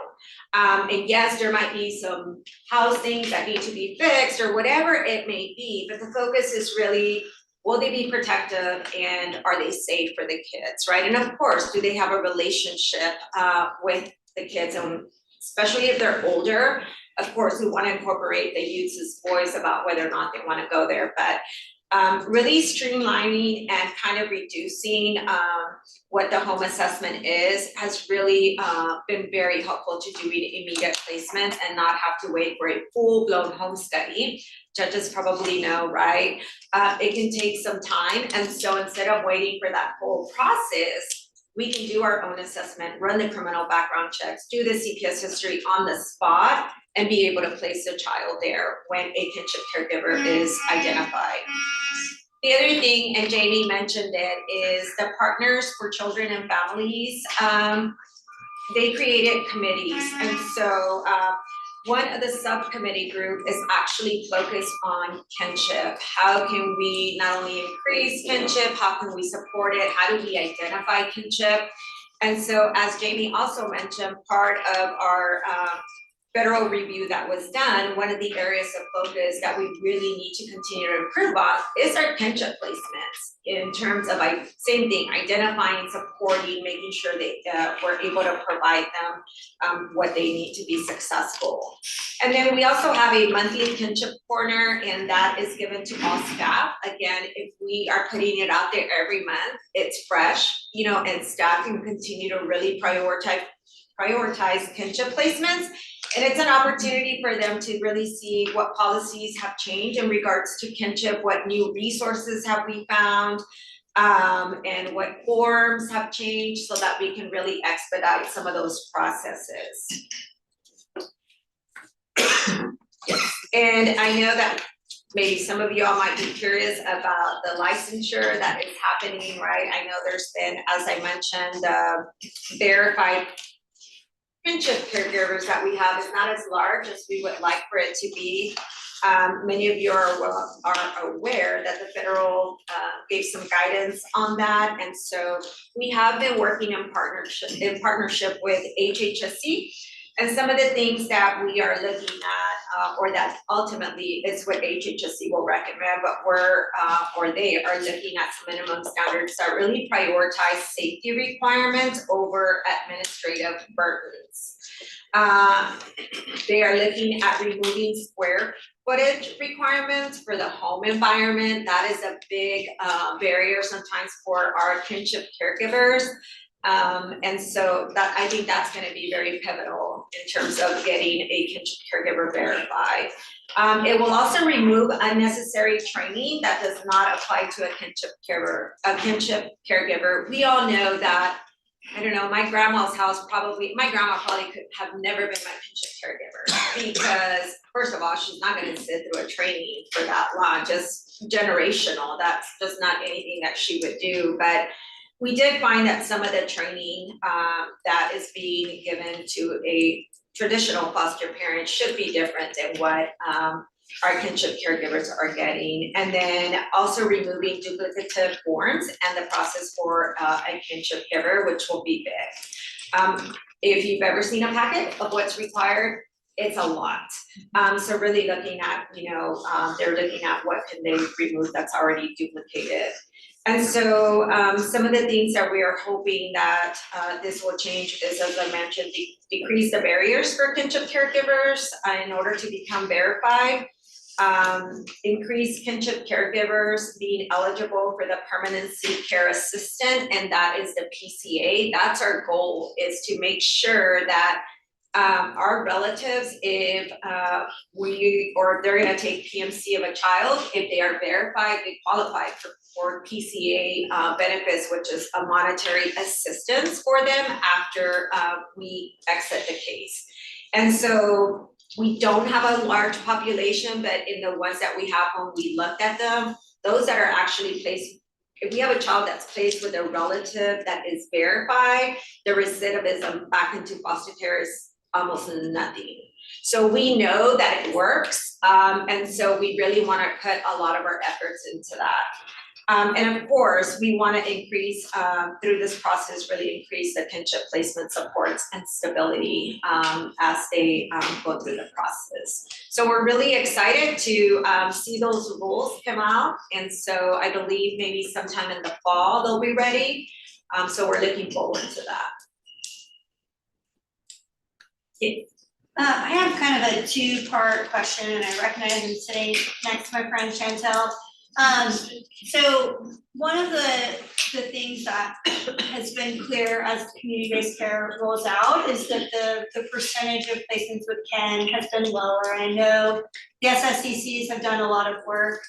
And yes, there might be some house things that need to be fixed or whatever it may be, but the focus is really, will they be protective and are they safe for the kids, right? And of course, do they have a relationship with the kids? And especially if they're older, of course, we want to incorporate the youth's voice about whether or not they want to go there, but really streamlining and kind of reducing what the home assessment is has really been very helpful to doing immediate placements and not have to wait for a full-blown home study. Judges probably know, right? It can take some time, and so instead of waiting for that whole process, we can do our own assessment, run the criminal background checks, do the CPS history on the spot, and be able to place the child there when a kinship caregiver is identified. The other thing, and Jamie mentioned it, is the Partners for Children and Families. They created committees, and so one of the subcommittee group is actually focused on kinship. How can we not only increase kinship, how can we support it, how do we identify kinship? And so, as Jamie also mentioned, part of our federal review that was done, one of the areas of focus that we really need to continue to improve on is our kinship placements, in terms of, same thing, identifying, supporting, making sure that we're able to provide them what they need to be successful. And then we also have a monthly kinship corner, and that is given to all staff. Again, if we are putting it out there every month, it's fresh, and staff can continue to really prioritize kinship placements. And it's an opportunity for them to really see what policies have changed in regards to kinship, what new resources have we found, and what forms have changed, so that we can really expedite some of those processes. And I know that maybe some of y'all might be curious about the licensure that is happening, right? I know there's been, as I mentioned, verified kinship caregivers that we have is not as large as we would like for it to be. Many of you are aware that the federal gave some guidance on that, and so we have been working in partnership with HHSC. And some of the things that we are looking at, or that ultimately is what HHSC will recommend, but they are looking at some minimum standards that really prioritize safety requirements over administrative burdens. They are looking at removing square footage requirements for the home environment. That is a big barrier sometimes for our kinship caregivers. And so that, I think that's gonna be very pivotal in terms of getting a kinship caregiver verified. It will also remove unnecessary training that does not apply to a kinship caregiver. We all know that, I don't know, my grandma probably could have never been my kinship caregiver because first of all, she's not gonna sit through a training for that long, just generational. That's just not anything that she would do. But we did find that some of the training that is being given to a traditional foster parent should be different than what our kinship caregivers are getting. And then also removing duplicative forms and the process for a kinship giver, which will be big. If you've ever seen a packet of what's required, it's a lot. So really looking at, they're looking at what can they remove that's already duplicated. And so some of the things that we are hoping that this will change is, as I mentioned, decrease the barriers for kinship caregivers in order to become verified. Increase kinship caregivers being eligible for the permanency care assistant, and that is the PCA. That's our goal, is to make sure that our relatives, if they're gonna take PMC of a child, if they are verified, they qualify for PCA benefits, which is a monetary assistance for them after we exit the case. And so we don't have a large population, but in the ones that we have, when we looked at them, those that are actually placed, if we have a child that's placed with a relative that is verified, the recidivism back into foster care is almost nothing. So we know that it works, and so we really wanna put a lot of our efforts into that. And of course, we wanna increase, through this process, really increase the kinship placement supports and stability as they go through the process. So we're really excited to see those rules come out, and so I believe maybe sometime in the fall they'll be ready. So we're looking forward to that. I have kind of a two-part question, and I recognize I'm sitting next to my friend Chantel. So one of the things that has been clear as community-based care rolls out is that the percentage of placements with Ken has been lower. I know the SSCCs have done a lot of work.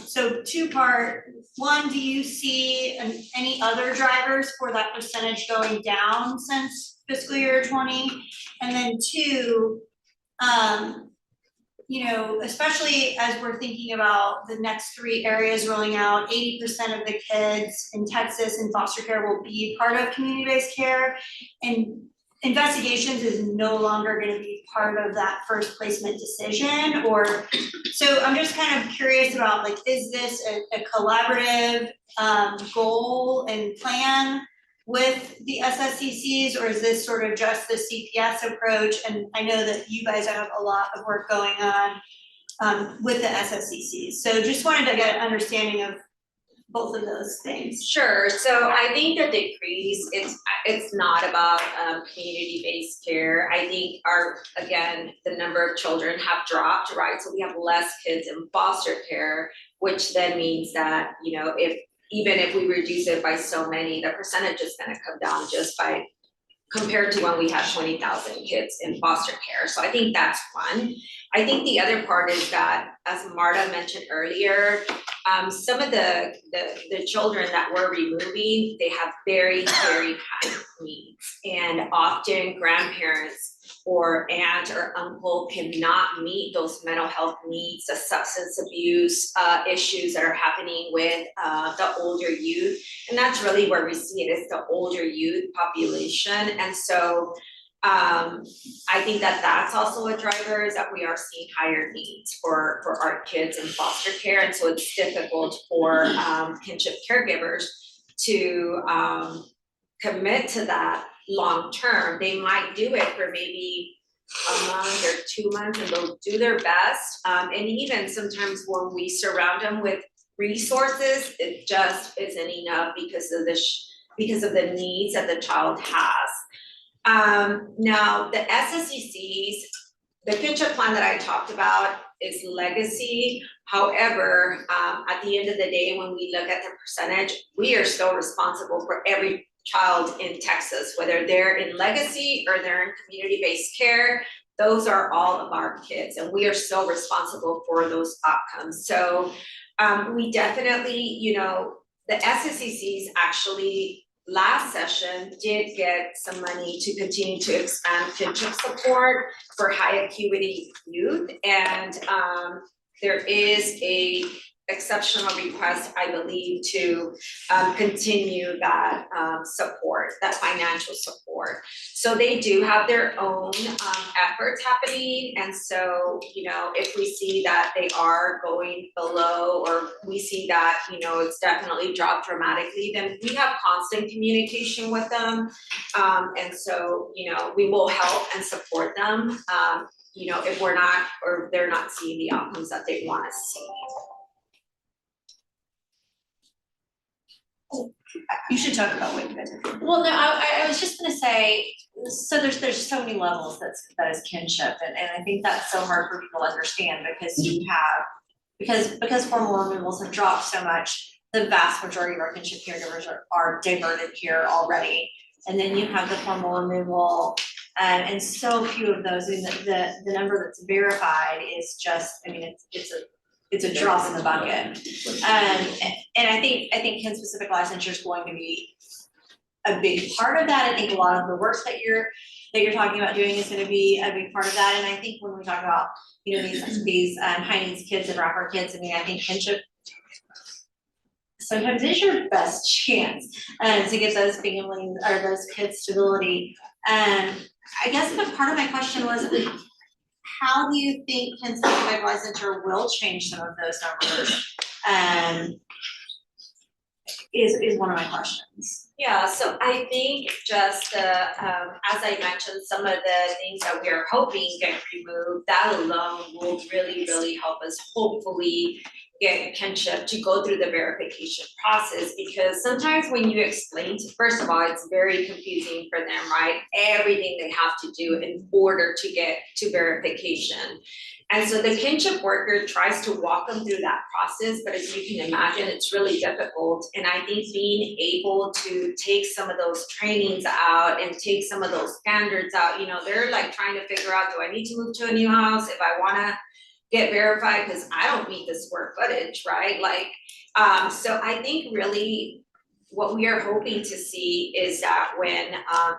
So two-part, one, do you see any other drivers for that percentage going down since fiscal year 20? And then two, especially as we're thinking about the next 3 areas rolling out, 80% of the kids in Texas in foster care will be part of community-based care, and investigations is no longer gonna be part of that first placement decision, or, so I'm just kind of curious about, like, is this a collaborative goal and plan with the SSCCs, or is this sort of just the CPS approach? And I know that you guys have a lot of work going on with the SSCCs, so just wanted to get an understanding of both of those things. Sure, so I think the decrease, it's not about community-based care. I think the number of children have dropped, right? So we have less kids in foster care, which then means that, even if we reduce it by so many, the percentage is gonna come down just by, compared to when we had 20,000 kids in foster care. So I think that's one. I think the other part is that, as Marta mentioned earlier, some of the children that we're removing, they have very, very high needs. And often grandparents or aunt or uncle cannot meet those mental health needs, the substance abuse issues that are happening with the older youth. And that's really where we see it, is the older youth population. And so I think that that's also a driver, is that we are seeing higher needs for our kids in foster care. And so it's difficult for kinship caregivers to commit to that long term. They might do it for maybe a month or 2 months, and they'll do their best. And even sometimes when we surround them with resources, it just isn't enough because of the needs that the child has. Now the SSCCs, the kinship plan that I talked about is legacy. However, at the end of the day, when we look at the percentage, we are still responsible for every child in Texas, whether they're in legacy or they're in community-based care. Those are all of our kids, and we are so responsible for those outcomes. So we definitely, you know, the SSCCs actually last session did get some money to continue to expand kinship support for high acuity youth. And there is a exceptional request, I believe, to continue that support, that financial support. So they do have their own efforts happening. And so, you know, if we see that they are going below, or we see that, you know, it's definitely dropped dramatically, then we have constant communication with them. And so, you know, we will help and support them, you know, if we're not, or they're not seeing the outcomes that they want to see. You should talk about what you guys are doing. Well, no, I was just gonna say, so there's so many levels that is kinship, and I think that's so hard for people to understand, because you have, because formal removals have dropped so much, the vast majority of our kinship caregivers are diverted here already. And then you have the formal removal, and so few of those, I mean, the number that's verified is just, I mean, it's a drop in the bucket. And I think Ken specific licensure is going to be a big part of that. I think a lot of the work that you're talking about doing is gonna be a big part of that. And I think when we talk about, you know, these high needs kids and wrapper kids, I mean, I think kinship sometimes is your best chance to get those families or those kids stability. I guess the part of my question was, how do you think Ken specific licensure will change some of those numbers? Is one of my questions. Yeah, so I think just as I mentioned, some of the things that we are hoping get removed, that alone will really, really help us hopefully get kinship to go through the verification process. Because sometimes when you explain, first of all, it's very confusing for them, right? Everything they have to do in order to get to verification. And so the kinship worker tries to walk them through that process, but as you can imagine, it's really difficult. And I think being able to take some of those trainings out and take some of those standards out, you know, they're like trying to figure out, do I need to move to a new house if I wanna get verified because I don't meet the square footage, right? Like, so I think really what we are hoping to see is that when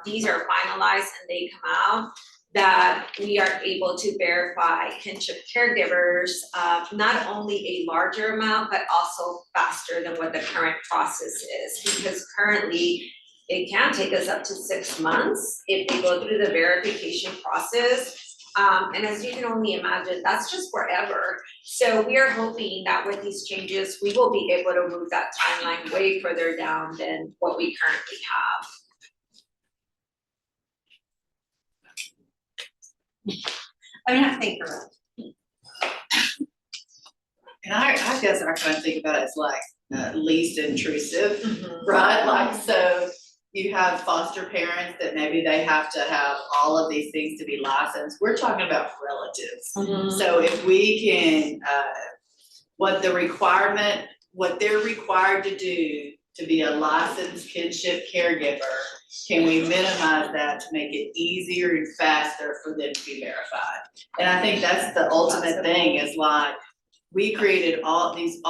these are finalized and they come out, that we are able to verify kinship caregivers, not only a larger amount, but also faster than what the current process is. Because currently, it can take us up to 6 months if they go through the verification process. And as you can only imagine, that's just forever. So we are hoping that with these changes, we will be able to move that timeline way further down than what we currently have. I mean, I think you're right. And I guess I kind of think about it as like least intrusive, right? Like, so you have foster parents that maybe they have to have all of these things to be licensed. We're talking about relatives. So if we can, what they're required to do to be a licensed kinship caregiver, can we minimize that to make it easier and faster for them to be verified? And I think that's the ultimate thing, is like, we created all these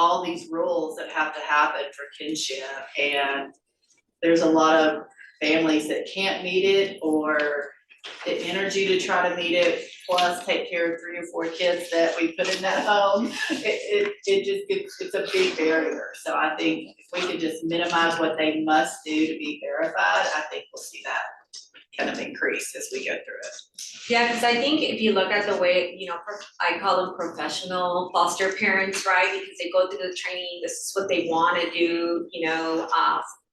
rules that have to happen for kinship, and there's a lot of families that can't meet it, or the energy to try to meet it, plus take care of 3 or 4 kids that we put in that home. It's a big barrier. So I think if we could just minimize what they must do to be verified, I think we'll see that kind of increase as we go through it. Yeah, because I think if you look at the way, you know, I call them professional foster parents, right? Because they go through the training, this is what they want to do, you know,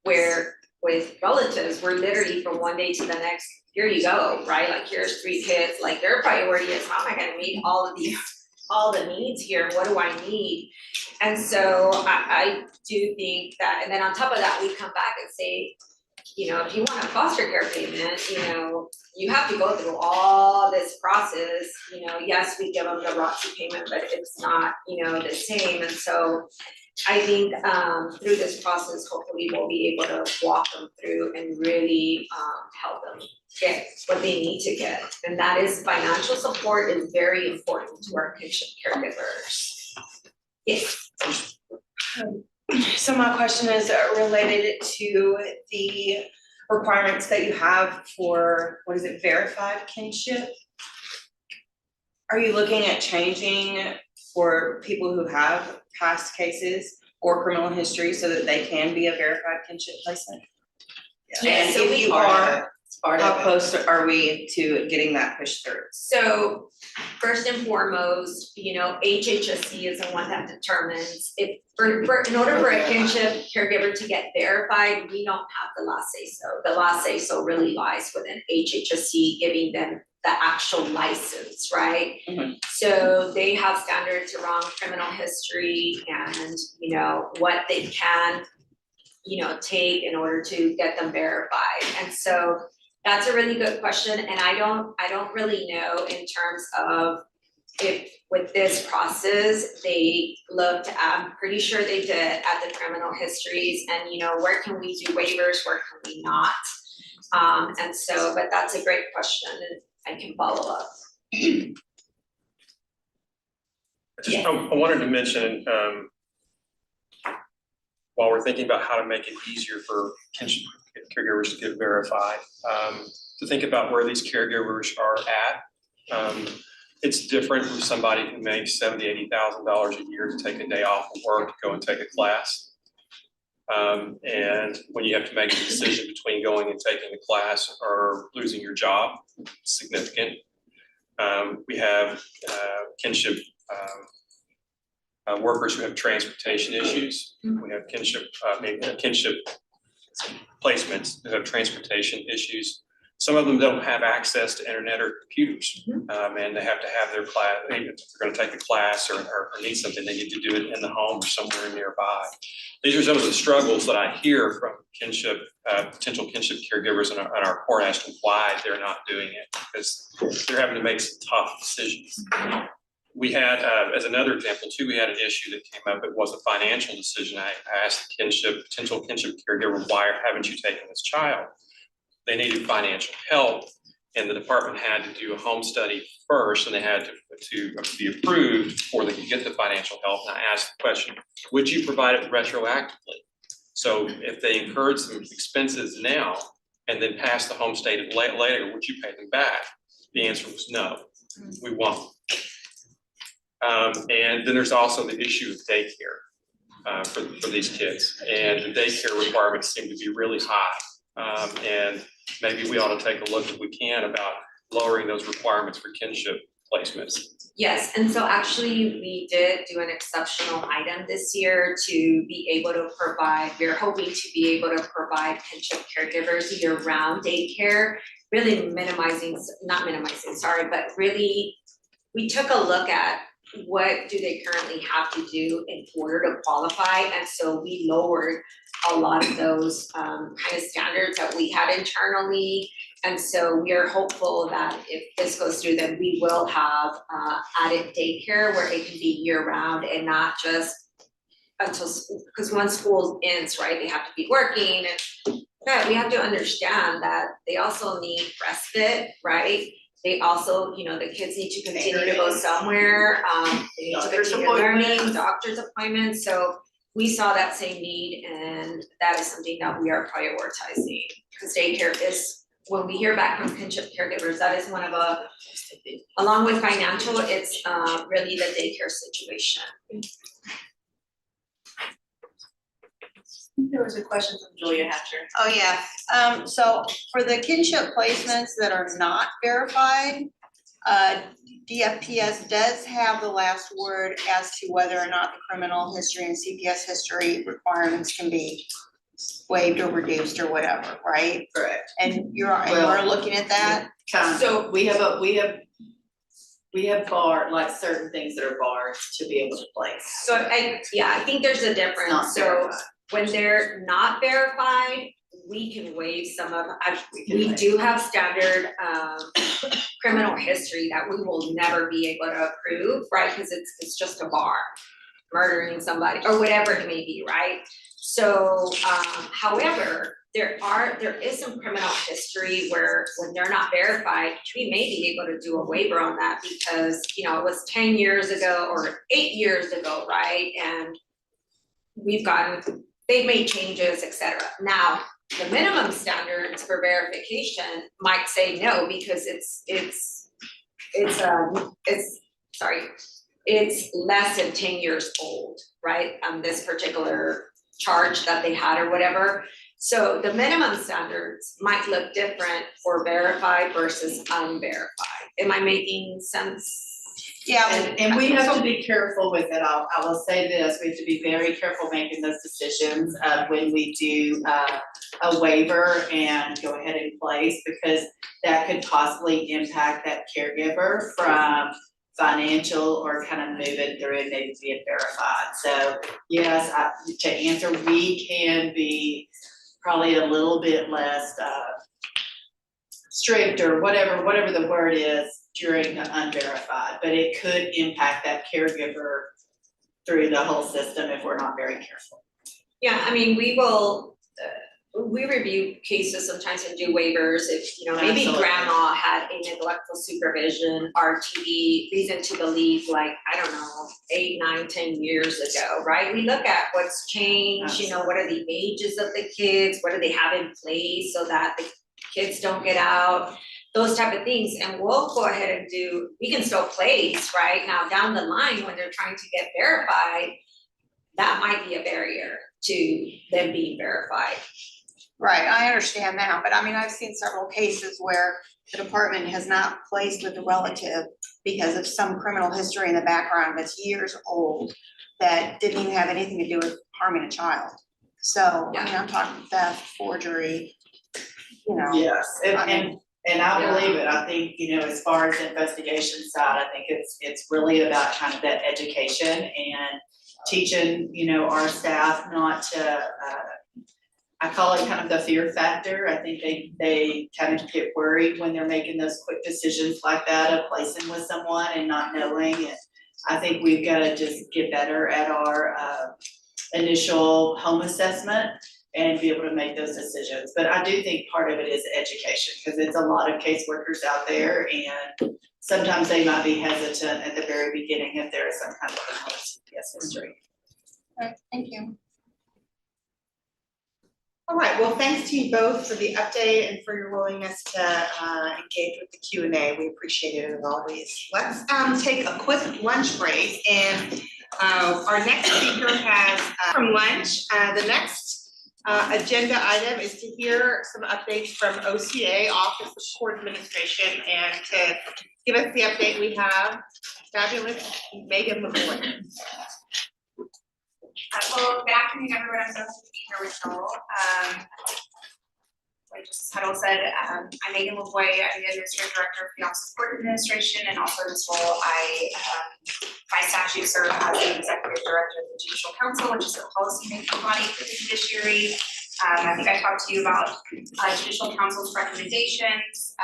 where with relatives, we're literally from one day to the next, here you go, right? Like, here's 3 kids, like their priority is, how am I gonna meet all the needs here? What do I need? And so I do think that, and then on top of that, we come back and say, you know, if you want a foster care payment, you know, you have to go through all this process. You know, yes, we give them the ROTC payment, but it's not, you know, the same. And so I think through this process, hopefully we'll be able to walk them through and really help them get what they need to get. And that is financial support is very important to our kinship caregivers. Yes. So my question is related to the requirements that you have for, what is it, verified kinship? Are you looking at changing for people who have past cases or criminal history so that they can be a verified kinship placement? Yes, so And if we you are. are, how close are we to getting that pushed through? So first and foremost, you know, HHSC is the one that determines if, in order for a kinship caregiver to get verified, we don't have the last say so. The last say so really lies within HHSC giving them the actual license, right? So they have standards around criminal history and, you know, what they can, you know, take in order to get them verified. And so that's a really good question, and I don't really know in terms of if with this process, they looked, I'm pretty sure they did at the criminal histories and, you know, where can we do waivers, where can we not? And so, but that's a great question and I can follow up. I wanted to mention, while we're thinking about how to make it easier for kinship caregivers to get verified, to think about where these caregivers are at. It's different from somebody who makes $70,000, $80,000 a year to take a day off of work to go and take a class. And when you have to make a decision between going and taking the class or losing your job, it's significant. We have kinship workers who have transportation issues. We have kinship placements who have transportation issues. Some of them don't have access to internet or computers, and they have to have their class. If they're going to take a class or need something, they need to do it in the home or somewhere nearby. These are some of the struggles that I hear from kinship, potential kinship caregivers in our court as to why they're not doing it, because they're having to make some tough decisions. We had, as another example too, we had an issue that came up. It was a financial decision. I asked the potential kinship caregiver, why haven't you taken this child? They needed financial help, and the department had to do a home study first, and they had to be approved before they could get the financial help. And I asked the question, would you provide it retroactively? So if they incurred some expenses now and then passed the home study later, would you pay them back? The answer was no, we won't. And then there's also the issue of daycare for these kids, and the daycare requirements seem to be really high. And maybe we ought to take a look, if we can, about lowering those requirements for kinship placements. Yes, and so actually we did do an exceptional item this year to be able to provide, we're hoping to be able to provide kinship caregivers year-round daycare, really but really, we took a look at what do they currently have to do in order to qualify, and so we lowered a lot of those kind of standards that we had internally. And so we are hopeful that if this goes through, then we will have added daycare where it can be year-round and not just until, because once school ends, right, they have to be working, and yeah, we have to understand that they also need respite, right? They also, you know, the kids need to continue to go somewhere, they need to continue learning, doctor's appointments, so we saw that same need, and that is something that we are prioritizing. Because daycare is, when we hear back from kinship caregivers, that is one of along with financial, it's really the daycare situation. There was a question from Julia Hatcher. Oh, yeah, so for the kinship placements that are not verified, DFPS does have the last word as to whether or not the criminal history and CPS history requirements can be waived or reduced or whatever, right? Correct. And you're looking at that? So we have barred, like certain things that are barred to be able to place. So I think there's a difference. Not So verified. when they're not verified, we can waive some of, we do have standard criminal history that we will never be able to approve, right? Because it's just a bar. murdering somebody or whatever it may be, right? So, however, there is some criminal history where when they're not verified, we may be able to do a waiver on that because, you know, it was 10 years ago or 8 years ago, right? And they've made changes, et cetera. Now, the minimum standards for verification might say no because it's less than 10 years old, right? This particular charge that they had or whatever. So the minimum standards might look different for verified versus unverified. Am I making sense? Yeah, and we have to be careful with it. I will say this, we have to be very careful making those decisions when we do a waiver and go ahead and place, because that could possibly impact that caregiver from financial or kind of moving through and maybe being verified. So yes, to answer, we can be probably a little bit less strict or whatever the word is during the unverified, but it could impact that caregiver through the whole system if we're not very careful. Yeah, I mean, we review cases sometimes and do waivers if, you know, maybe Absolutely. grandma had a neglectful supervision, RTD, reason to believe, like, I don't know, 8, 9, 10 years ago, right? We look at what's changed, you know, what are the ages of the kids, what do they have in place so that the kids don't get out, those type of things, and we'll go ahead and we can still place, right? Now, down the line, when they're trying to get verified, that might be a barrier to them being verified. Right, I understand that, but I mean, I've seen several cases where the department has not placed with the relative because of some criminal history in the background that's years old that didn't even have anything to do with harming a child. So, I mean, I'm talking theft, forgery, you know. Yes, and I believe it. I think, you know, as far as the investigation side, I think it's really about kind of that education and teaching, you know, our staff not to, I call it kind of the fear factor. I think they kind of get worried when they're making those quick decisions like that of placing with someone and not knowing. And I think we've got to just get better at our initial home assessment and be able to make those decisions. But I do think part of it is education, because it's a lot of caseworkers out there and sometimes they might be hesitant at the very beginning if there is some kind of criminal CPS history. Okay, thank you. All right, well, thanks to you both for the update and for your willingness to engage with the Q&A. We appreciate it as always. Let's take a quick lunch break, and our next speaker has from lunch. The next agenda item is to hear some updates from OCA, Office of Court Administration, and to give us the update we have, fabulous Megan McCoy. Well, good afternoon, everyone. I'm so happy to be here with Joel. Like just title said, I'm Megan LaVoy. I'm the Administrative Director of the Office of Court Administration, and also in this role, I, by statute, serve as the Executive Director of the Judicial Council, which is the policy-making body for the judiciary. I think I talked to you about Judicial Council's recommendations.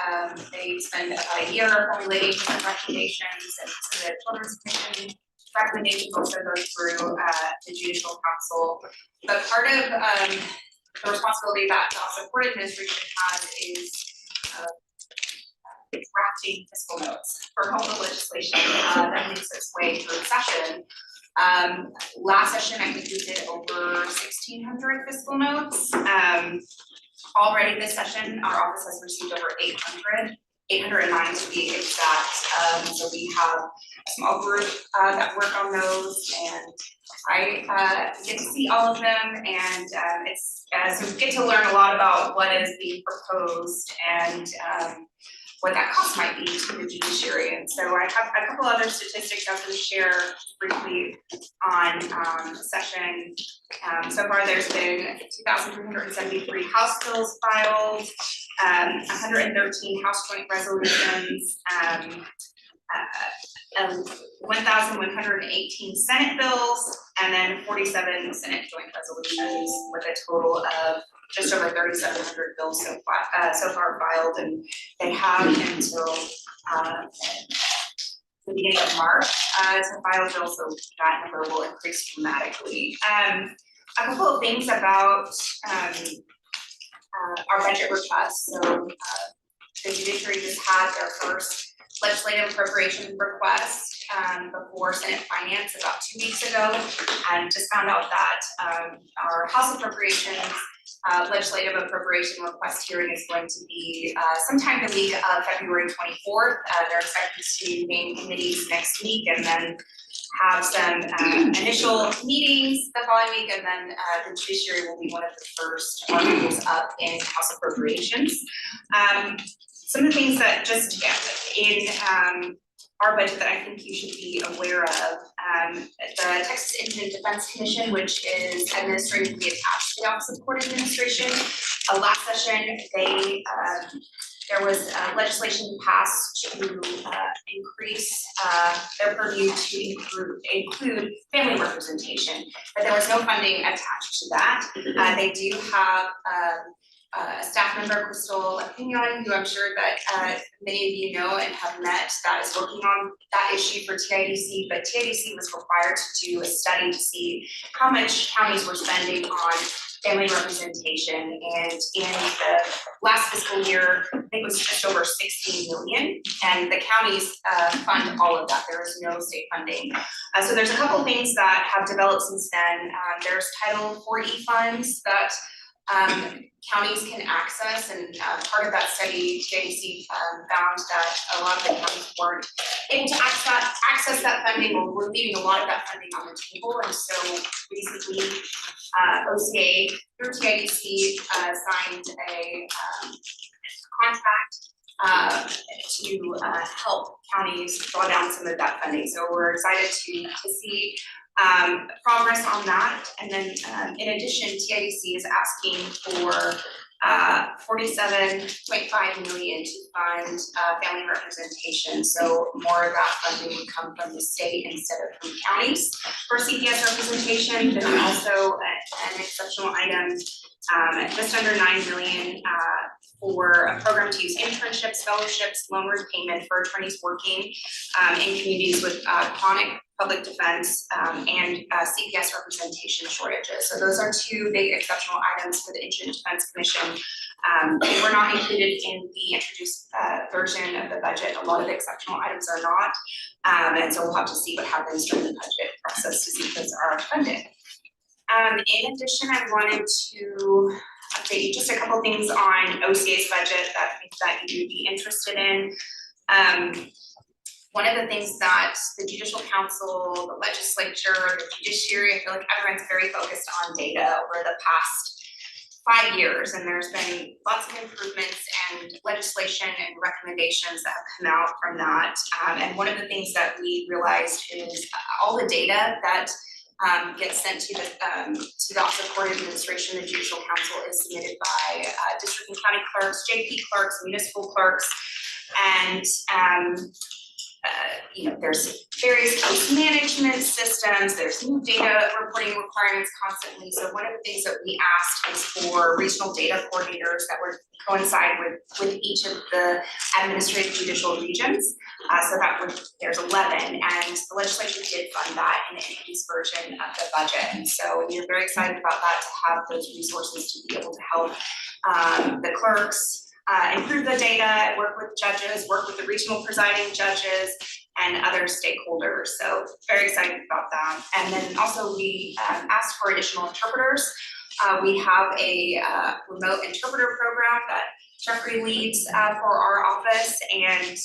They spend about a year formulating different recommendations, and so the Children's Commission recommendations also go through the Judicial Council. But part of the responsibility that the Office of Court Administration has is drafting fiscal notes for all the legislation that makes its way through session. Last session, I think we did over 1,600 fiscal notes. Already this session, our office has received over 809 to be exact. So we have a small group that work on those, and I get to see all of them, and so we get to learn a lot about what is being proposed and what that cost might be to the judiciary. And so I have a couple other statistics I was going to share briefly on the session. So far, there's been 2,373 House bills filed, 113 House joint resolutions, 1,118 Senate bills, and then 47 Senate joint resolutions, with a total of just over 3,700 bills so far filed, and they have until the beginning of March, to file bills, so that number will increase dramatically. A couple of things about, our budget request. So, the judiciary just had their first legislative appropriation request, before Senate Finance about 2 weeks ago, and just found out that, our House Appropriations legislative appropriation request hearing is going to be sometime the week of February 24th. They're expected to name committees next week and then have some initial meetings the following week, and then the judiciary will be one of the first articles up in House Appropriations. Some of the things that just in our budget that I think you should be aware of, the Texas Indigent Defense Commission, which is administratively attached to the Office of Court Administration. Last session, there was legislation passed to increase their purview to include family representation, but there was no funding attached to that. They do have staff member, Crystal Pignon, who I'm sure that many of you know and have met, that is working on that issue for TIDC, but TIDC was required to do a study to see how much counties were spending on family representation, and in the last fiscal year, I think it was just over 16 million, and the counties fund all of that. There is no state funding. So there's a couple things that have developed since then. There's Title 4E funds that counties can access, and part of that study, TIDC found that a lot of the counties weren't able to access that funding, or were leaving a lot of that funding on the table, and so recently OCA through TIDC signed a contract to help counties draw down some of that funding. So we're excited to see progress on that. And then in addition, TIDC is asking for $47.5 million to fund family representation. So more of that funding would come from the state instead of from counties for CPS representation. Then also an exceptional item, just under $9 million for a program to use internships, fellowships, loan repayment for attorneys working in communities with chronic public defense and CPS representation shortages. So those are two big exceptional items for the Indigent Defense Commission. They were not included in the introduced version of the budget. A lot of the exceptional items are not. And so we'll have to see what happens during the budget process to see if those are funded. In addition, I wanted to update you just a couple things on OCA's budget that I think that you would be interested in. One of the things that the Judicial Council, the legislature, the judiciary, I feel like everyone's very focused on data over the past 5 years, and there's been lots of improvements and legislation and recommendations that have come out from that. And one of the things that we realized is all the data that gets sent to the Office of Court Administration, the Judicial Council, is submitted by district and county clerks, JP clerks, municipal clerks, and there's various case management systems, there's new data reporting requirements constantly. So one of the things that we asked was for regional data coordinators that would coincide with each of the administrative judicial regions. So there's 11, and the legislature did fund that in the introduced version of the budget. And so we're very excited about that, to have those resources to be able to help the clerks improve the data, work with judges, work with the regional presiding judges and other stakeholders. So very excited about that. And then also we asked for additional interpreters. We have a remote interpreter program that Jeffrey leads for our office, and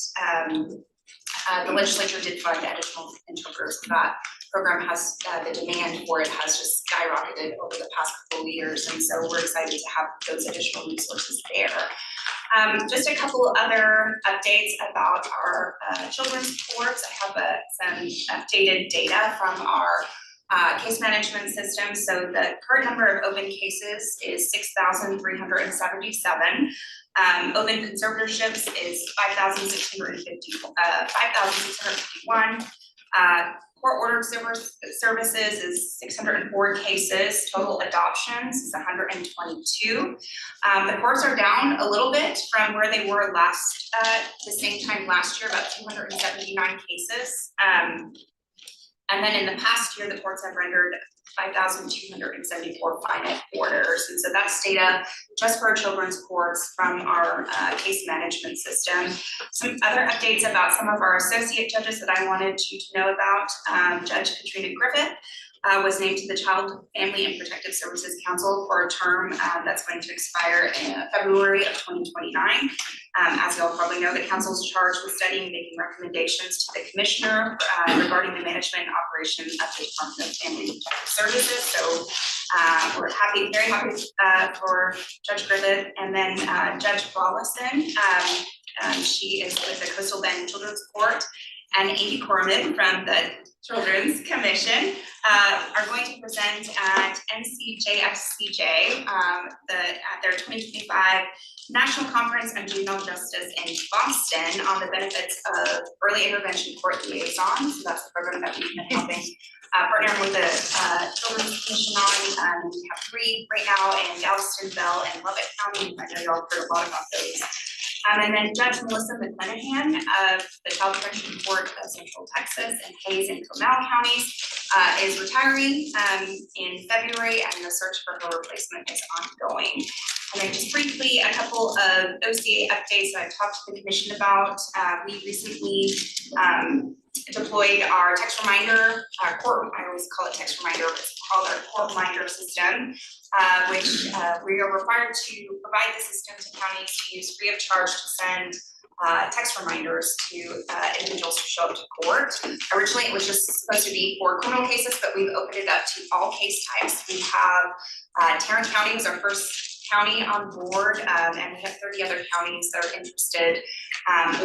the legislature did fund additional interpreters. That program has, the demand for it has just skyrocketed over the past couple of years, and so we're excited to have those additional resources there. Just a couple other updates about our children's courts. I have some updated data from our case management system. So the current number of open cases is 6,377. Open conservatorships is 5,651. Court ordered services is 604 cases, total adoptions is 122. The courts are down a little bit from where they were the same time last year, about 279 cases. And then in the past year, the courts have rendered 5,274 final orders. And so that's data just for children's courts from our case management system. Some other updates about some of our associate judges that I wanted you to know about. Judge Katrina Griffith was named to the Child, Family and Protective Services Council for a term that's going to expire in February of 2029. As you all probably know, the council is charged with studying and making recommendations to the commissioner regarding the management and operation of the Department of Family and Protective Services. So we're very happy for Judge Griffith. And then Judge Rawlison, she is with the Coastal Bend Children's Court, and Amy Corman from the Children's Commission are going to present at NCJFCJ, at their 2025 National Conference on Juvenile Justice in Boston on the benefits of early intervention court liaisons. So that's a program that we've been helping partner with the Children's Commission on. We have 3 right now in Galveston, Bell, and Lubbock County. I know you all heard a lot about those. And then Judge Melissa McClanahan of the Child Protection Court of Central Texas and Hays and Comal counties is retiring in February, and the search for her replacement is ongoing. And then just briefly, a couple of OCA updates that I've talked to the commission about. We recently deployed our text reminder, I always call it text reminder, but it's called our court reminder system, which we are required to provide the system to counties to use free of charge to send text reminders to individuals who show up to court. Originally, it was just supposed to be for criminal cases, but we've opened it up to all case types. We have Tarrant County was our first county on board, and we have 30 other counties that are interested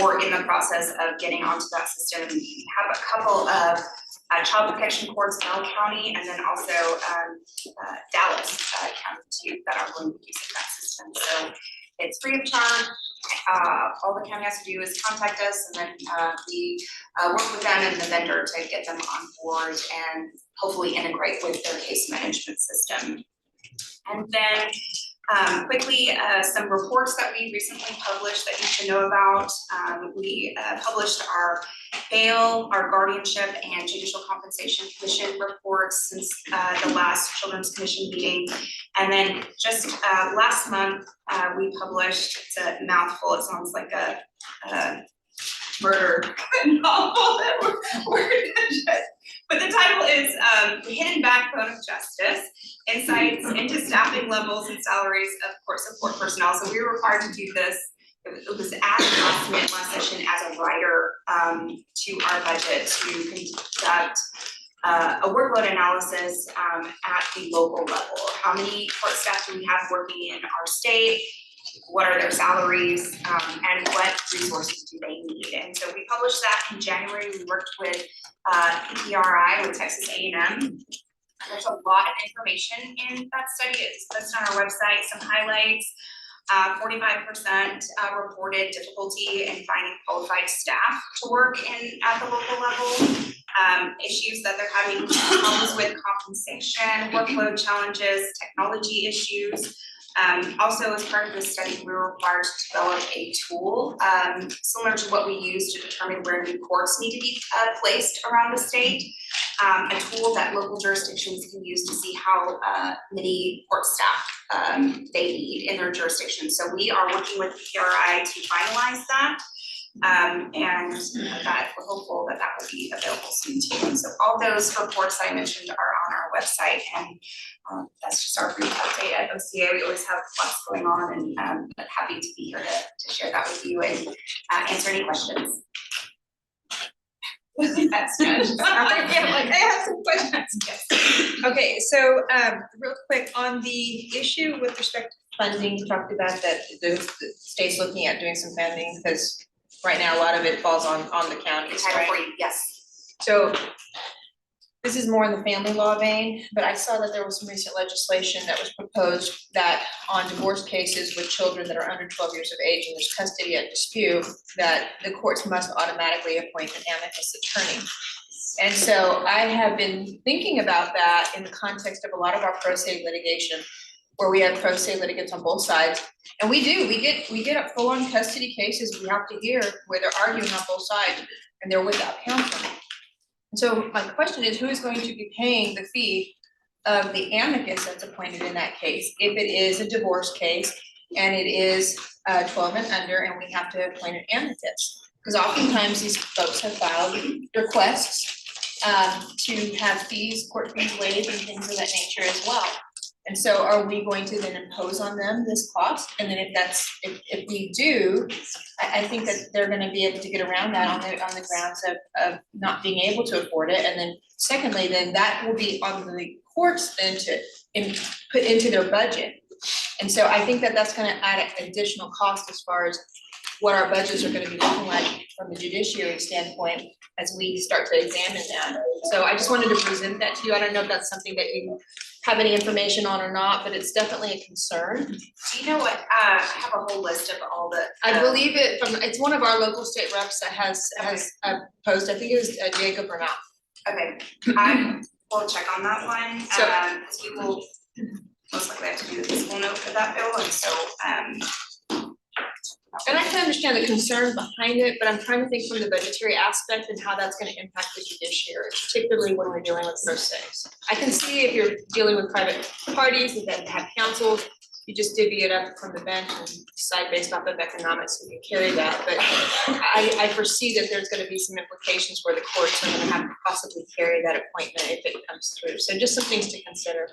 or in the process of getting onto that system. We have a couple of child protection courts, Bell County, and then also Dallas County too, that are going to be using that system. So it's free of charge. All the county has to do is contact us, and then we work with them and the vendor to get them on board and hopefully integrate with their case management system. And then quickly, some reports that we recently published that you should know about. We published our bail, our guardianship, and judicial compensation commission reports since the last Children's Commission meeting. And then just last month, we published, it's a mouthful, it sounds like a murder novel that we're but the title is The Hidden Backbone of Justice, Insights into Staffing Levels and Salaries of Court Support Personnel. So we were required to do this. It was added last minute last session as a writer to our budget to conduct a workload analysis at the local level. How many court staff do we have working in our state? What are their salaries, and what resources do they need? And so we published that in January. We worked with PPRI, with Texas A&M. There's a lot of information in that study. It's posted on our website, some highlights. 45% reported difficulty in finding qualified staff to work at the local level. Issues that they're having problems with compensation, workload challenges, technology issues. Also, as part of this study, we were required to develop a tool similar to what we use to determine where new courts need to be placed around the state. A tool that local jurisdictions can use to see how many court staff they need in their jurisdiction. So we are working with PRI to finalize that. And that we're hopeful that that will be available soon too. So all those reports I mentioned are on our website, and that's just our brief update at OCA. We always have lots going on, and but happy to be here to share that with you and answer any questions. That's good. I have some questions. Yes. Okay, so real quick on the issue with respect to funding, you talked about that the state's looking at doing some funding because right now a lot of it falls on the counties, right? Yes. So this is more in the family law vein, but I saw that there was some recent legislation that was proposed that on divorce cases with children that are under 12 years of age and there's custody at dispute, that the courts must automatically appoint an amicus attorney. And so I have been thinking about that in the context of a lot of our pro se litigation, where we have pro se litigants on both sides. And we get up full on custody cases we have to hear where they're arguing on both sides and they're without counsel. And so my question is, who is going to be paying the fee of the amicus that's appointed in that case, if it is a divorce case and it is 12 and under and we have to appoint an amicus? Because oftentimes these folks have filed requests to have fees, court fees waived and things of that nature as well. And so are we going to then impose on them this cost? And then if we do, I think that they're gonna be able to get around that on the grounds of not being able to afford it. And then secondly, then that will be on the courts then to put into their budget. And so I think that that's gonna add additional cost as far as what our budgets are gonna be looking like from the judiciary standpoint as we start to examine that. So I just wanted to present that to you. I don't know if that's something that you have any information on or not, but it's definitely a concern. Do you know what, I have a whole list of all the. I believe it's one of our local state reps that has posed, I think it was Jacob Bernal. Okay, I will check on that one, So- because we will most likely have to do the fiscal note for that bill, and so, And I can understand the concern behind it, but I'm trying to think from the budgetary aspect and how that's gonna impact the judiciary, particularly when we're dealing with pro se's. I can see if you're dealing with private parties that have counsel, you just divvy it up from the bench and decide based off of economics who can carry that. But I foresee that there's gonna be some implications where the courts are gonna have to possibly carry that appointment if it comes through. So just some things to consider.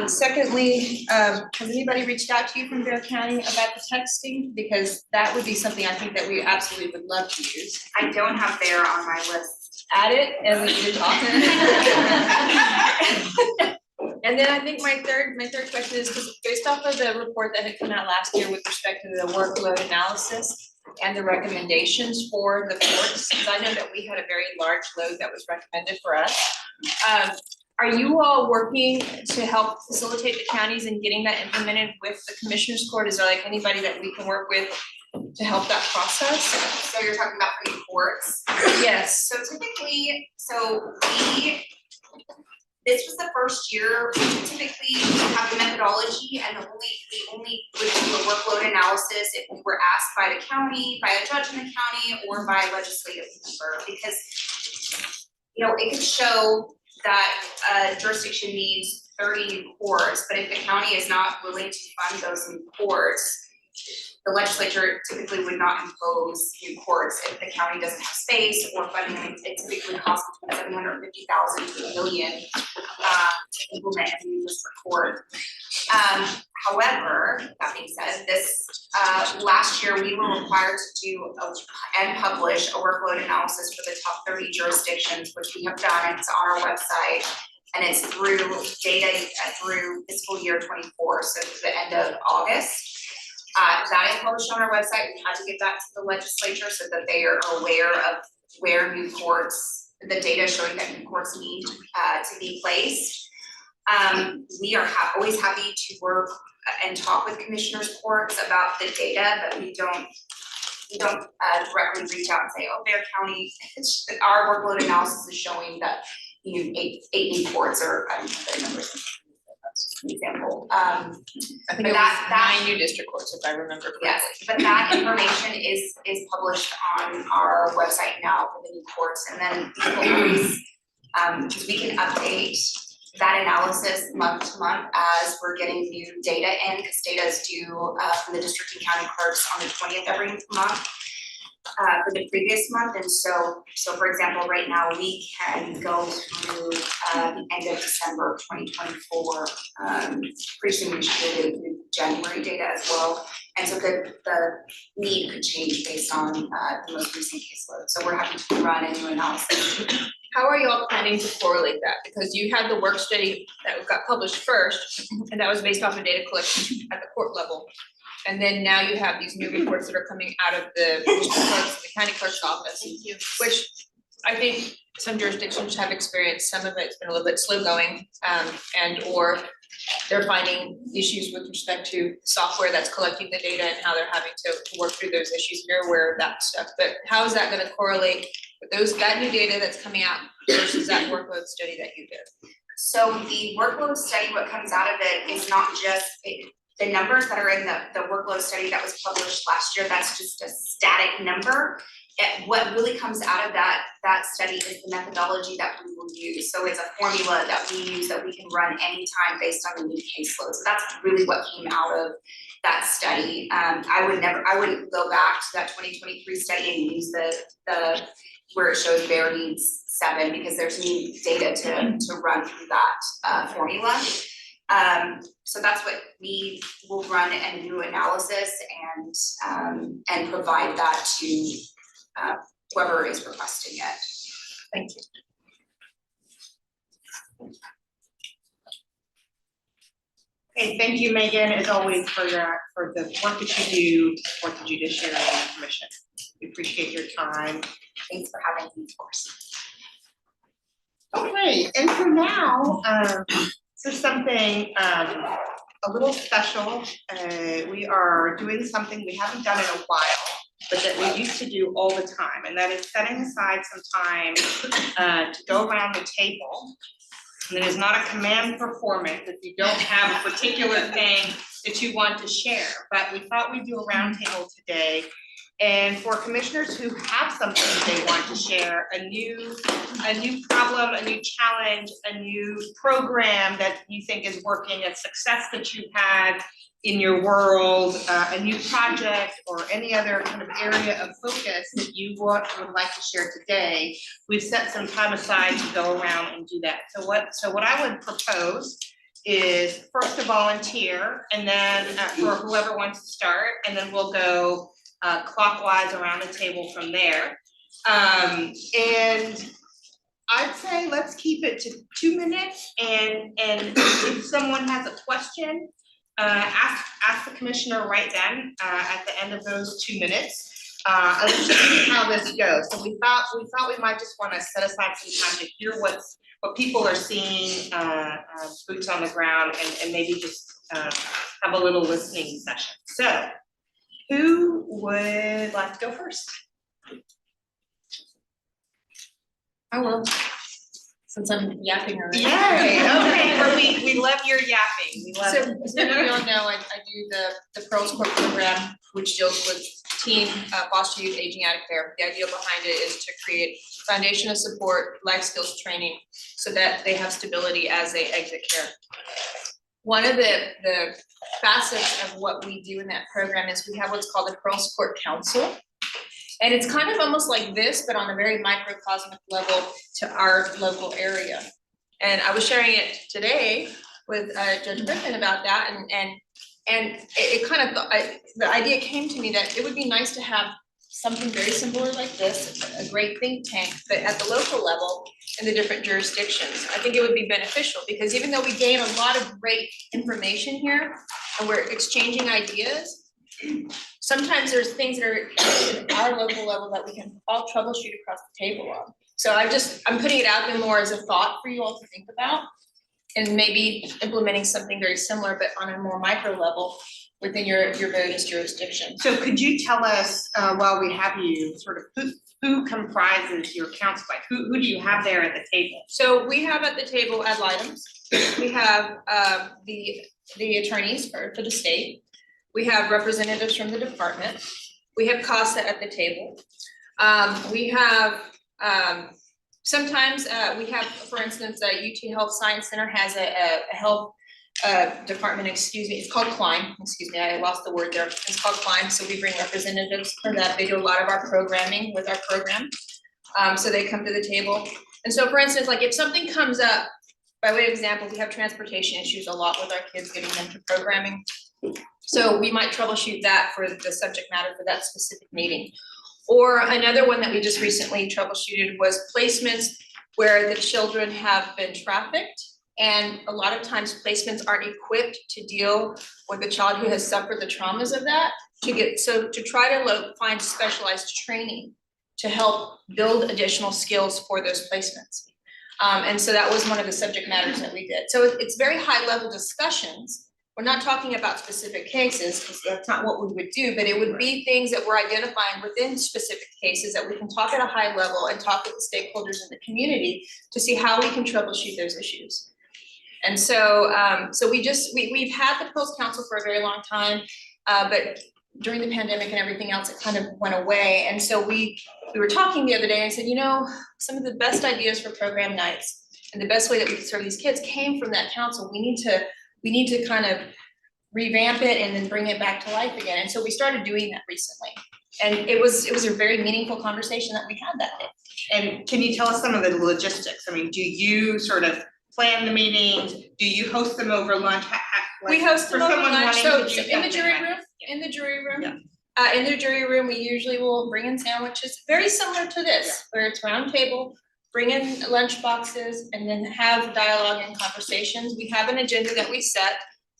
Secondly, has anybody reached out to you from Bear County about the texting? Because that would be something I think that we absolutely would love to use. I don't have Bear on my list. Add it and we can talk. And then I think my third question is, because based off of the report that had come out last year with respect to the workload analysis and the recommendations for the courts, because I know that we had a very large load that was recommended for us. Are you all working to help facilitate the counties in getting that implemented with the commissioners court? Is there like anybody that we can work with to help that process? So you're talking about for the courts? Yes. So typically, this was the first year, we typically have a methodology and we only would do a workload analysis if we were asked by the county, by a judge in the county, or by a legislative member, because, you know, it could show that a jurisdiction needs 30 new courts, but if the county is not willing to fund those new courts, the legislature typically would not impose new courts if the county doesn't have space or funding. It typically costs between $750,000 to $1 million to implement a new district court. However, that being said, this last year we were required to do and publish a workload analysis for the top 30 jurisdictions, which we have done, and it's on our website. And it's through data through fiscal year 24, so to the end of August. That is published on our website. We had to get that to the legislature so that they are aware of where new courts, the data showing that new courts need to be placed. We are always happy to work and talk with commissioners' courts about the data, but we don't directly reach out and say, oh, Bear County, our workload analysis is showing that eight new courts, or I don't know the numbers. That's an example. I think it was 9 new district courts, if I remember correctly. Yes, but that information is published on our website now for the new courts, and then people always, because we can update that analysis month to month as we're getting new data in, because data is due from the district and county clerks on the 20th every month. For the previous month, and so for example, right now we can go through the end of December 2024. Pretty soon we should do the January data as well, and so the need could change based on the most recent caseload. So we're happy to run a new analysis. How are you all planning to correlate that? Because you had the work study that got published first, and that was based off of data collection at the court level. And then now you have these new reports that are coming out of the district clerk's, the county clerk's office, which I think some jurisdictions have experienced. Some of it's been a little bit slow going, and or they're finding issues with respect to software that's collecting the data and how they're having to work through those issues. You're aware of that stuff, but how is that going to correlate with that new data that's coming out versus that workload study that you did? So the workload study, what comes out of it is not just, the numbers that are in the workload study that was published last year, that's just a static number. What really comes out of that study is the methodology that we will use. So it's a formula that we use that we can run anytime based on the new caseload. So that's really what came out of that study. I wouldn't go back to that 2023 study and use the where it shows bare needs 7 because there's new data to run through that formula. So that's what we will run and do analysis and provide that to whoever is requesting it. Thank you. Okay, thank you, Megan, as always, for the work that you do to support the Judiciary Commission. We appreciate your time. Thanks for having me, of course. Okay, and for now, so something a little special. We are doing something we haven't done in a while, but that we used to do all the time, and that is setting aside some time to go around the table. And it is not a command performance if you don't have a particular thing that you want to share, but we thought we'd do a roundtable today. And for commissioners who have something they want to share, a new problem, a new challenge, a new program that you think is working, a success that you've had in your world, a new project or any other kind of area of focus that you would like to share today, we've set some time aside to go around and do that. So what I would propose is first a volunteer, and then for whoever wants to start, and then we'll go clockwise around the table from there. And I'd say let's keep it to 2 minutes, and if someone has a question, ask the commissioner right then at the end of those 2 minutes. And let's just see how this goes. So we thought we might just want to set aside some time to hear what people are seeing, boots on the ground, and maybe just have a little listening session. So who would like to go first? I will, since I'm yapping already. Yay, okay, well, we love your yapping, we love it. So, as many of you all know, I do the Pearls Court program, which deals with teen foster youth aging addict care. The idea behind it is to create foundation of support, life skills training, so that they have stability as they exit care. One of the facets of what we do in that program is we have what's called the Pearls Court Council. And it's kind of almost like this, but on a very microcosmic level to our local area. And I was sharing it today with Judge Griffin about that, and it kind of, the idea came to me that it would be nice to have something very similar like this, a great think tank, but at the local level in the different jurisdictions. I think it would be beneficial because even though we gain a lot of great information here and we're exchanging ideas, sometimes there's things that are at our local level that we can all troubleshoot across the table on. So I'm putting it out there more as a thought for you all to think about, and maybe implementing something very similar, but on a more micro level within your various jurisdictions. So could you tell us, while we have you, sort of who comprises your council? Like who do you have there at the table? So we have at the table ad litem. We have the attorneys for the state. We have representatives from the department. We have CASA at the table. We have sometimes we have, for instance, UT Health Science Center has a health department, it's called Climb, I lost the word there. It's called Climb, so we bring representatives for that. They do a lot of our programming with our program. So they come to the table. And so for instance, like if something comes up, by way of example, we have transportation issues a lot with our kids, getting them to programming. So we might troubleshoot that for the subject matter for that specific meeting. Or another one that we just recently troubleshooted was placements where the children have been trafficked. And a lot of times placements aren't equipped to deal with the child who has suffered the traumas of that, to try to find specialized training to help build additional skills for those placements. And so that was one of the subject matters that we did. So it's very high level discussions, we're not talking about specific cases, because that's not what we would do, but it would be things that we're identifying within specific cases that we can talk at a high level and talk with the stakeholders in the community to see how we can troubleshoot those issues. And so, we've had the Post Council for a very long time, but during the pandemic and everything else, it kind of went away. And so we were talking the other day and said, you know, some of the best ideas for program nights and the best way that we can serve these kids came from that council. We need to kind of revamp it and then bring it back to life again. And so we started doing that recently. And it was a very meaningful conversation that we had that day. And can you tell us some of the logistics? I mean, do you sort of plan the meetings? Do you host them over lunch? We host them over lunch, so in the jury room. room, in the jury room, we usually will bring in sandwiches, very similar to this, where it's round table, bring in lunch boxes, and then have dialogue and conversations. We have an agenda that we set,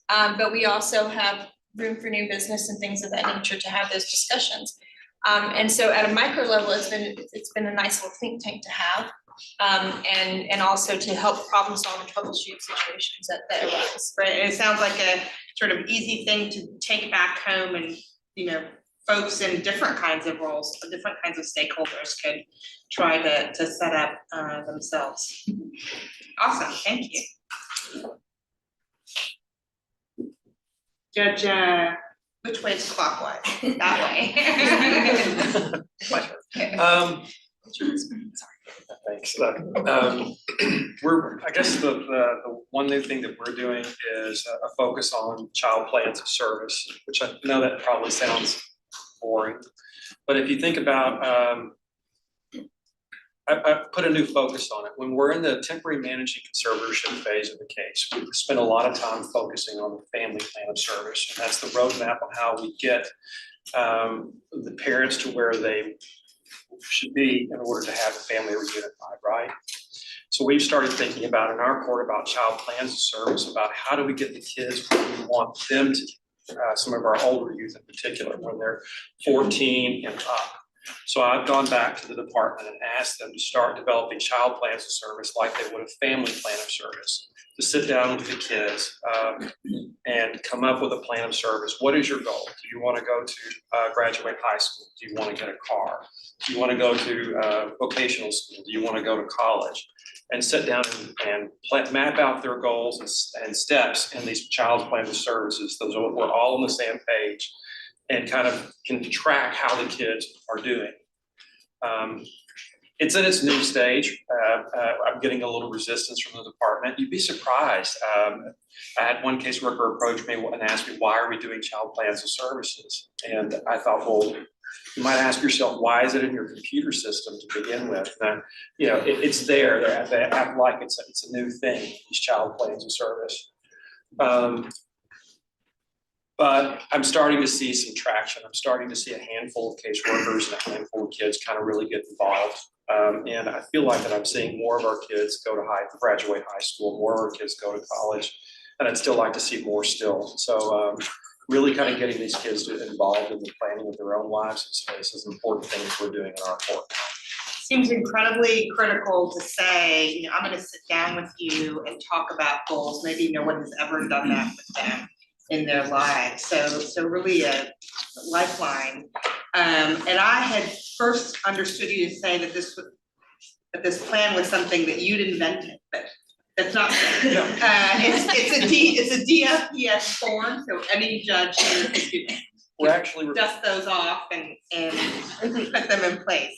but we also have room for new business and things of that nature to have those discussions. And so at a micro level, it's been a nice little think tank to have. And also to help problem solve and troubleshoot situations that arise. Right, and it sounds like a sort of easy thing to take back home, and, you know, folks in different kinds of roles, different kinds of stakeholders could try to set up themselves. Awesome, thank you. Judge, which way is clockwise? That way. Thanks. I guess the one new thing that we're doing is a focus on child plans of service, which I know that probably sounds boring. But if you think about, I put a new focus on it. When we're in the temporary managing conservatorship phase of the case, we spend a lot of time focusing on the family plan of service. And that's the roadmap on how we get the parents to where they should be in order to have the family reunified, right? So we've started thinking about in our court about child plans of service, about how do we get the kids where we want them to, some of our older youth in particular, when they're 14 and up. So I've gone back to the department and asked them to start developing child plans of service like they would a family plan of service, to sit down with the kids and come up with a plan of service. What is your goal? Do you want to go to graduate high school? Do you want to get a car? Do you want to go to vocational school? Do you want to go to college? And sit down and map out their goals and steps in these child plans of services. Those are, we're all on the same page and kind of can track how the kids are doing. It's in its new stage. I'm getting a little resistance from the department. You'd be surprised. I had one caseworker approach me and ask me, why are we doing child plans of services? And I thought, well, you might ask yourself, why is it in your computer system to begin with? And you know, it's there. They act like it's a new thing, these child plans of service. But I'm starting to see some traction. I'm starting to see a handful of caseworkers and a handful of kids kind of really get involved. And I feel like that I'm seeing more of our kids go to graduate high school, more of our kids go to college, and I'd still like to see more still. So really kind of getting these kids involved in the planning of their own lives and space is an important thing that we're doing in our court. Seems incredibly critical to say, you know, I'm gonna sit down with you and talk about goals. Maybe no one has ever done that with them in their lives. So really a lifeline. And I had first understood you to say that this plan was something that you'd invented, but that's not true. It's a DFPS form, so any judge here can dust those off and put them in place.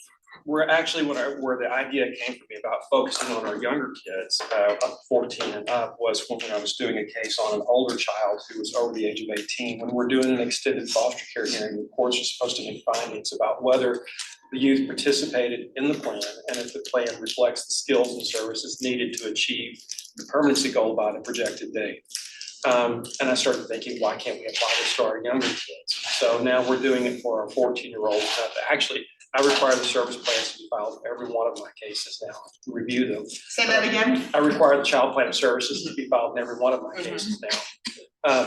We're actually, where the idea came from me about focusing on our younger kids, up 14 and up, was when I was doing a case on an older child who was over the age of 18. When we're doing an extended foster care hearing, the courts are supposed to make findings about whether the youth participated in the plan and if the plan reflects the skills and services needed to achieve the permanency goal by the projected date. And I started thinking, why can't we apply this to our younger kids? So now we're doing it for our 14-year-olds. Actually, I require the service plans to be filed in every one of my cases now, to review them. Say that again? I require the child plan of services to be filed in every one of my cases now.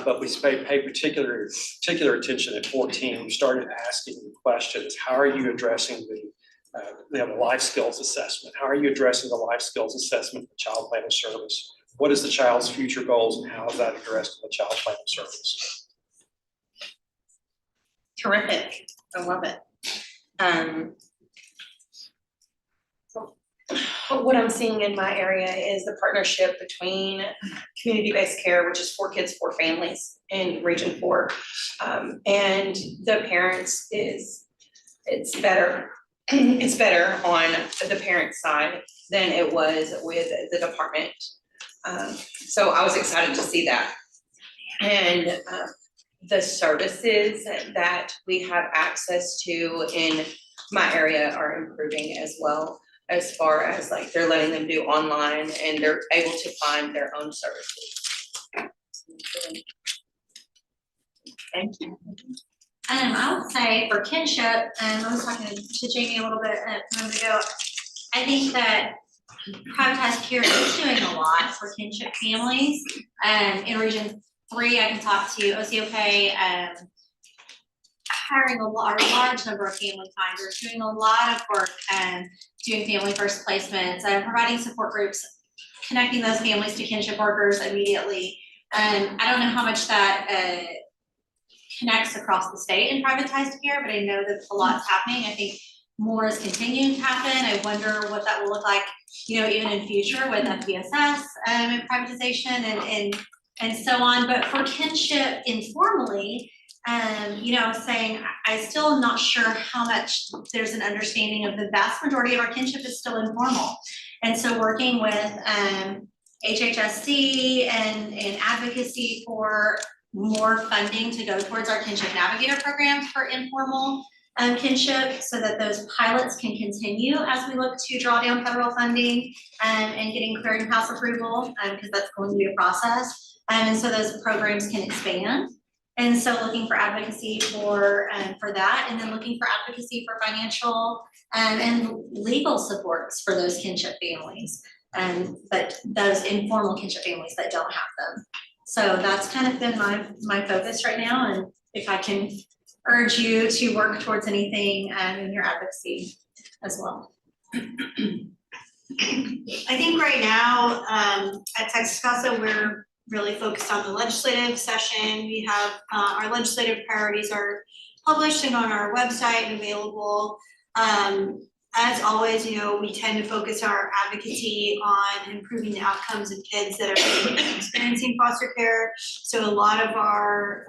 But we pay particular attention at 14. We started asking the questions, how are you addressing the life skills assessment? How are you addressing the life skills assessment of the child plan of service? what is the child's future goals and how is that addressed in the child plan of service? Terrific, I love it. What I'm seeing in my area is the partnership between community-based care, which is 4 kids, 4 families in Region 4. And the parents it's better on the parent side than it was with the department. So I was excited to see that. And the services that we have access to in my area are improving as well, as far as like they're letting them do online and they're able to find their own services. Thank you. I would say for kinship, and I was talking to Jamie a little bit a moment ago, I think that privatized care is doing a lot for kinship families. In Region 3, I can talk to OCOK, hiring a large number of family finders, doing a lot of work doing family first placements, providing support groups, connecting those families to kinship workers immediately. I don't know how much that connects across the state in privatized care, but I know that a lot's happening. I think more is continuing to happen. I wonder what that will look like, even in future with FBSS and privatization and so on. But for kinship informally, I was saying, I still am not sure how much there's an understanding of the vast majority of our kinship is still informal. And so working with HHSC and advocacy for more funding to go towards our kinship navigator programs for informal kinship, so that those pilots can continue as we look to draw down federal funding and getting clearinghouse approval, because that's going to be a process. And so those programs can expand. And so looking for advocacy for that, and then looking for advocacy for financial and legal supports for those kinship families, but those informal kinship families that don't have them. So that's kind of been my focus right now, and if I can urge you to work towards anything in your advocacy as well. I think right now at Texas CASA, we're really focused on the legislative session. We have our legislative priorities are published and on our website and available. As always, we tend to focus our advocacy on improving the outcomes of kids that are experiencing foster care. So a lot of our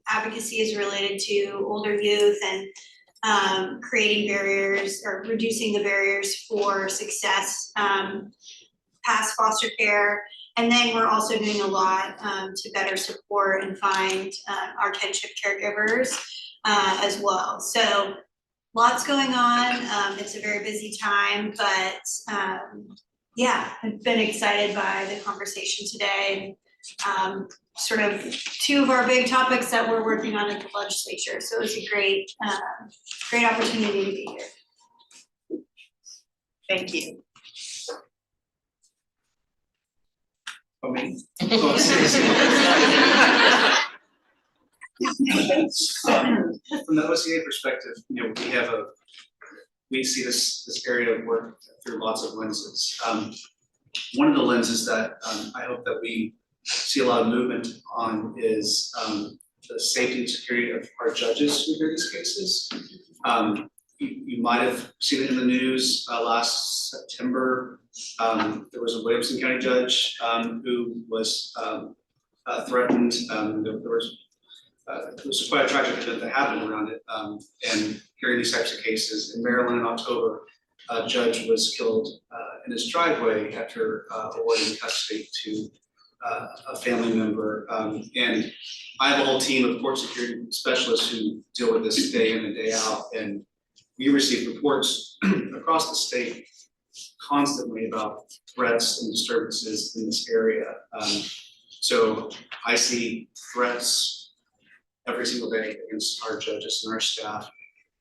advocacy is related to older youth and creating barriers or reducing the barriers for success past foster care. And then we're also doing a lot to better support and find our kinship caregivers as well. So lots going on. It's a very busy time, but yeah, I've been excited by the conversation today. Sort of 2 of our big topics that we're working on at the legislature. So it was a great opportunity to be here. Thank you. From the OCA perspective, we see this area of work through lots of lenses. One of the lenses that I hope that we see a lot of movement on is the safety and security of our judges who hear these cases. You might have seen it in the news last September. There was a Williamson County judge who was threatened. There was quite a tragic event that happened around it. And hearing these types of cases in Maryland in October, a judge was killed in his driveway after awarding custody to a family member. And I have a whole team of court security specialists who deal with this day in and day out. And we receive reports across the state constantly about threats and disturbances in this area. So I see threats every single day against our judges and our staff.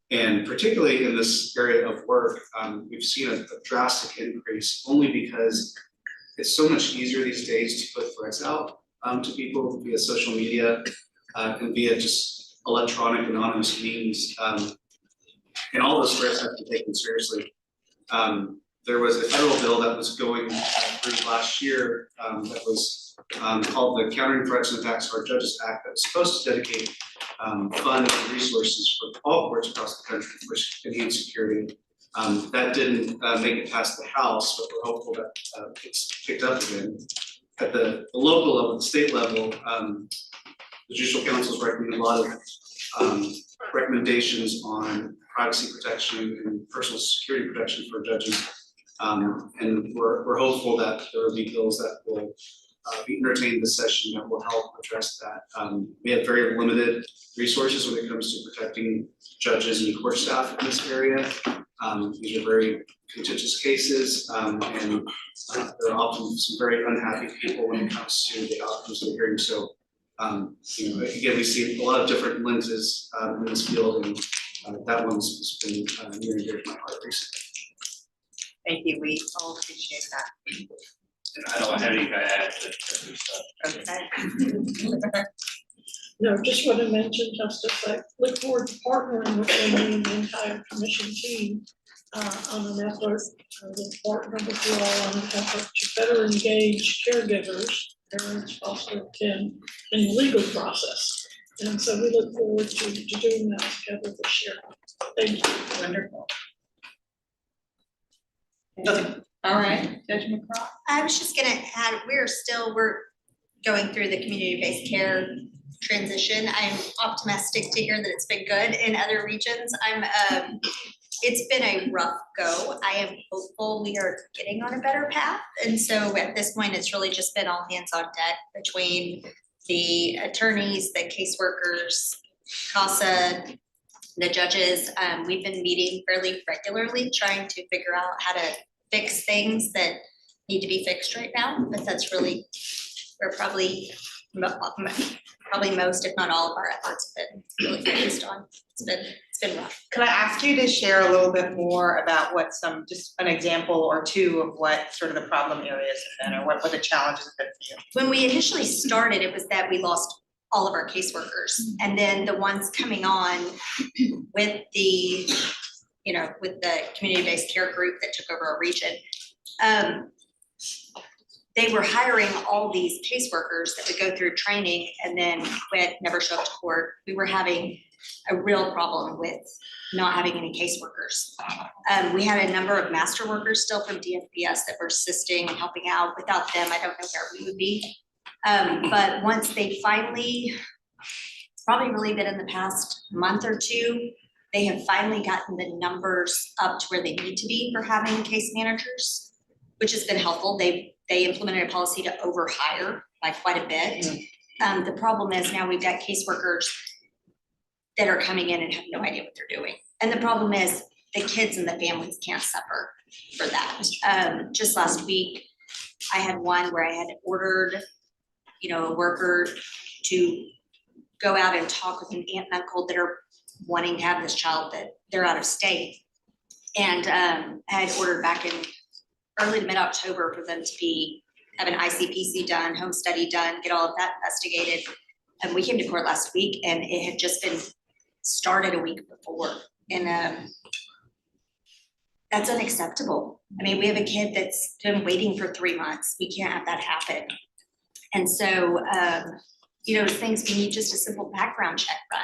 And particularly in this area of work, we've seen a drastic increase only because it's so much easier these days to put threats out to people via social media and via just electronic anonymous means. And all those threats have to be taken seriously. there was a federal bill that was going through last year, that was called the Countering Threats and Attacks to Our Judges Act, that was supposed to dedicate funds and resources for all courts across the country for enhanced security. That didn't make it past the House, but we're hopeful that it's picked up again. At the local level, the state level, the Judicial Council's recommended a lot of recommendations on privacy protection and personal security protection for judges. And we're hopeful that there will be bills that will be entertained this session that will help address that. We have very limited resources when it comes to protecting judges and court staff in this area. These are very contentious cases, and there are often some very unhappy people when it comes to the outcomes of the hearing. So, you know, again, we see a lot of different lenses in this field, and that one's been near and dear to my heart recently. Thank you, we all appreciate that. And I don't have anything to add to this stuff. Okay. No, just want to mention, Justice, I look forward to partnering with you and the entire commission team on an effort, to partner with you all on an effort to better engage caregivers, parents, foster care, in the legal process. And so we look forward to doing that together this year. Thank you. Wonderful. Nothing. All right, Judge McCraw. I was just gonna add, we're going through the community-based care transition. I'm optimistic to hear that it's been good in other regions. It's been a rough go. I am hopeful we are getting on a better path. And so at this point, it's really just been all hands on deck between the attorneys, the caseworkers, CASA, the judges. We've been meeting fairly regularly, trying to figure out how to fix things that need to be fixed right now, but that's really, we're probably most, if not all of our efforts have been really focused on. It's been rough. Could I ask you to share a little bit more about what just an example or two of what sort of the problem areas have been, or what the challenges have been for you? When we initially started, it was that we lost all of our caseworkers, and then the ones coming on with the, with the community-based care group that took over a region, they were hiring all these caseworkers that would go through training and then quit, never show up to court. We were having a real problem with not having any caseworkers. We had a number of master workers still from DFPS that were assisting and helping out. Without them, I don't know where we would be. But once they finally, it's probably really been in the past month or two, they have finally gotten the numbers up to where they need to be for having case managers, which has been helpful. They implemented a policy to overhire by quite a bit. The problem is now we've got caseworkers that are coming in and have no idea what they're doing. And the problem is the kids and the families can't suffer for that. Just last week, I had one where I had ordered, a worker to go out and talk with an aunt and uncle that are wanting to have this child, that they're out of state. And I had ordered back in early to mid-October for them to have an ICPC done, home study done, get all of that investigated. And we came to court last week and it had just been started a week before. And that's unacceptable. I mean, we have a kid that's been waiting for 3 months. We can't have that happen. And so, things, we need just a simple background check run,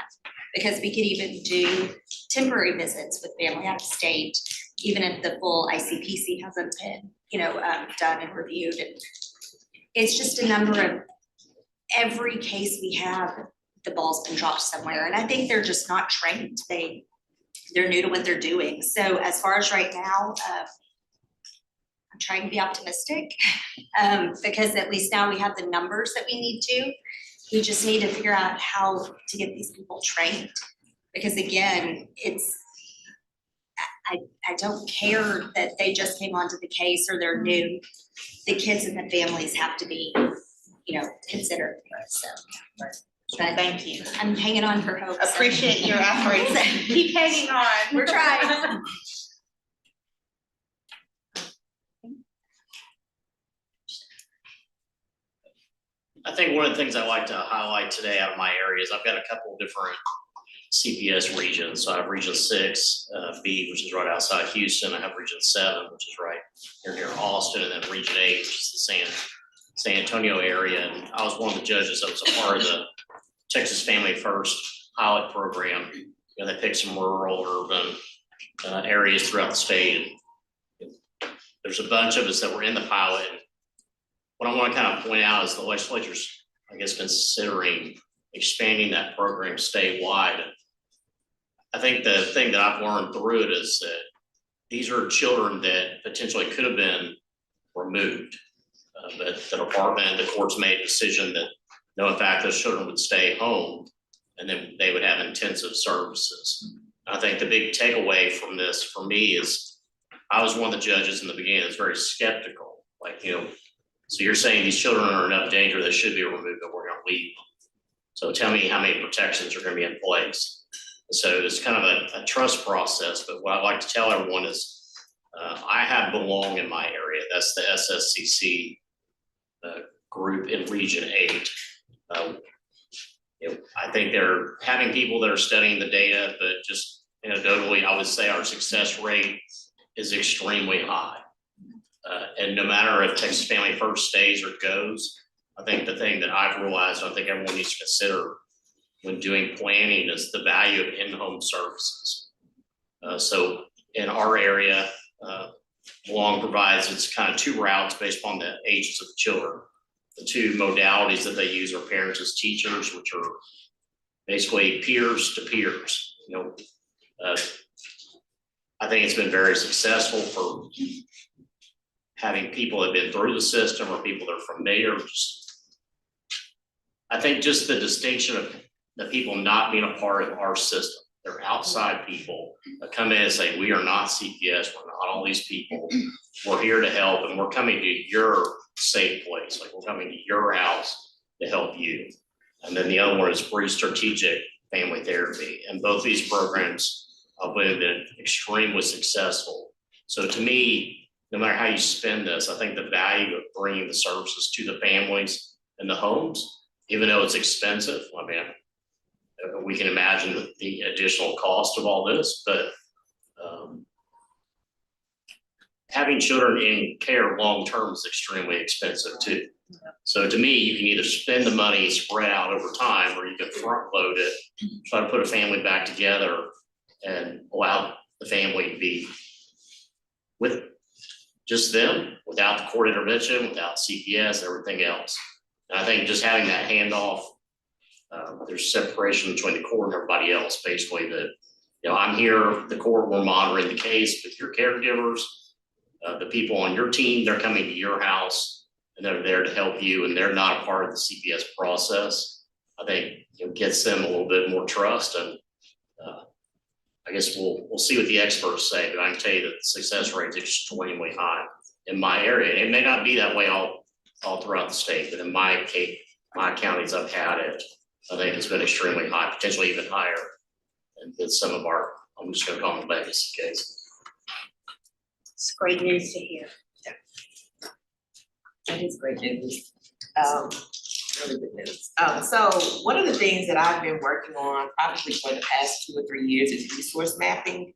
because we could even do temporary visits with family out of state, even if the full ICPC hasn't been, done and reviewed. And it's just a number of, every case we have, the ball's been dropped somewhere. And I think they're just not trained. They're new to what they're doing. So as far as right now, I'm trying to be optimistic, because at least now we have the numbers that we need to. We just need to figure out how to get these people trained. Because again, I don't care that they just came onto the case or they're new. The kids and the families have to be, considered. So, but thank you. I'm hanging on for hope. Appreciate your efforts. Keep hanging on. We're trying. I think one of the things I like to highlight today out of my area is I've got a couple of different CPS regions. So I have Region 6, B, which is right outside Houston. I have Region 7, which is right near Austin, and then Region 8, which is the San Antonio area. And I was one of the judges that was a part of the Texas Family First pilot program. You know, they picked some rural, urban areas throughout the state. There's a bunch of us that were in the pilot. And what I want to kind of point out is the legislature's, I guess, considering expanding that program statewide. I think the thing that I've learned through it is that these are children that potentially could have been removed. But the department, the courts made a decision that no, in fact, those children would stay home and then they would have intensive services. I think the big takeaway from this for me is I was one of the judges in the beginning that's very skeptical. Like, you know, so you're saying these children are in enough danger, they should be removed, but we're gonna leave them. So tell me how many protections are gonna be in place. So it's kind of a trust process, but what I like to tell everyone is I have Belong in my area. That's the SSCC group in Region 8. You know, I think they're having people that are studying the data, but just anecdotally, I would say our success rate is extremely high. And no matter if Texas Family First stays or goes, I think the thing that I've realized, I think everyone needs to consider when doing planning is the value of in-home services. So in our area, Belong provides, it's kind of 2 routes based upon the ages of the children. The 2 modalities that they use are parents as teachers, which are basically peers to peers. You know, I think it's been very successful for having people that have been through the system or people that are familiar. I think just the distinction of the people not being a part of our system. They're outside people that come in and say, we are not CPS, we're not all these people. We're here to help and we're coming to your safe place. Like we're coming to your house to help you. And then the other one is Breeze Strategic Family Therapy. And both these programs have been extremely successful. So to me, no matter how you spend this, I think the value of bringing the services to the families and the homes, even though it's expensive, I mean, we can imagine the additional cost of all this, but having children in care long-term is extremely expensive too. So to me, you can either spend the money spread out over time, or you can front load it, try to put a family back together and allow the family to be with just them, without the court intervention, without CPS, everything else. And I think just having that handoff, there's separation between the court and everybody else, basically that, you know, I'm here, the court, we're monitoring the case with your caregivers, the people on your team, they're coming to your house and they're there to help you and they're not a part of the CPS process. I think it gets them a little bit more trust and I guess we'll see what the experts say, but I can tell you that the success rate is extremely high in my area. It may not be that way all throughout the state, but in my case, my counties I've had it, I think it's been extremely high, potentially even higher than some of our, I'm just gonna call them legacy cases. It's great news to hear. That is great news. Really good news. So one of the things that I've been working on probably for the past 2 or 3 years is resource mapping.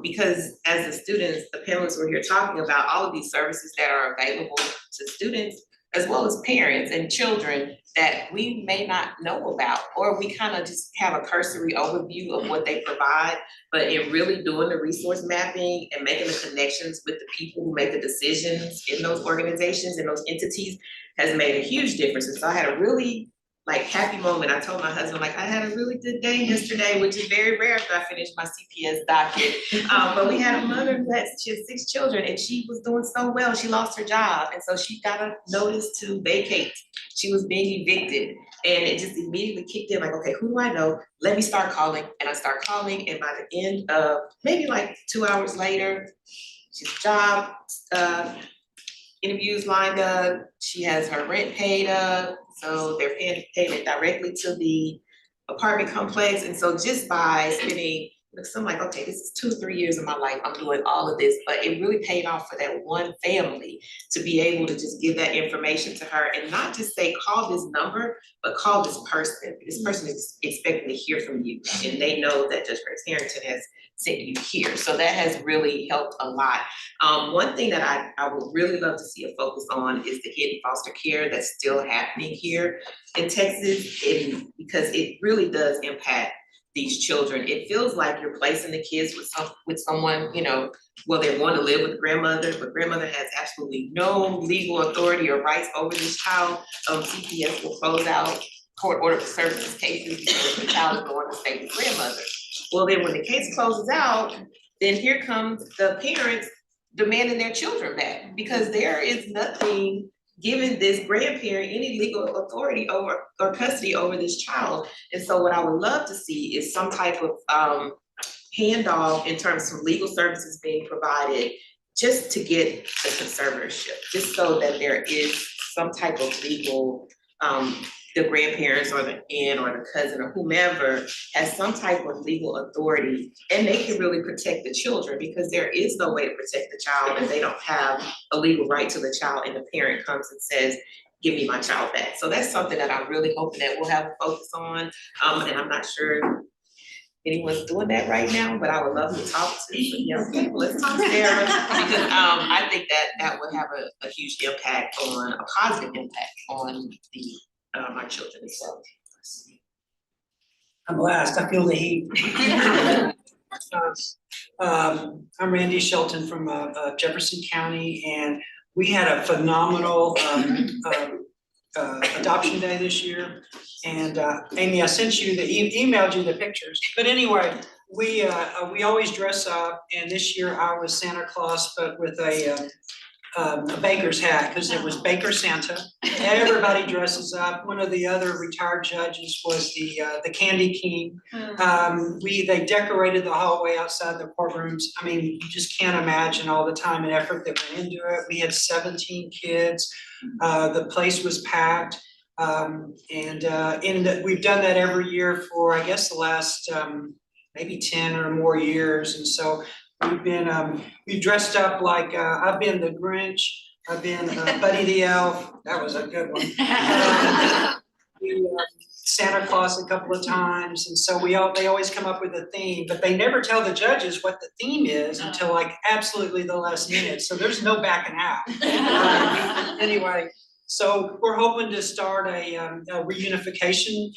Because as the students, the parents were here talking about all of these services that are available to students, as well as parents and children that we may not know about, or we kind of just have a cursory overview of what they provide, but in really doing the resource mapping and making the connections with the people who make the decisions in those organizations and those entities has made a huge difference. And so I had a really happy moment. I told my husband, I had a really good day yesterday, which is very rare after I finished my CPS docket. But we had a mother who had 6 children and she was doing so well. She lost her job. And so she got a notice to vacate. She was being evicted. And it just immediately kicked in okay, who do I know? Let me start calling. And I start calling. And by the end of maybe 2 hours later, she's job interviews lined up. She has her rent paid up. So they're paying it directly to the apartment complex. And so just by spending Because I'm like, okay, this is 2 or 3 years of my life, I'm doing all of this, but it really paid off for that one family to be able to just give that information to her and not just say, call this number, but call this person. This person is expecting to hear from you, and they know that Judge Grace Harrington has sent you here. So that has really helped a lot. One thing that I would really love to see a focus on is the hidden foster care that's still happening here in Texas, because it really does impact these children. It feels like you're placing the kids with someone, you know, well, they want to live with grandmother, but grandmother has absolutely no legal authority or rights over this child. CPS will close out court order services cases because the child is going to stay with grandmother. Well, then when the case closes out, then here comes the parents demanding their children back, because there is nothing giving this grandparent any legal authority over or custody over this child. And so what I would love to see is some type of handoff in terms of some legal services being provided just to get the conservatorship, just so that there is some type of legal, the grandparents or the aunt or the cousin or whomever has some type of legal authority, and they can really protect the children, because there is no way to protect the child if they don't have a legal right to the child and the parent comes and says, give me my child back. So that's something that I'm really hoping that we'll have a focus on. And I'm not sure anyone's doing that right now, but I would love to talk to some young people. Let's talk to Sarah, because I think that would have a huge impact on, a positive impact on our children as well. I'm last, I feel the heat. I'm Randy Shelton from Jefferson County, and we had a phenomenal adoption day this year. And Amy, I sent you emailed you the pictures. But anyway, we always dress up, and this year I was Santa Claus, but with a baker's hat, because it was Baker Santa. Everybody dresses up. One of the other retired judges was the Candy King. They decorated the hallway outside the courtrooms. I mean, you just can't imagine all the time and effort that went into it. We had 17 kids. The place was packed. We've done that every year for, I guess, the last maybe 10 or more years. And so we've dressed up like, I've been the Grinch, I've been Buddy the Elf, that was a good one. Santa Claus a couple of times, and so they always come up with a theme, but they never tell the judges what the theme is until like absolutely the last minute, so there's no backing out. Anyway, so we're hoping to start a reunification,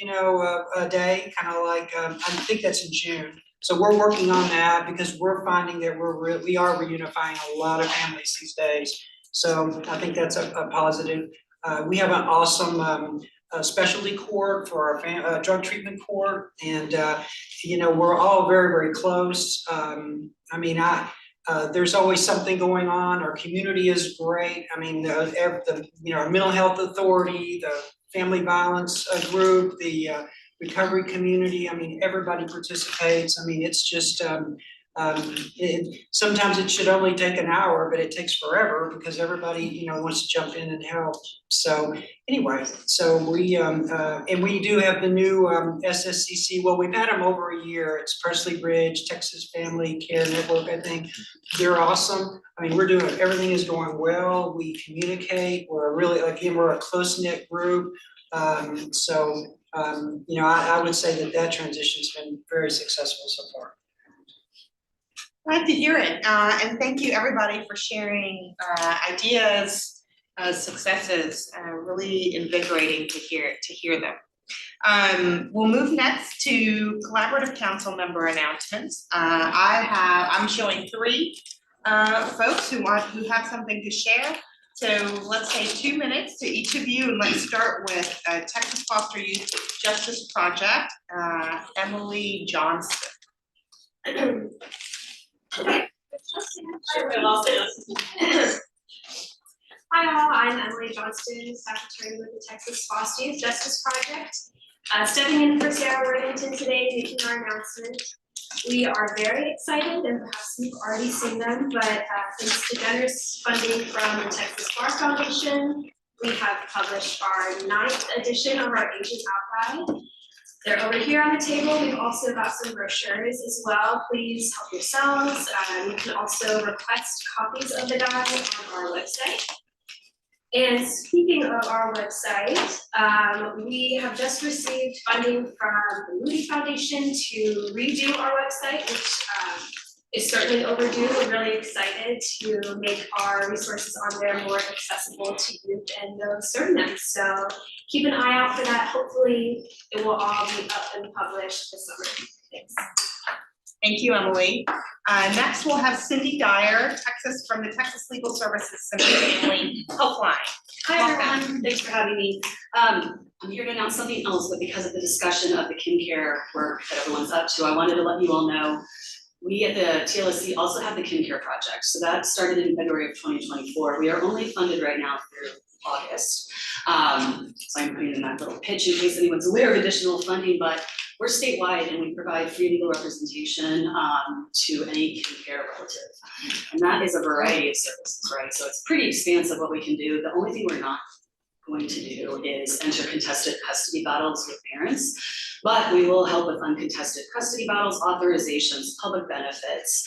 a day, kind of like, I think that's in June. So we're working on that because we're finding that we are reunifying a lot of families these days. So I think that's a positive. We have an awesome specialty court for our drug treatment court, and we're all very, very close. There's always something going on. Our community is great. I mean, our mental health authority, the family violence group, the recovery community. I mean, everybody participates. I mean, it's just, sometimes it should only take an hour, but it takes forever because everybody, wants to jump in and help. So anyway, we do have the new SSCC. Well, we've had them over a year. It's Presley Bridge, Texas Family Care Network, I think. They're awesome. I mean, everything is going well. We communicate. We're a close-knit group. I would say that transition's been very successful so far. Glad to hear it, and thank you everybody for sharing ideas, successes. Really invigorating to hear them. We'll move next to collaborative council member announcements. I'm showing 3 folks who have something to share. So let's say 2 minutes to each of you, and let's start with Texas Foster Youth Justice Project, Emily Johnston. Hi all, I'm Emily Johnston, Secretary with the Texas Foster Youth Justice Project. Stepping in for Sarah Worthington today, making our announcement. We are very excited, and perhaps you've already seen them, but thanks to generous funding from the Texas Bar Foundation, we have published our 9th edition of our Agent Out Guide. They're over here on the table. We've also got some brochures as well. Please help yourselves. You can also request copies of the guide on our website. And speaking of our website, we have just received funding from the Moody Foundation to redo our website, which is certainly overdue. We're really excited to make our resources on there more accessible to youth and those serving them. So keep an eye out for that. Hopefully it will all be up and published this summer. Thanks. Thank you, Emily. Next, we'll have Cindy Dyer, from the Texas Legal Services Family Helpline. Hi, everyone. Thanks for having me. I'm here to announce something else, but because of the discussion of the KinCare work that everyone's up to, I wanted to let you all know we at the TLSC also have the KinCare project. So that started in February of 2024. We are only funded right now through August. So I'm putting in that little pitch in case anyone's aware of additional funding, but we're statewide and we provide free legal representation to any KinCare relative. And that is a variety of services, right? So it's pretty expansive what we can do. The only thing we're not going to do is enter contested custody battles with parents, but we will help with uncontested custody battles, authorizations, public benefits,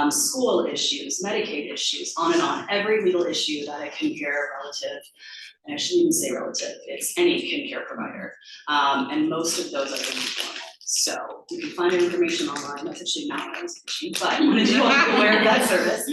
school issues, Medicaid issues, on and on. Every legal issue that a KinCare relative, and I shouldn't even say relative, it's any KinCare provider, and most of those are informal. So you can find your information online. That's actually not what I was pitching, but I wanted you all to be aware of that service.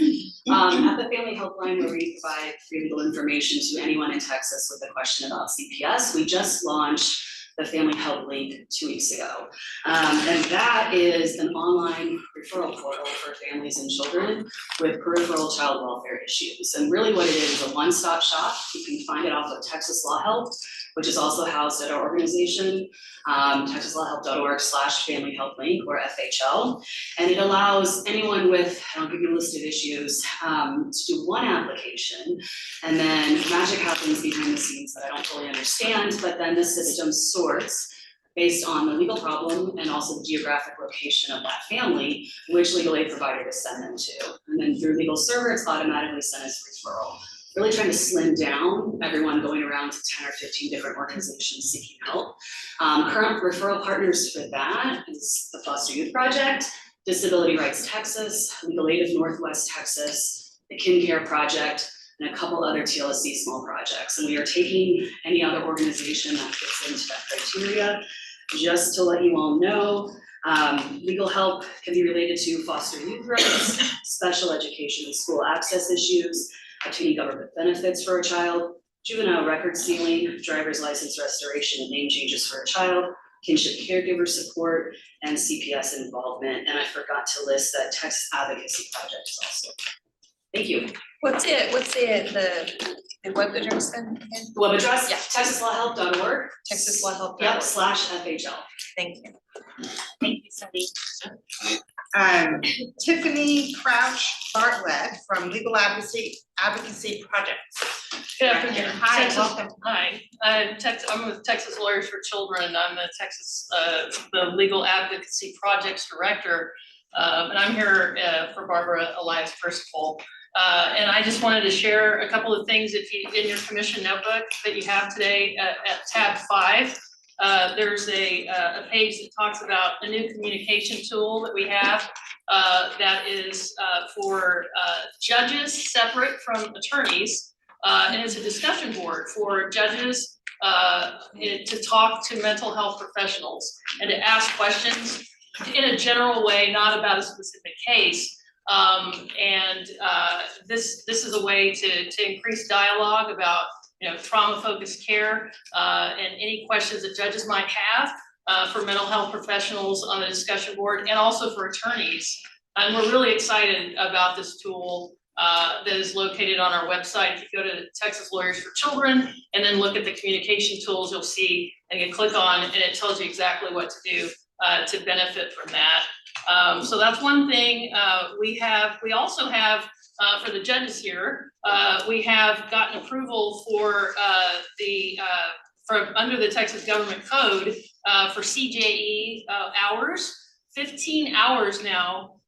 At the Family Helpline, where we provide free legal information to anyone in Texas with a question about CPS, we just launched the Family Help Link 2 weeks ago. And that is an online referral portal for families and children with peripheral child welfare issues. And really what it is a one-stop shop. You can find it off of Texas Law Help, which is also housed at our organization, texaslawhelp.org/Family Help Link, or FHL. And it allows anyone with, I'll give you a list of issues, to do one application, and then magic happens behind the scenes that I don't fully understand, but then the system sorts based on the legal problem and also the geographic location of that family, which legal aid provider to send them to. And then through Legal Server, it's automatically sent as referral. Really trying to slim down everyone going around to 10 or 15 different organizations seeking help. Current referral partners for that is the Foster Youth Project, Disability Rights Texas, Legal Aid of Northwest Texas, the KinCare Project, and a couple other TLSC small projects. And we are taking any other organization that fits into that criteria. Just to let you all know, legal help can be related to foster youth rights, special education and school access issues, obtaining government benefits for a child, juvenile record sealing, driver's license restoration and name changes for a child, kinship caregiver support, and CPS involvement. And I forgot to list that Texas Advocacy Project is also. Thank you. What's the web address then again? The web address? Yeah. TexasLawHelp.org. TexasLawHelp.org. Yep, /FHL. Thank you. Thank you, Cindy. Tiffany Crouch Bartlett from Legal Advocacy Projects. Good afternoon. Hi, Texas- welcome. Hi, I'm with Texas Lawyers for Children. I'm the Legal Advocacy Projects Director. And I'm here for Barbara Alliance Principal. And I just wanted to share a couple of things in your commission notebook that you have today at tab 5. There's a page that talks about a new communication tool that we have that is for judges separate from attorneys. And it's a discussion board for judges to talk to mental health professionals and to ask questions in a general way, not about a specific case. This is a way to increase dialogue about trauma-focused care and any questions that judges might have for mental health professionals on the discussion board and also for attorneys. And we're really excited about this tool that is located on our website. If you go to Texas Lawyers for Children and then look at the communication tools, you'll see, and you click on, and it tells you exactly what to do to benefit from that. So that's one thing. We also have for the judges here, we have gotten approval for under the Texas Government Code for CJE hours, 15 hours now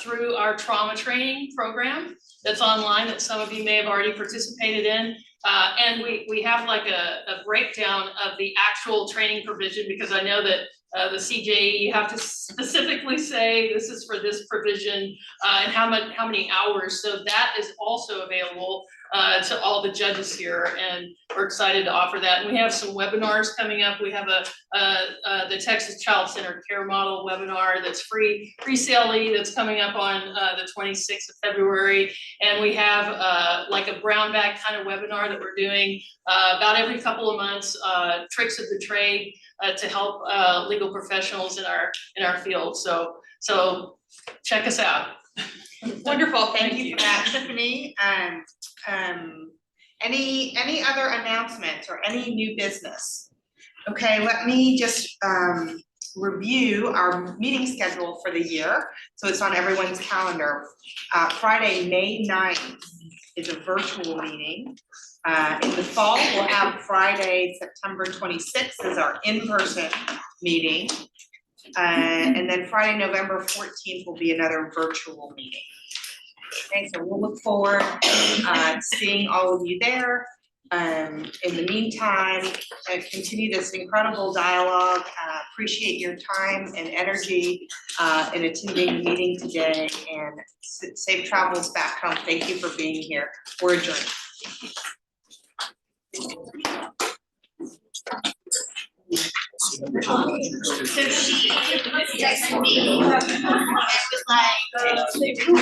through our trauma training program that's online that some of you may have already participated in. And we have like a breakdown of the actual training provision, because I know that the CJE, you have to specifically say this is for this provision, and how many hours. So that is also available to all the judges here, and we're excited to offer that. And we have some webinars coming up. We have the Texas Child Centered Care Model webinar that's free CLE that's coming up on the 26th of February. And we have like a brown bag kind of webinar that we're doing about every couple of months, tricks of the trade to help legal professionals in our field. So check us out. Wonderful, thank you for that, Tiffany. Any other announcements or any new business? Okay, let me just review our meeting schedule for the year, so it's on everyone's calendar. Friday, May 9th is a virtual meeting. In the fall, we'll have Friday, September 26th is our in-person meeting. And then Friday, November 14th will be another virtual meeting. Okay, so we'll look forward to seeing all of you there. In the meantime, continue this incredible dialogue. Appreciate your time and energy in attending the meeting today, and safe travels back home. Thank you for being here. We're adjourned. So she texted me, it was like,